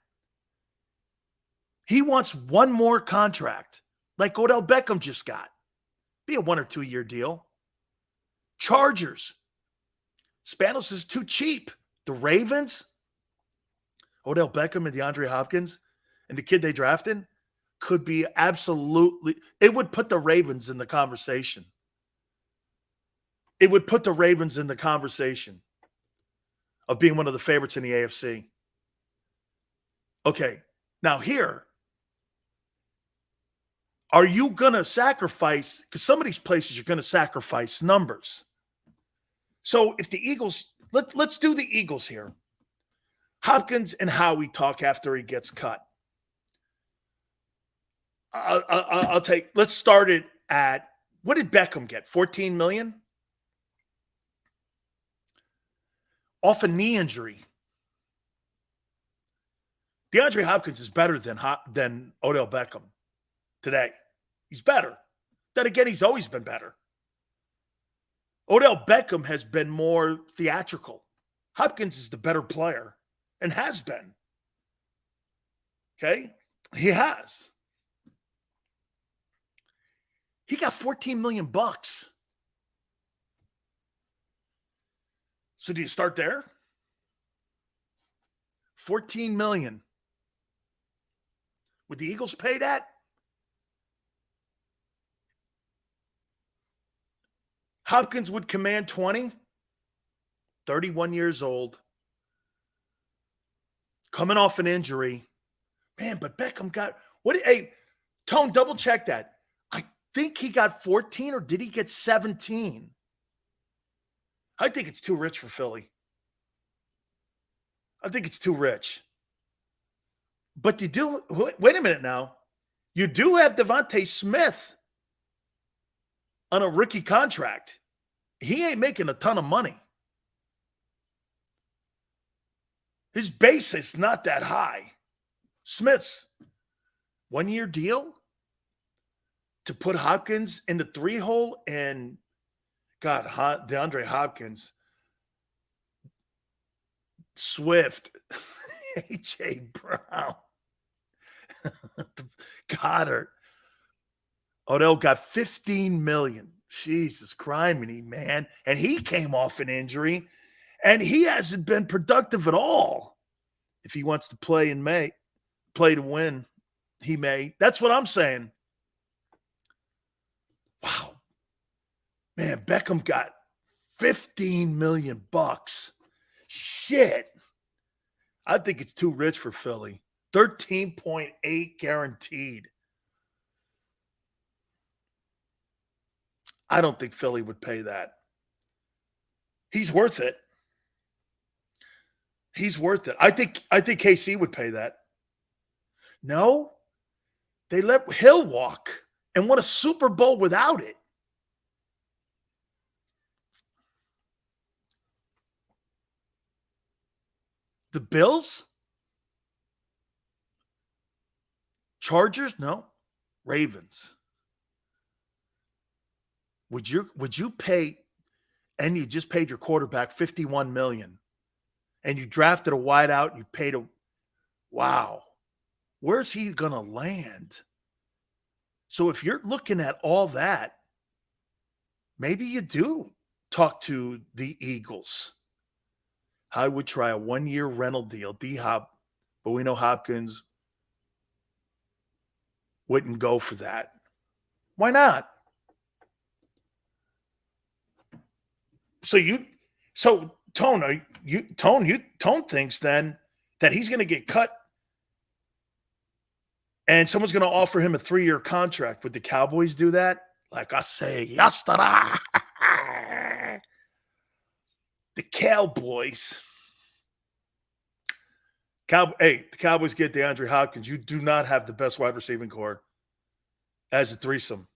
He wants one more contract, like Odell Beckham just got. Be a 1 or 2 year deal. Chargers. Spanos is too cheap. The Ravens, Odell Beckham and DeAndre Hopkins. and the kid they drafted could be absolutely – it would put the Ravens in the conversation. It would put the Ravens in the conversation of being one of the favorites in the AFC. Okay, now here, are you going to sacrifice – because some of these places you're going to sacrifice numbers. So if the Eagles – let's do the Eagles here. Hopkins and Howie talk after he gets cut. I'll take – let's start it at – what did Beckham get, $14 million? Off a knee injury. DeAndre Hopkins is better than Odell Beckham today. He's better. Then again, he's always been better. Odell Beckham has been more theatrical. Hopkins is the better player and has been. Okay? He has. He got $14 million. So do you start there? $14 million. Would the Eagles pay that? Hopkins would command 20. 31 years old. Coming off an injury. Man, but Beckham got what? Hey, Tone, double check that. I think he got 14, or did he get 17? I think it's too rich for Philly. I think it's too rich. But you do, wait a minute now. You do have Devontae Smith on a rookie contract. He ain't making a ton of money. His base is not that high. Smith's 1-year deal to put Hopkins in the 3-hole and God, DeAndre Hopkins, Swift, A.J. Brown, Goddard. Odell got $15 million. Jesus criminy, man. And he came off an injury, and he hasn't been productive at all. If he wants to play to win, he may. That's what I'm saying. Wow. Man, Beckham got $15 million. Shit. I think it's too rich for Philly. 13.8 guaranteed. I don't think Philly would pay that. He's worth it. He's worth it. I think KC would pay that. No. They let Hill walk and won a Super Bowl without it. The Bills? Chargers? No. Ravens. Would you pay, and you just paid your quarterback $51 million, and you drafted a wideout and you paid wow. Where's he going to land? So if you're looking at all that, maybe you do talk to the Eagles. I would try a 1-year rental deal, D-Hop, but we know Hopkins wouldn't go for that. Why not? So Tone thinks then that he's going to get cut and someone's going to offer him a 3-year contract. Would the Cowboys do that? Like I say yesterday. The Cowboys. The Cowboys get DeAndre Hopkins. You do not have the best wide receiving core as a threesome.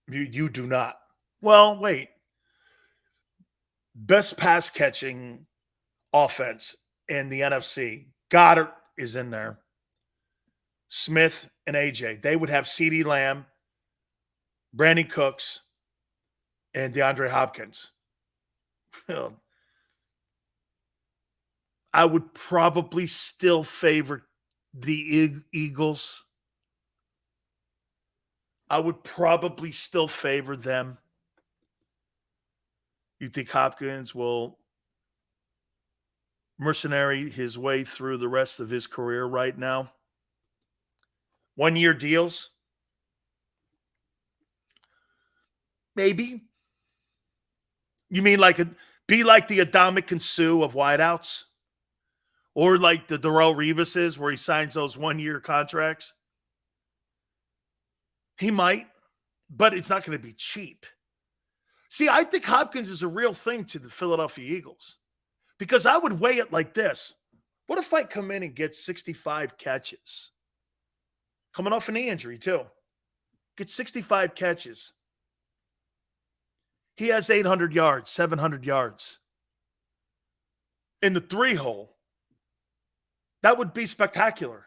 You do not. Well, wait. Best pass catching offense in the NFC. Goddard is in there. Smith and AJ. They would have CeeDee Lamb, Brandon Cooks, and DeAndre Hopkins. I would probably still favor the Eagles. I would probably still favor them. You think Hopkins will mercenary his way through the rest of his career right now? 1-year deals? Maybe. You mean be like the Adama Sue of wideouts? Or like the Darrelle Revises where he signs those 1-year contracts? He might, but it's not going to be cheap. See, I think Hopkins is a real thing to the Philadelphia Eagles because I would weigh it like this. What if I come in and get 65 catches? Coming off a knee injury, too. Get 65 catches. He has 800 yards, 700 yards. In the 3-hole. That would be spectacular.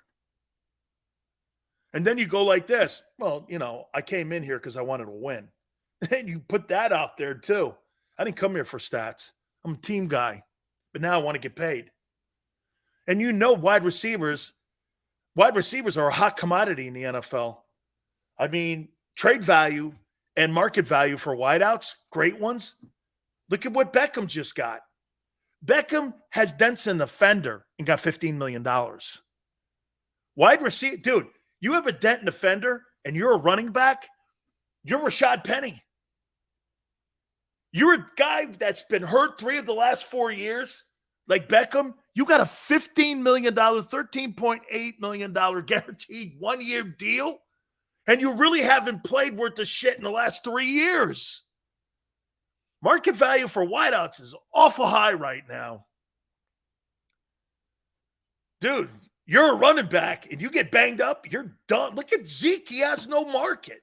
And then you go like this. Well, I came in here because I wanted to win. And you put that out there, too. I didn't come here for stats. I'm a team guy. But now I want to get paid. And wide receivers are a hot commodity in the NFL. I mean, trade value and market value for wideouts, great ones. Look at what Beckham just got. Beckham has Denson a Fender and got $15 million. Wide receiver, dude, you have a dent in the fender and you're a running back, you're Rashad Penny. You're a guy that's been hurt 3 of the last 4 years, like Beckham. You got a $15 million, $13.8 million guaranteed 1-year deal, and you really haven't played worth the shit in the last 3 years. Market value for wideouts is awful high right now. Dude, you're a running back, and you get banged up, you're done. Look at Zeke. He has no market.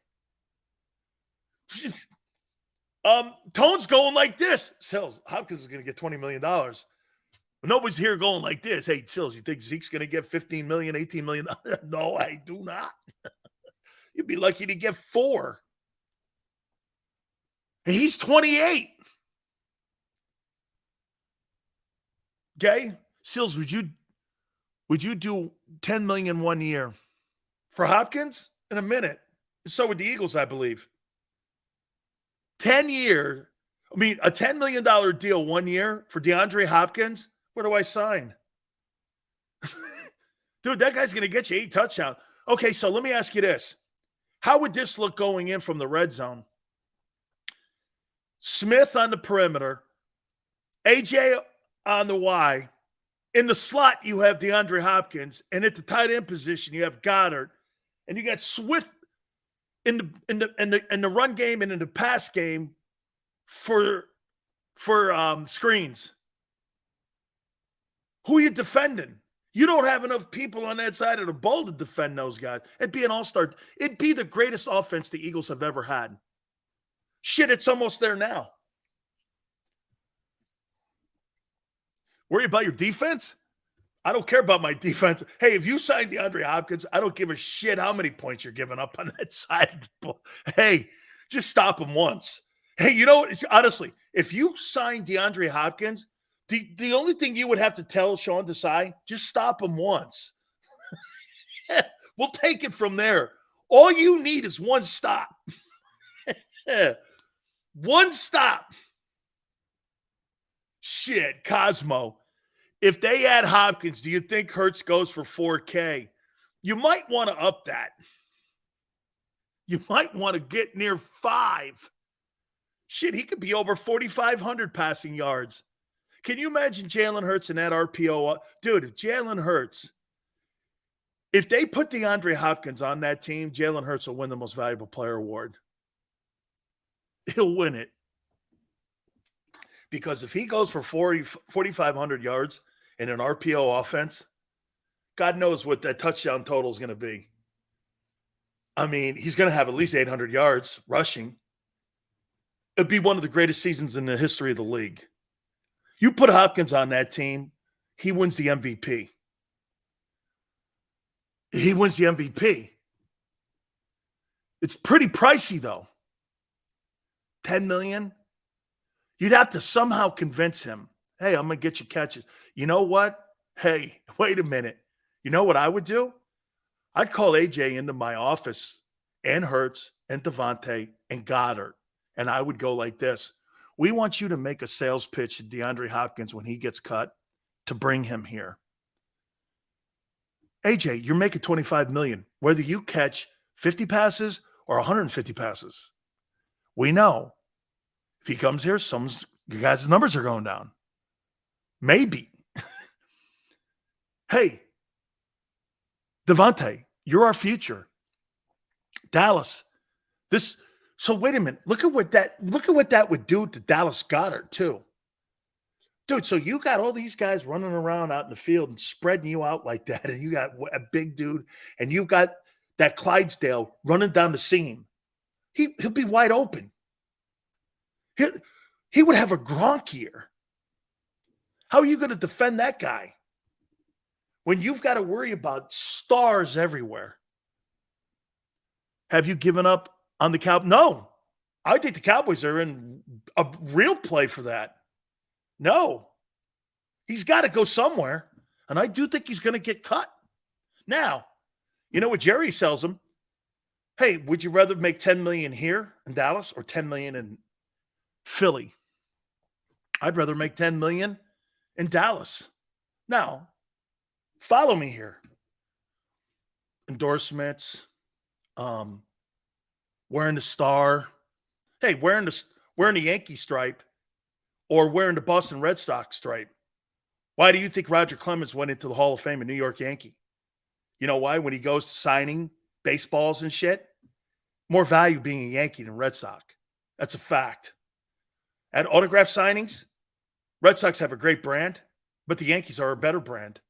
Tone's going like this. Sills, Hopkins is going to get $20 million. But nobody's here going like this. Hey, Sills, you think Zeke's going to get $15 million, $18 million? No, I do not. You'd be lucky to get 4. And he's 28. Okay? Sills, would you do $10 million 1 year for Hopkins? In a minute. And so would the Eagles, I believe. A $10 million deal 1 year for DeAndre Hopkins. Where do I sign? Dude, that guy's going to get you 8 touchdowns. Okay, so let me ask you this. How would this look going in from the red zone? Smith on the perimeter, AJ on the Y. In the slot, you have DeAndre Hopkins, and at the tight end position, you have Goddard, and you got Swift in the run game and in the pass game for screens. Who are you defending? You don't have enough people on that side of the ball to defend those guys. It'd be an all-star. It'd be the greatest offense the Eagles have ever had. Shit, it's almost there now. Worry about your defense? I don't care about my defense. Hey, if you sign DeAndre Hopkins, I don't give a shit how many points you're giving up on that side of the ball. Hey, just stop him once. Hey, you know what? Honestly, if you sign DeAndre Hopkins, the only thing you would have to tell Sean Desai, just stop him once. We'll take it from there. All you need is one stop. One stop. Shit, Cosmo. If they add Hopkins, do you think Hurts goes for $4K? You might want to up that. You might want to get near 5. Shit, he could be over 4,500 passing yards. Can you imagine Jalen Hurts in that RPO? Dude, if Jalen Hurts, if they put DeAndre Hopkins on that team, Jalen Hurts will win the Most Valuable Player award. He'll win it. Because if he goes for 4,500 yards in an RPO offense, God knows what that touchdown total is going to be. I mean, he's going to have at least 800 yards rushing. It'd be one of the greatest seasons in the history of the league. You put Hopkins on that team, he wins the MVP. He wins the MVP. It's pretty pricey, though. $10 million. You'd have to somehow convince him, hey, I'm going to get you catches. You know what? Hey, wait a minute. You know what I would do? I'd call AJ into my office and Hurts and Devontae and Goddard, and I would go like this. We want you to make a sales pitch to DeAndre Hopkins when he gets cut to bring him here. AJ, you're making $25 million, whether you catch 50 passes or 150 passes. We know if he comes here, you guys' numbers are going down. Maybe. Hey, Devontae, you're our future. Dallas, so wait a minute. Look at what that would do to Dallas Goedert, too. Dude, so you got all these guys running around out in the field and spreading you out like that, and you got a big dude, and you've got that Clydesdale running down the seam. He'll be wide open. He would have a Gronk year. How are you going to defend that guy when you've got to worry about stars everywhere? Have you given up on the Cowboys? No. I think the Cowboys are in a real play for that. No. He's got to go somewhere, and I do think he's going to get cut. Now, you know what Jerry sells him? Hey, would you rather make $10 million here in Dallas or $10 million in Philly? I'd rather make $10 million in Dallas. Now, follow me here. Endorsements, wearing the star. Hey, wearing the Yankee stripe or wearing the Boston Red Sox stripe. Why do you think Roger Clemens went into the Hall of Fame in New York Yankee? You know why? When he goes to signing baseballs and shit, more value being a Yankee than Red Sox. That's a fact. At autograph signings, Red Sox have a great brand, but the Yankees are a better brand.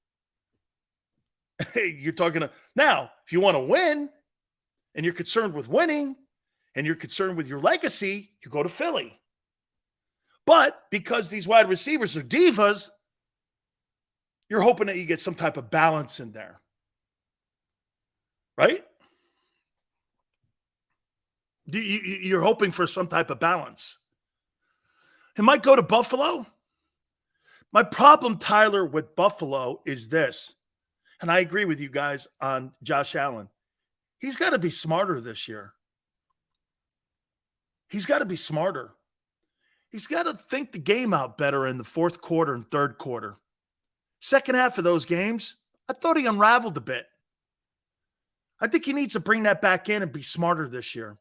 Hey, you're talking to now, if you want to win and you're concerned with winning and you're concerned with your legacy, you go to Philly. But because these wide receivers are divas, you're hoping that you get some type of balance in there. Right? You're hoping for some type of balance. It might go to Buffalo. My problem, Tyler, with Buffalo is this, and I agree with you guys on Josh Allen. He's got to be smarter this year. He's got to be smarter. He's got to think the game out better in the fourth quarter and third quarter. Second half of those games, I thought he unraveled a bit. I think he needs to bring that back in and be smarter this year.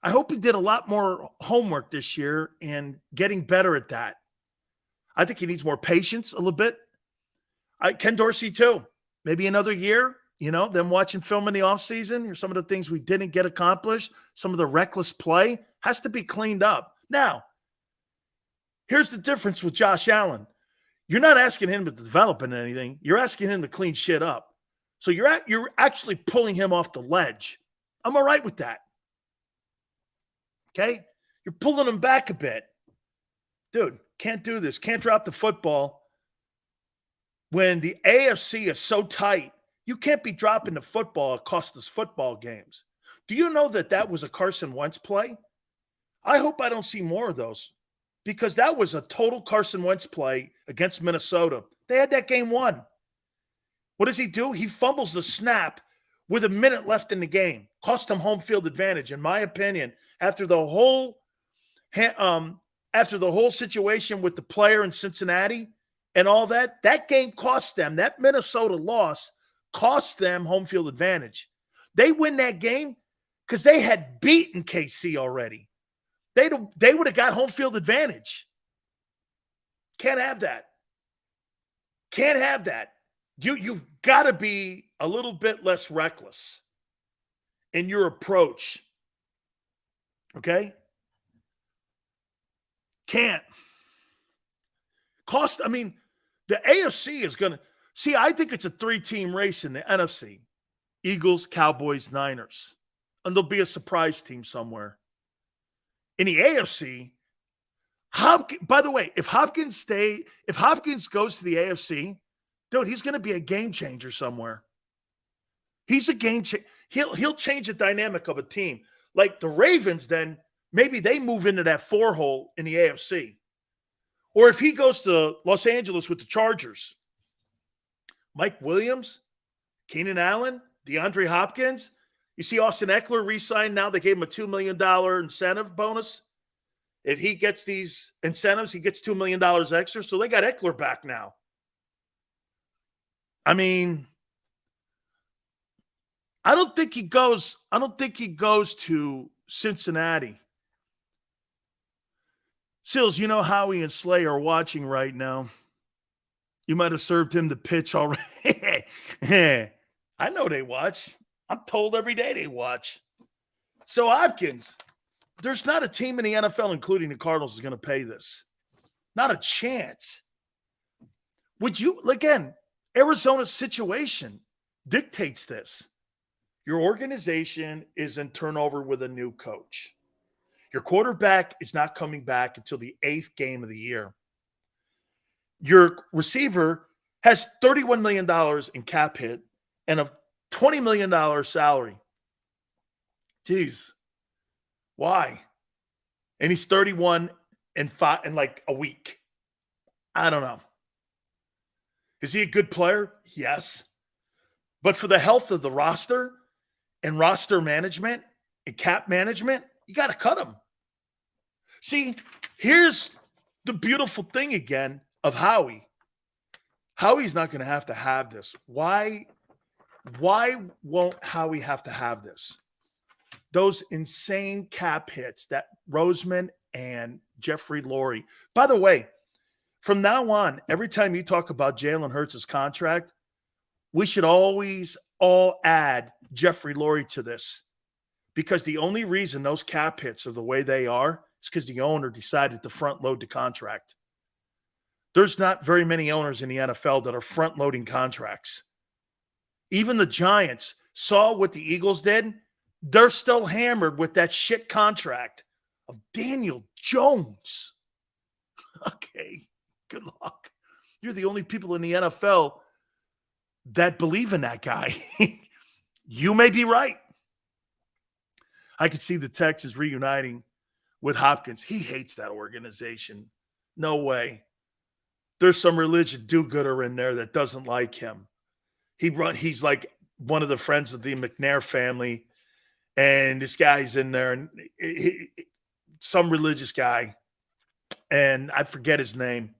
I hope he did a lot more homework this year and getting better at that. I think he needs more patience a little bit. Ken Dorsey too. Maybe another year, them watching film in the offseason or some of the things we didn't get accomplished, some of the reckless play has to be cleaned up. Now, here's the difference with Josh Allen. You're not asking him to develop in anything. You're asking him to clean shit up. So you're actually pulling him off the ledge. I'm all right with that. Okay? You're pulling him back a bit. Dude, can't do this. Can't drop the football. When the AFC is so tight, you can't be dropping the football at Costas football games. Do you know that was a Carson Wentz play? I hope I don't see more of those because that was a total Carson Wentz play against Minnesota. They had that game won. What does he do? He fumbles the snap with a minute left in the game. Cost him home field advantage, in my opinion. After the whole situation with the player in Cincinnati and all that game cost them. That Minnesota loss cost them home field advantage. They win that game because they had beaten KC already. They would have got home field advantage. Can't have that. Can't have that. You've got to be a little bit less reckless in your approach. Okay? Can't. The AFC is going to – see, I think it's a three-team race in the NFC. Eagles, Cowboys, Niners. And there'll be a surprise team somewhere. In the AFC, by the way, if Hopkins goes to the AFC, dude, he's going to be a game changer somewhere. He's a game changer. He'll change the dynamic of a team. Like the Ravens, then maybe they move into that 4-hole in the AFC. Or if he goes to Los Angeles with the Chargers, Mike Williams, Keenan Allen, DeAndre Hopkins. You see Austin Eckler re-signed now. They gave him a $2 million incentive bonus. If he gets these incentives, he gets $2 million extra. So they got Eckler back now. I don't think he goes to Cincinnati. Sills, you know Howie and Slay are watching right now. You might have served him the pitch already. I know they watch. I'm told every day they watch. So Hopkins, there's not a team in the NFL, including the Cardinals, is going to pay this. Not a chance. Would you, again, Arizona's situation dictates this. Your organization is in turnover with a new coach. Your quarterback is not coming back until the 8th game of the year. Your receiver has $31 million in cap hit and a $20 million salary. Jeez. Why? And he's 31 in like a week. I don't know. Is he a good player? Yes. But for the health of the roster and roster management and cap management, you got to cut him. See, here's the beautiful thing again of Howie. Howie's not going to have this. Why won't Howie have to have this? Those insane cap hits that Roseman and Jeffrey Lurie. By the way, from now on, every time you talk about Jalen Hurts' contract, we should always all add Jeffrey Lurie to this, because the only reason those cap hits are the way they are is because the owner decided to front load the contract. There's not very many owners in the NFL that are front loading contracts. Even the Giants saw what the Eagles did. They're still hammered with that shit contract of Daniel Jones. Okay, good luck. You're the only people in the NFL that believe in that guy. You may be right. I could see the Texans reuniting with Hopkins. He hates that organization. No way. There's some religious do-gooder in there that doesn't like him. He's like one of the friends of the McNair family, and this guy's in there, and some religious guy, and I forget his name,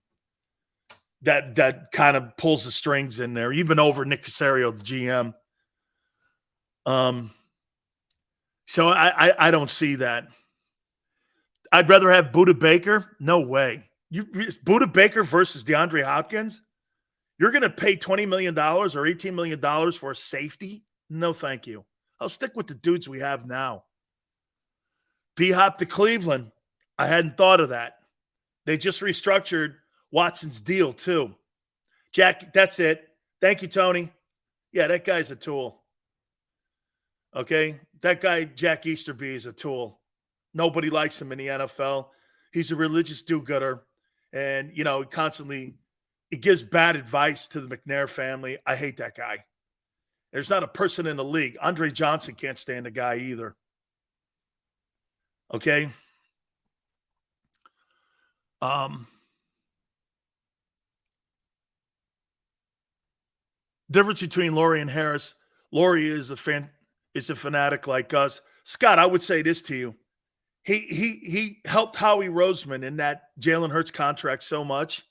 that kind of pulls the strings in there, even over Nick Caserio, the GM. So I don't see that. I'd rather have Budda Baker. No way. Budda Baker versus DeAndre Hopkins. You're going to pay $20 million or $18 million for a safety? No, thank you. I'll stick with the dudes we have now. D-Hop to Cleveland. I hadn't thought of that. They just restructured Watson's deal too. Jack, that's it. Thank you, Tony. Yeah, that guy's a tool. Okay? That guy, Jack Easterby, is a tool. Nobody likes him in the NFL. He's a religious do-gooder. And, he constantly gives bad advice to the McNair family. I hate that guy. There's not a person in the league. Andre Johnson can't stand the guy either. Okay? Difference between Lurie and Harris. Lurie is a fanatic like us. Scott, I would say this to you. He helped Howie Roseman in that Jalen Hurts contract so much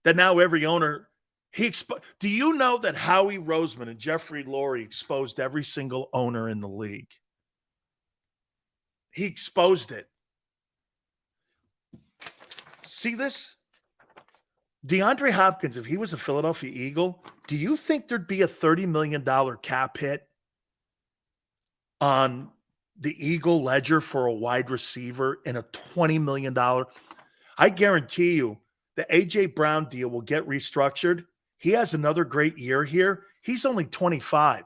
that now every owner do you know that Howie Roseman and Jeffrey Lurie exposed every single owner in the league? He exposed it. See this? DeAndre Hopkins, if he was a Philadelphia Eagle, do you think there'd be a $30 million cap hit on the Eagle ledger for a wide receiver and a $20 million? I guarantee you the A.J. Brown deal will get restructured. He has another great year here. He's only 25.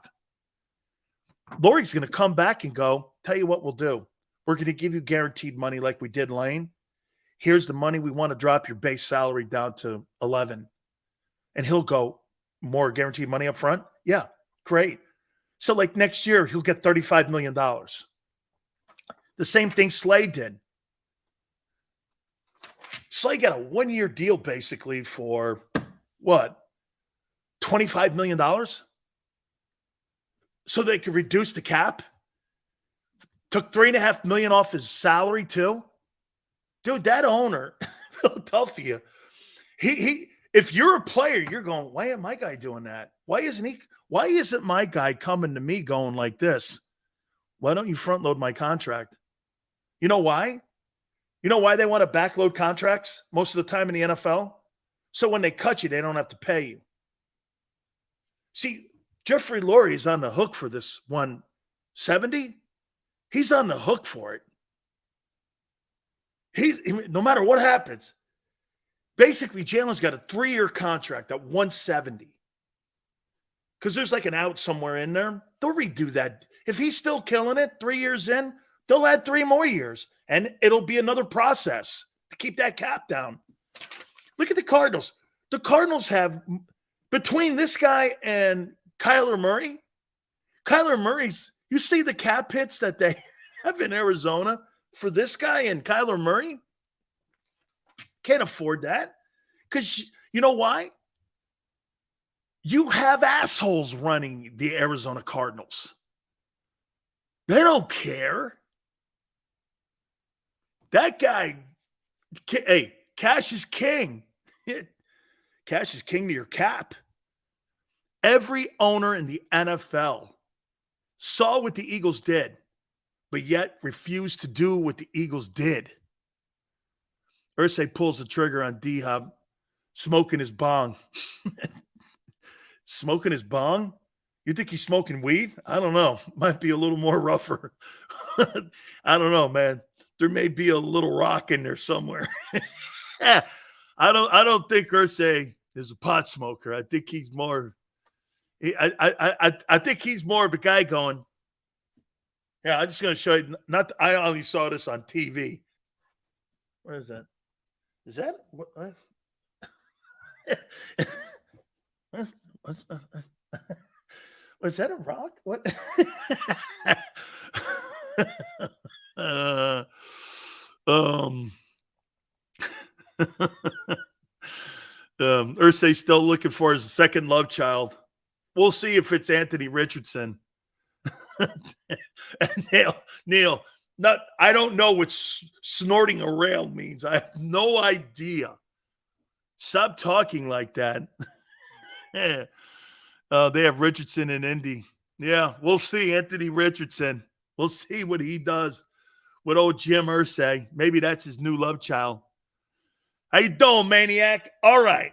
Lurie's going to come back and go, tell you what we'll do. We're going to give you guaranteed money like we did Lane. Here's the money. We want to drop your base salary down to 11. And he'll go, more guaranteed money up front? Yeah, great. So like next year, he'll get $35 million. The same thing Slay did. Slay got a one-year deal basically for what? $25 million? So they could reduce the cap? Took $3.5 million off his salary too? Dude, that owner, Philadelphia, he If you're a player, you're going, why isn't my guy doing that? Why isn't my guy coming to me going like this? Why don't you front load my contract? You know why? You know why they want to backload contracts most of the time in the NFL? So when they cut you, they don't have to pay you. See, Jeffrey Lurie is on the hook for this 170. He's on the hook for it. No matter what happens, basically Jalen's got a 3-year contract at 170. Because there's like an out somewhere in there. They'll redo that. If he's still killing it 3 years in, they'll add 3 more years. And it'll be another process to keep that cap down. Look at the Cardinals. The Cardinals have, between this guy and Kyler Murray, you see the cap hits that they have in Arizona for this guy and Kyler Murray? Can't afford that. Because you know why? You have assholes running the Arizona Cardinals. They don't care. That guy, hey, cash is king. Cash is king to your cap. Every owner in the NFL saw what the Eagles did, but yet refused to do what the Eagles did. Irsay pulls the trigger on D-Hub, smoking his bong. Smoking his bong? You think he's smoking weed? I don't know. Might be a little more rougher. I don't know, man. There may be a little rock in there somewhere. I don't think Irsay is a pot smoker. I think he's more. I think he's more of a guy going. Yeah, I'm just going to show you. I only saw this on TV. Where is that? Is that what? Was that a rock? What? Irsay's still looking for his second love child. We'll see if it's Anthony Richardson. And Neil, I don't know what snorting a rail means. I have no idea. Stop talking like that. They have Richardson in Indy. Yeah, we'll see Anthony Richardson. We'll see what he does with old Jim Irsay. Maybe that's his new love child. How you doing, maniac? All right.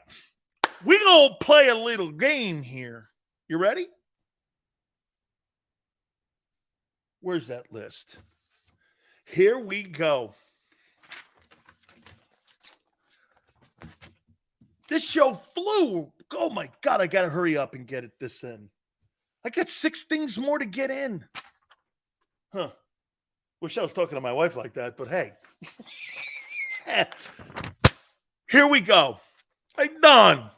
We're going to play a little game here. You ready? Where's that list? Here we go. This show flew. Oh, my God. I got to hurry up and get this in. I got 6 things more to get in. Huh. Wish I was talking to my wife like that, but hey. Here we go. Hey, Don.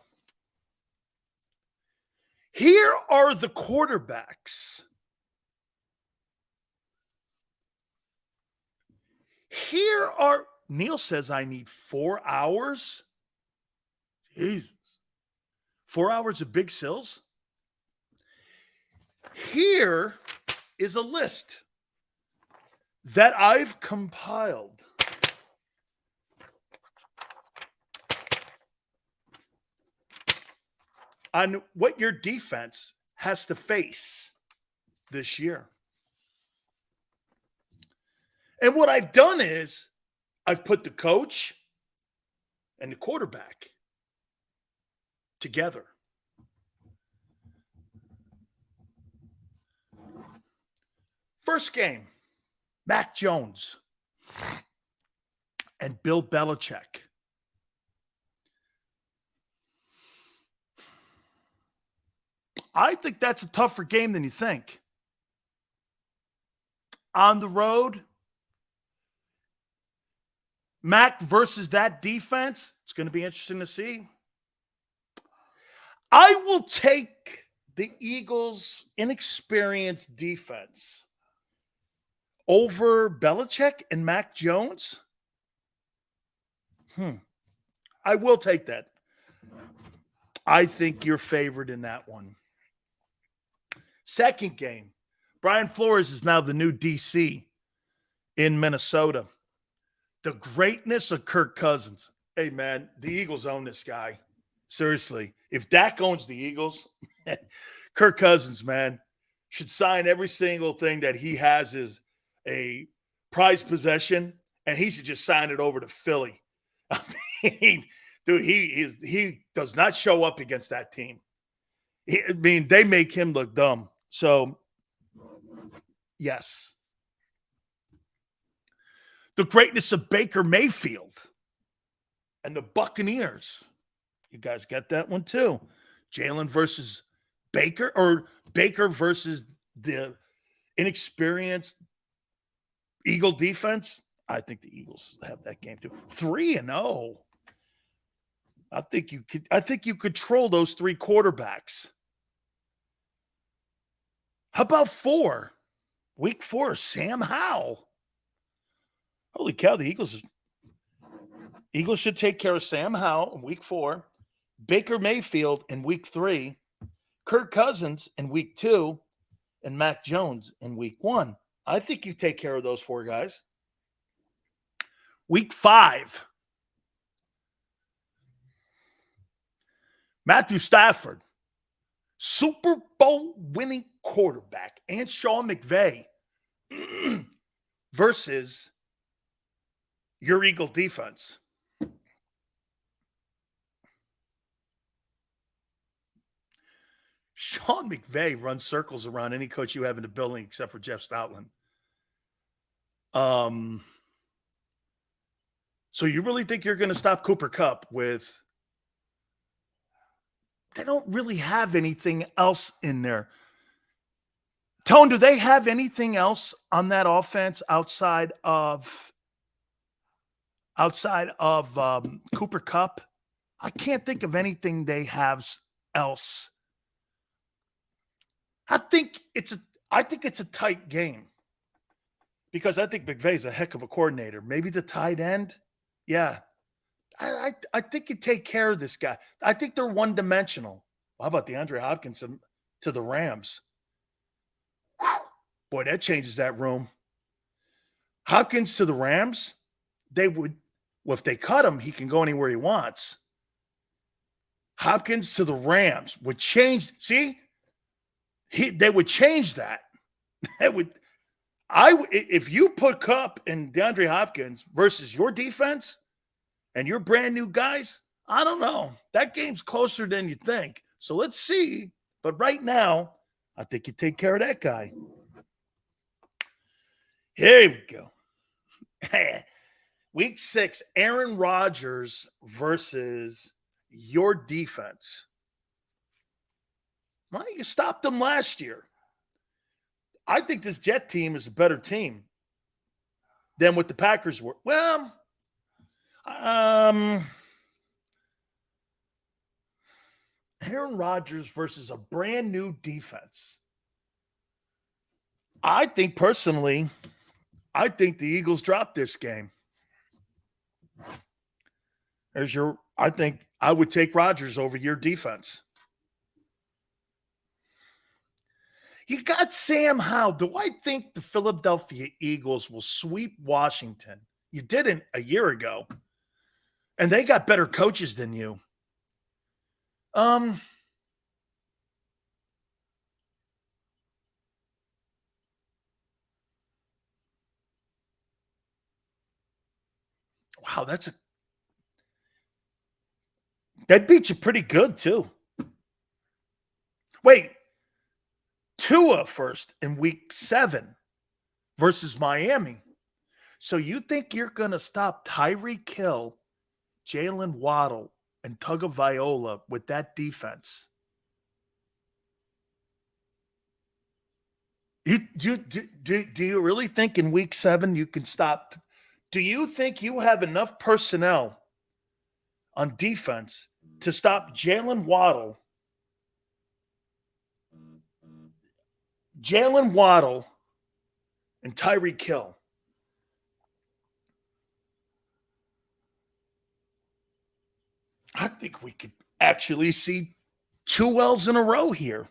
Here are the quarterbacks. Neil says I need 4 hours. Jesus. 4 hours of Big Sills? Here is a list that I've compiled. On what your defense has to face this year. And what I've done is I've put the coach and the quarterback together. First game, Mac Jones and Bill Belichick. I think that's a tougher game than you think. On the road, Mac versus that defense, it's going to be interesting to see. I will take the Eagles' inexperienced defense over Belichick and Mac Jones. I will take that. I think you're favored in that one. Second game, Brian Flores is now the new DC in Minnesota. The greatness of Kirk Cousins. Hey, man, the Eagles own this guy. Seriously, if Dak owns the Eagles, Kirk Cousins, man, should sign every single thing that he has as a prized possession, and he should just sign it over to Philly. I mean, dude, he does not show up against that team. They make him look dumb. So, yes. The greatness of Baker Mayfield and the Buccaneers. You guys get that one too. Jalen versus Baker, or Baker versus the inexperienced Eagle defense. I think the Eagles have that game too. 3-0. I think you control those three quarterbacks. How about 4? Week 4, Sam Howell. Holy cow, the Eagles should take care of Sam Howell in week 4, Baker Mayfield in week 3, Kirk Cousins in week 2, and Mac Jones in week 1. I think you take care of those 4 guys. Week 5, Matthew Stafford, Super Bowl winning quarterback, and Sean McVay versus your Eagle defense. Sean McVay runs circles around any coach you have in the building except for Jeff Stoutland. So you really think you're going to stop Cooper Kupp with – they don't really have anything else in there. Tone, do they have anything else on that offense outside of Cooper Kupp? I can't think of anything they have else. I think it's a tight game because I think McVay's a heck of a coordinator. Maybe the tight end. Yeah. I think you take care of this guy. I think they're one-dimensional. How about DeAndre Hopkins to the Rams? Whew. Boy, that changes that room. Hopkins to the Rams, if they cut him, he can go anywhere he wants. Hopkins to the Rams would change. See? They would change that. If you put Kupp and DeAndre Hopkins versus your defense and your brand new guys, I don't know. That game's closer than you think. So let's see. But right now, I think you take care of that guy. Here we go. Week 6, Aaron Rodgers versus your defense. Well, you stopped them last year. I think this Jet team is a better team than what the Packers were. Well, Aaron Rodgers versus a brand new defense. I think personally, the Eagles dropped this game. I think I would take Rodgers over your defense. You got Sam Howell. Do I think the Philadelphia Eagles will sweep Washington? You didn't a year ago. And they got better coaches than you. Wow, that beats you pretty good, too. Wait. Tua first in week 7 versus Miami. So you think you're going to stop Tyreek Hill, Jalen Waddle, and Tagovailoa with that defense? Do you really think in week 7 you can stop? Do you think you have enough personnel on defense to stop Jalen Waddle, and Tyreek Hill? I think we could actually see 2 L's in a row here.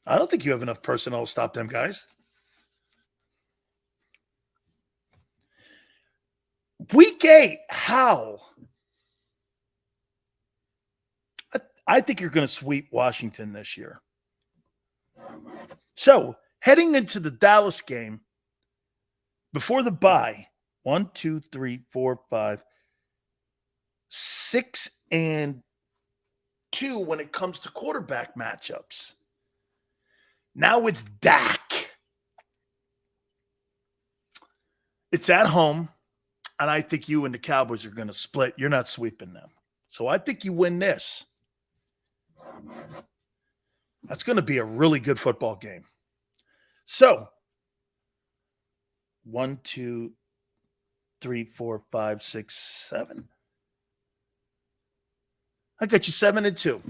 I don't think you have enough personnel to stop them guys. Week 8, how? I think you're going to sweep Washington this year. So, heading into the Dallas game, before the bye, 1, 2, 3, 4, 5, 6 and 2 when it comes to quarterback matchups. Now it's Dak. It's at home, and I think you and the Cowboys are going to split. You're not sweeping them. So I think you win this. That's going to be a really good football game. So, 1, 2, 3, 4, 5, 6, 7. I got you 7 and 2.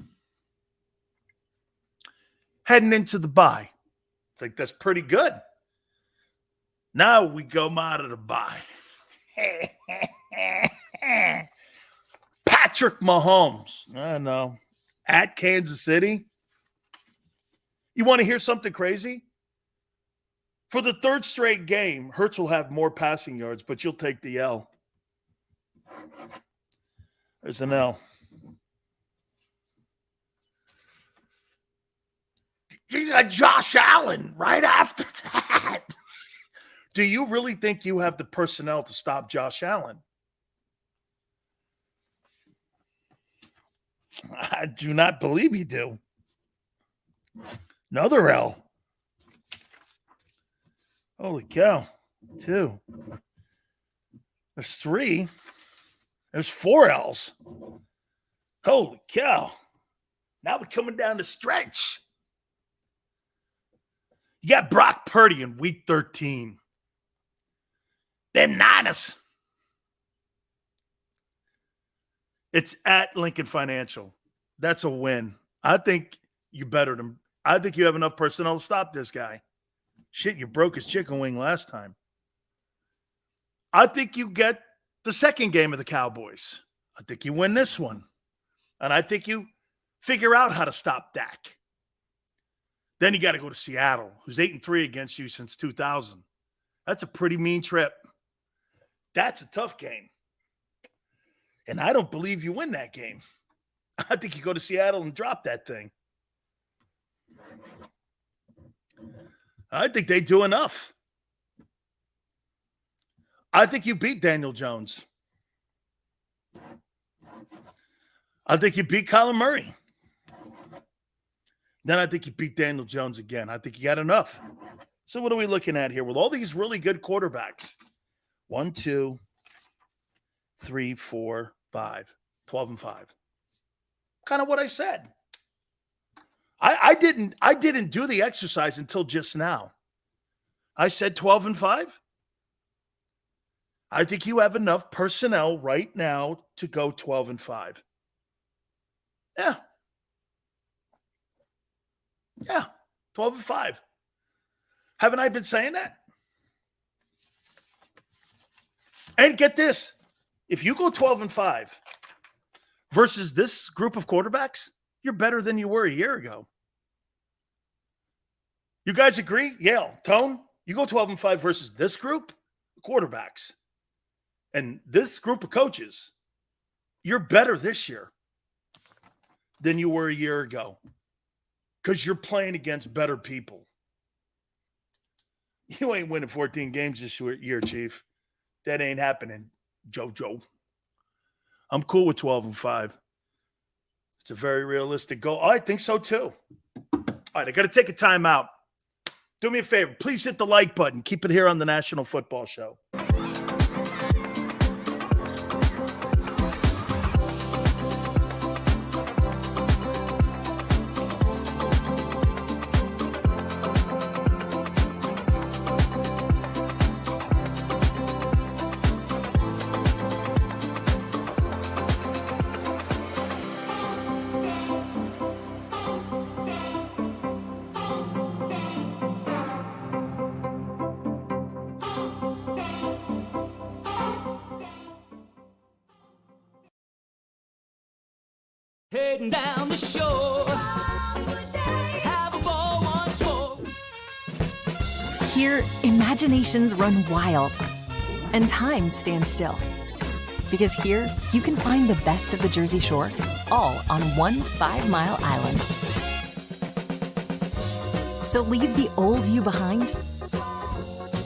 Heading into the bye. I think that's pretty good. Now we go out of the bye. Patrick Mahomes. I know. At Kansas City. You want to hear something crazy? For the third straight game, Hurts will have more passing yards, but you'll take the L. There's an L. You got Josh Allen right after that. Do you really think you have the personnel to stop Josh Allen? I do not believe you do. Another L. Holy cow. 2. There's 3. There's 4 L's. Holy cow. Now we're coming down the stretch. You got Brock Purdy in week 13. Them Niners. It's at Lincoln Financial. That's a win. I think you bettered him. I think you have enough personnel to stop this guy. Shit, you broke his chicken wing last time. I think you get the second game of the Cowboys. I think you win this one. And I think you figure out how to stop Dak. Then you got to go to Seattle, who's 8-3 against you since 2000. That's a pretty mean trip. That's a tough game. And I don't believe you win that game. I think you go to Seattle and drop that thing. I think they do enough. I think you beat Daniel Jones. I think you beat Kyler Murray. Then I think you beat Daniel Jones again. I think you got enough. So what are we looking at here with all these really good quarterbacks? 1, 2, 3, 4, 5. 12 and 5. Kind of what I said. I didn't do the exercise until just now. I said 12 and 5. I think you have enough personnel right now to go 12 and 5. Yeah. Yeah, 12 and 5. Haven't I been saying that? And get this. If you go 12 and 5 versus this group of quarterbacks, you're better than you were a year ago. You guys agree? Yale, Tone, you go 12 and 5 versus this group of quarterbacks and this group of coaches, you're better this year than you were a year ago. Because you're playing against better people. You ain't winning 14 games this year, Chief. That ain't happening, JoJo. I'm cool with 12 and 5. It's a very realistic goal. I think so, too. All right, I got to take a timeout. Do me a favor. Please hit the like button. Keep it here on the National Football Show. Heading down the shore. Have a ball once more. Here, imaginations run wild and time stands still. Because here, you can find the best of the Jersey Shore, all on one 5-mile island. So leave the old you behind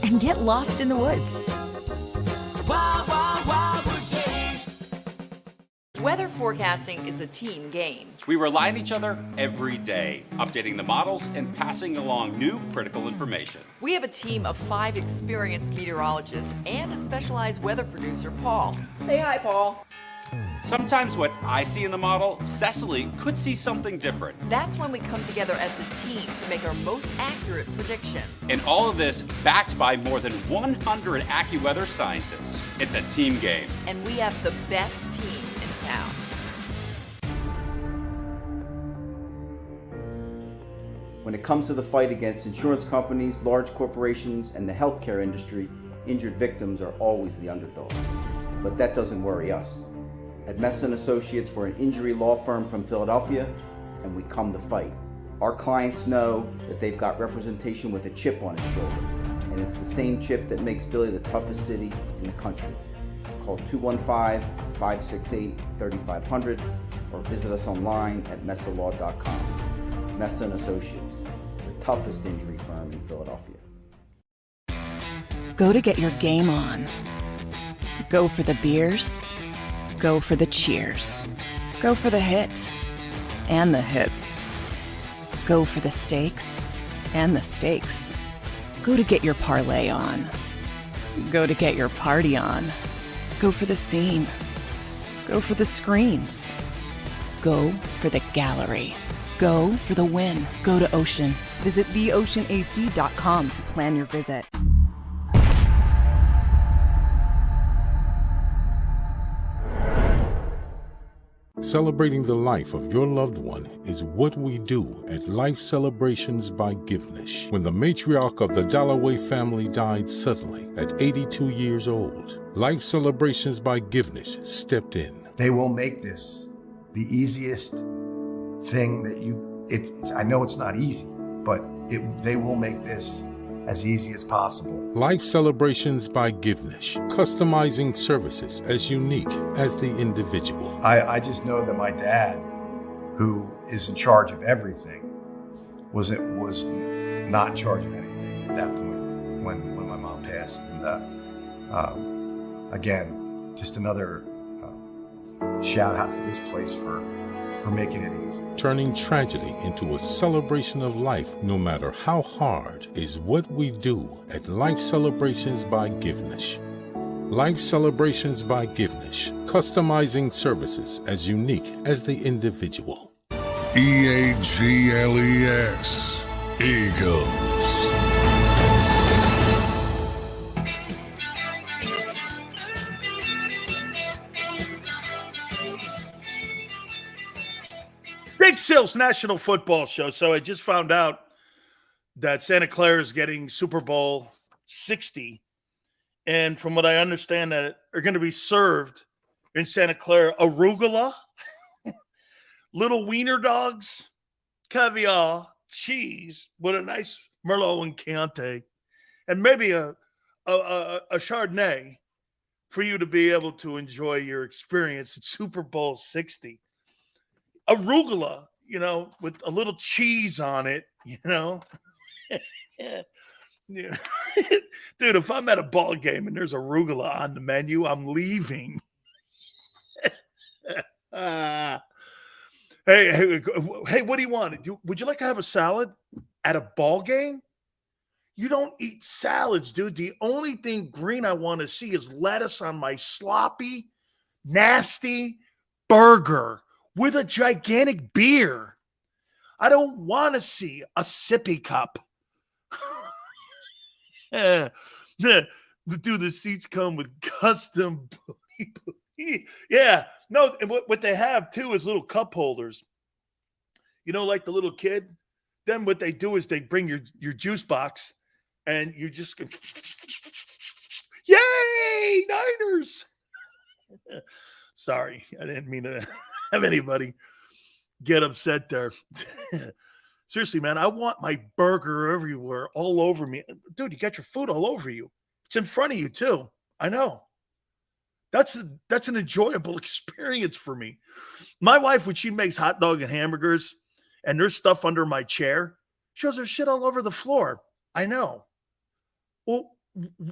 and get lost in the woods. Wild, wild, wildwood days. Weather forecasting is a team game. We rely on each other every day, updating the models and passing along new critical information. We have a team of 5 experienced meteorologists and a specialized weather producer, Paul. Say hi, Paul. Sometimes what I see in the model, Cecily could see something different. That's when we come together as a team to make our most accurate prediction. And all of this backed by more than 100 AccuWeather scientists. It's a team game. And we have the best team in town. When it comes to the fight against insurance companies, large corporations, and the healthcare industry, injured victims are always the underdog. But that doesn't worry us. At Messa & Associates, we're an injury law firm from Philadelphia, and we come to fight. Our clients know that they've got representation with a chip on its shoulder, and it's the same chip that makes Philly the toughest city in the country. Call 215-568-3500 or visit us online at messalaw.com. Messa & Associates, the toughest injury firm in Philadelphia. Go to get your game on. Go for the beers. Go for the cheers. Go for the hit and the hits. Go for the stakes and the stakes. Go to get your parlay on. Go to get your party on. Go for the scene. Go for the screens. Go for the gallery. Go for the win. Go to Ocean. Visit theoceanac.com to plan your visit. Celebrating the life of your loved one is what we do at Life Celebrations by Givenish. When the matriarch of the Dalloway family died suddenly at 82 years old, Life Celebrations by Givenish stepped in. They will make this the easiest thing that I know it's not easy, but they will make this as easy as possible. Life Celebrations by Givenish, customizing services as unique as the individual. I just know that my dad, who is in charge of everything, was not in charge of anything at that point when my mom passed. And again, just another shout out to this place for making it easy. Turning tragedy into a celebration of life, no matter how hard, is what we do at Life Celebrations by Givenish. Life Celebrations by Givenish, customizing services as unique as the individual. EAGLES, Eagles. Big Sales National Football Show. So I just found out that Santa Clara is getting Super Bowl 60. And from what I understand, that are going to be served in Santa Clara arugula, little wiener dogs, caviar, cheese with a nice Merlot and Chianti, and maybe a Chardonnay for you to be able to enjoy your experience at Super Bowl 60. Arugula, with a little cheese on it, Yeah. Dude, if I'm at a ball game and there's arugula on the menu, I'm leaving. Hey, what do you want? Would you like to have a salad at a ball game? You don't eat salads, dude. The only thing green I want to see is lettuce on my sloppy, nasty burger with a gigantic beer. I don't want to see a sippy cup. Dude, the seats come with custom booty. Yeah. No, and what they have too is little cup holders. Like the little kid. Then what they do is they bring your juice box and you just go, yay, Niners. Sorry, I didn't mean to have anybody get upset there. Seriously, man, I want my burger everywhere, all over me. Dude, you got your food all over you. It's in front of you, too. I know. That's an enjoyable experience for me. My wife, when she makes hot dog and hamburgers and there's stuff under my chair, she goes, there's shit all over the floor. I know. Well,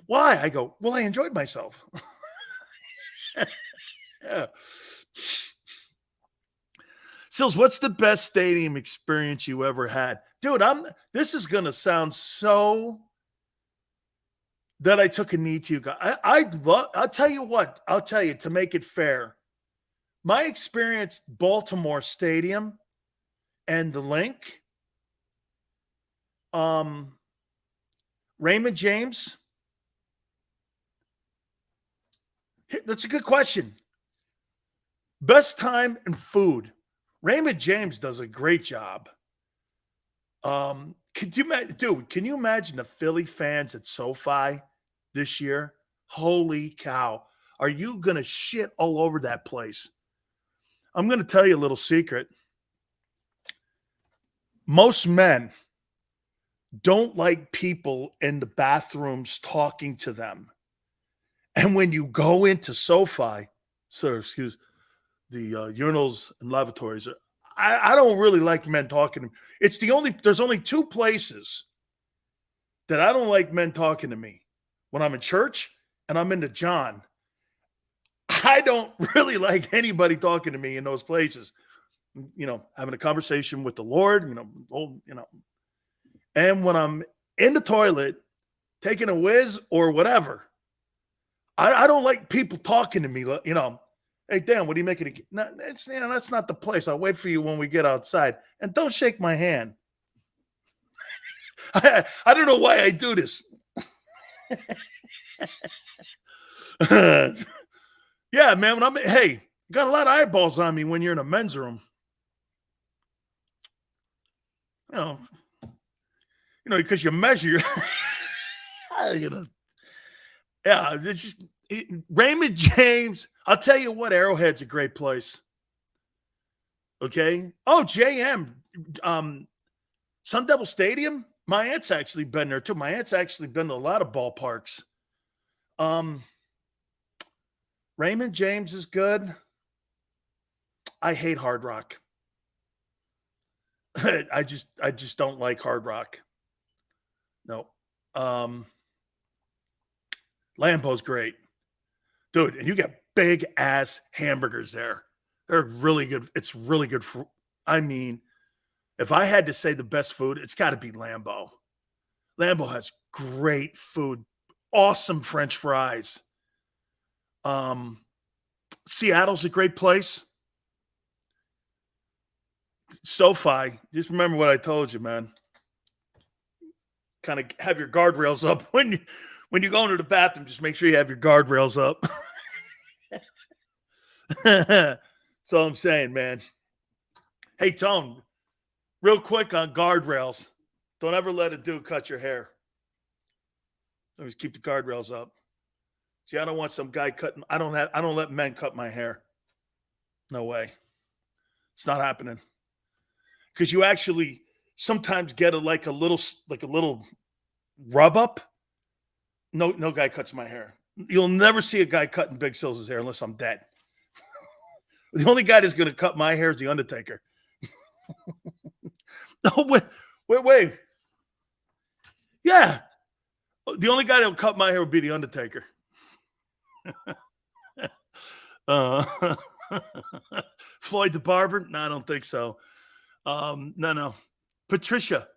why? I go, well, I enjoyed myself. Yeah. Sills, what's the best stadium experience you ever had? Dude, this is going to sound so that I took a knee to you guys. I'll tell you what, to make it fair. My experience, Baltimore Stadium and the Link, Raymond James. That's a good question. Best time and food. Raymond James does a great job. Can you imagine the Philly fans at SoFi this year? Holy cow. Are you going to shit all over that place? I'm going to tell you a little secret. Most men don't like people in the bathrooms talking to them. And when you go into SoFi, the urinals and lavatories, I don't really like men talking to me. There's only two places that I don't like men talking to me. When I'm in church and I'm into John. I don't really like anybody talking to me in those places. Having a conversation with the Lord, and when I'm in the toilet, taking a whiz or whatever, I don't like people talking to me, Hey, Dan, what are you making? No, that's not the place. I'll wait for you when we get outside. And don't shake my hand. I don't know why I do this. Yeah, man. Got a lot of eyeballs on me when you're in a men's room. Because you measure. Yeah, it's just Raymond James. I'll tell you what, Arrowhead's a great place. Okay. Oh, JM, Sun Devil Stadium. My aunt's actually been there too. My aunt's actually been to a lot of ballparks. Raymond James is good. I hate Hard Rock. I just don't like Hard Rock. No. Lambeau's great. Dude, and you get big ass hamburgers there. They're really good. It's really good for, if I had to say the best food, it's got to be Lambeau. Lambeau has great food, awesome French fries. Seattle's a great place. SoFi, just remember what I told you, man. Kind of have your guardrails up when you go into the bathroom. Just make sure you have your guardrails up. That's all I'm saying, man. Hey, Tone, real quick on guardrails. Don't ever let a dude cut your hair. Always keep the guardrails up. See, I don't want some guy cutting. I don't let men cut my hair. No way. It's not happening. Because you actually sometimes get a little rub up. No guy cuts my hair. You'll never see a guy cutting Big Sills' hair unless I'm dead. The only guy that's going to cut my hair is the Undertaker. No, wait. Yeah. The only guy that will cut my hair would be the Undertaker. Floyd the Barber? No, I don't think so. No. Patricia.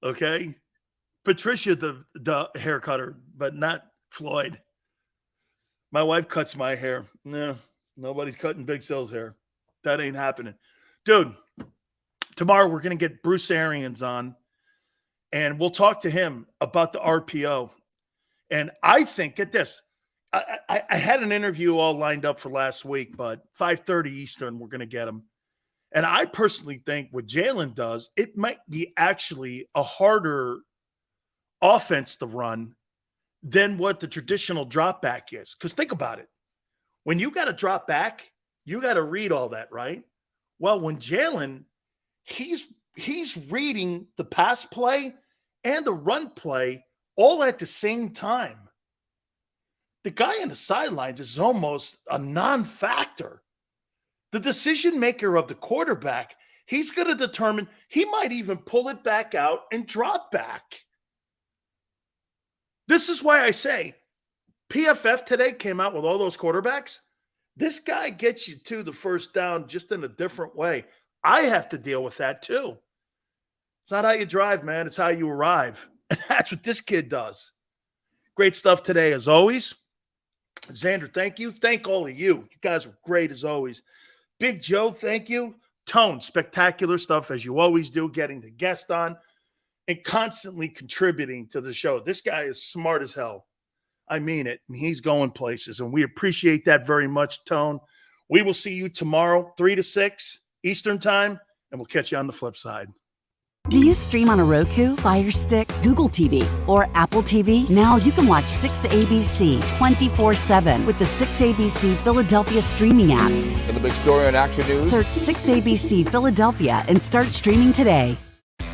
Okay. Patricia, the hair cutter, but not Floyd. My wife cuts my hair. No, nobody's cutting Big Sills' hair. That ain't happening. Dude, tomorrow we're going to get Bruce Arians on, and we'll talk to him about the RPO. And I think, get this, I had an interview all lined up for last week, but 5:30 Eastern, we're going to get him. And I personally think what Jalen does, it might be actually a harder offense to run than what the traditional drop back is. Because think about it. When you got to drop back, you got to read all that, right? Well, when Jalen, he's reading the pass play and the run play all at the same time. the guy on the sidelines is almost a non-factor. The decision maker of the quarterback, he's going to determine, he might even pull it back out and drop back. This is why I say PFF today came out with all those quarterbacks. This guy gets you to the first down just in a different way. I have to deal with that too. It's not how you drive, man. It's how you arrive. And that's what this kid does. Great stuff today, as always. Xander, thank you. Thank all of you. You guys were great, as always. Big Joe, thank you. Tone, spectacular stuff, as you always do, getting the guest on and constantly contributing to the show. This guy is smart as hell. I mean it. He's going places, and we appreciate that very much, Tone. We will see you tomorrow, 3 to 6 Eastern time, and we'll catch you on the flip side. Do you stream on a Roku, Fire Stick, Google TV, or Apple TV? Now you can watch 6ABC 24/7 with the 6ABC Philadelphia streaming app. And the big story on Action News? Search 6ABC Philadelphia and start streaming today.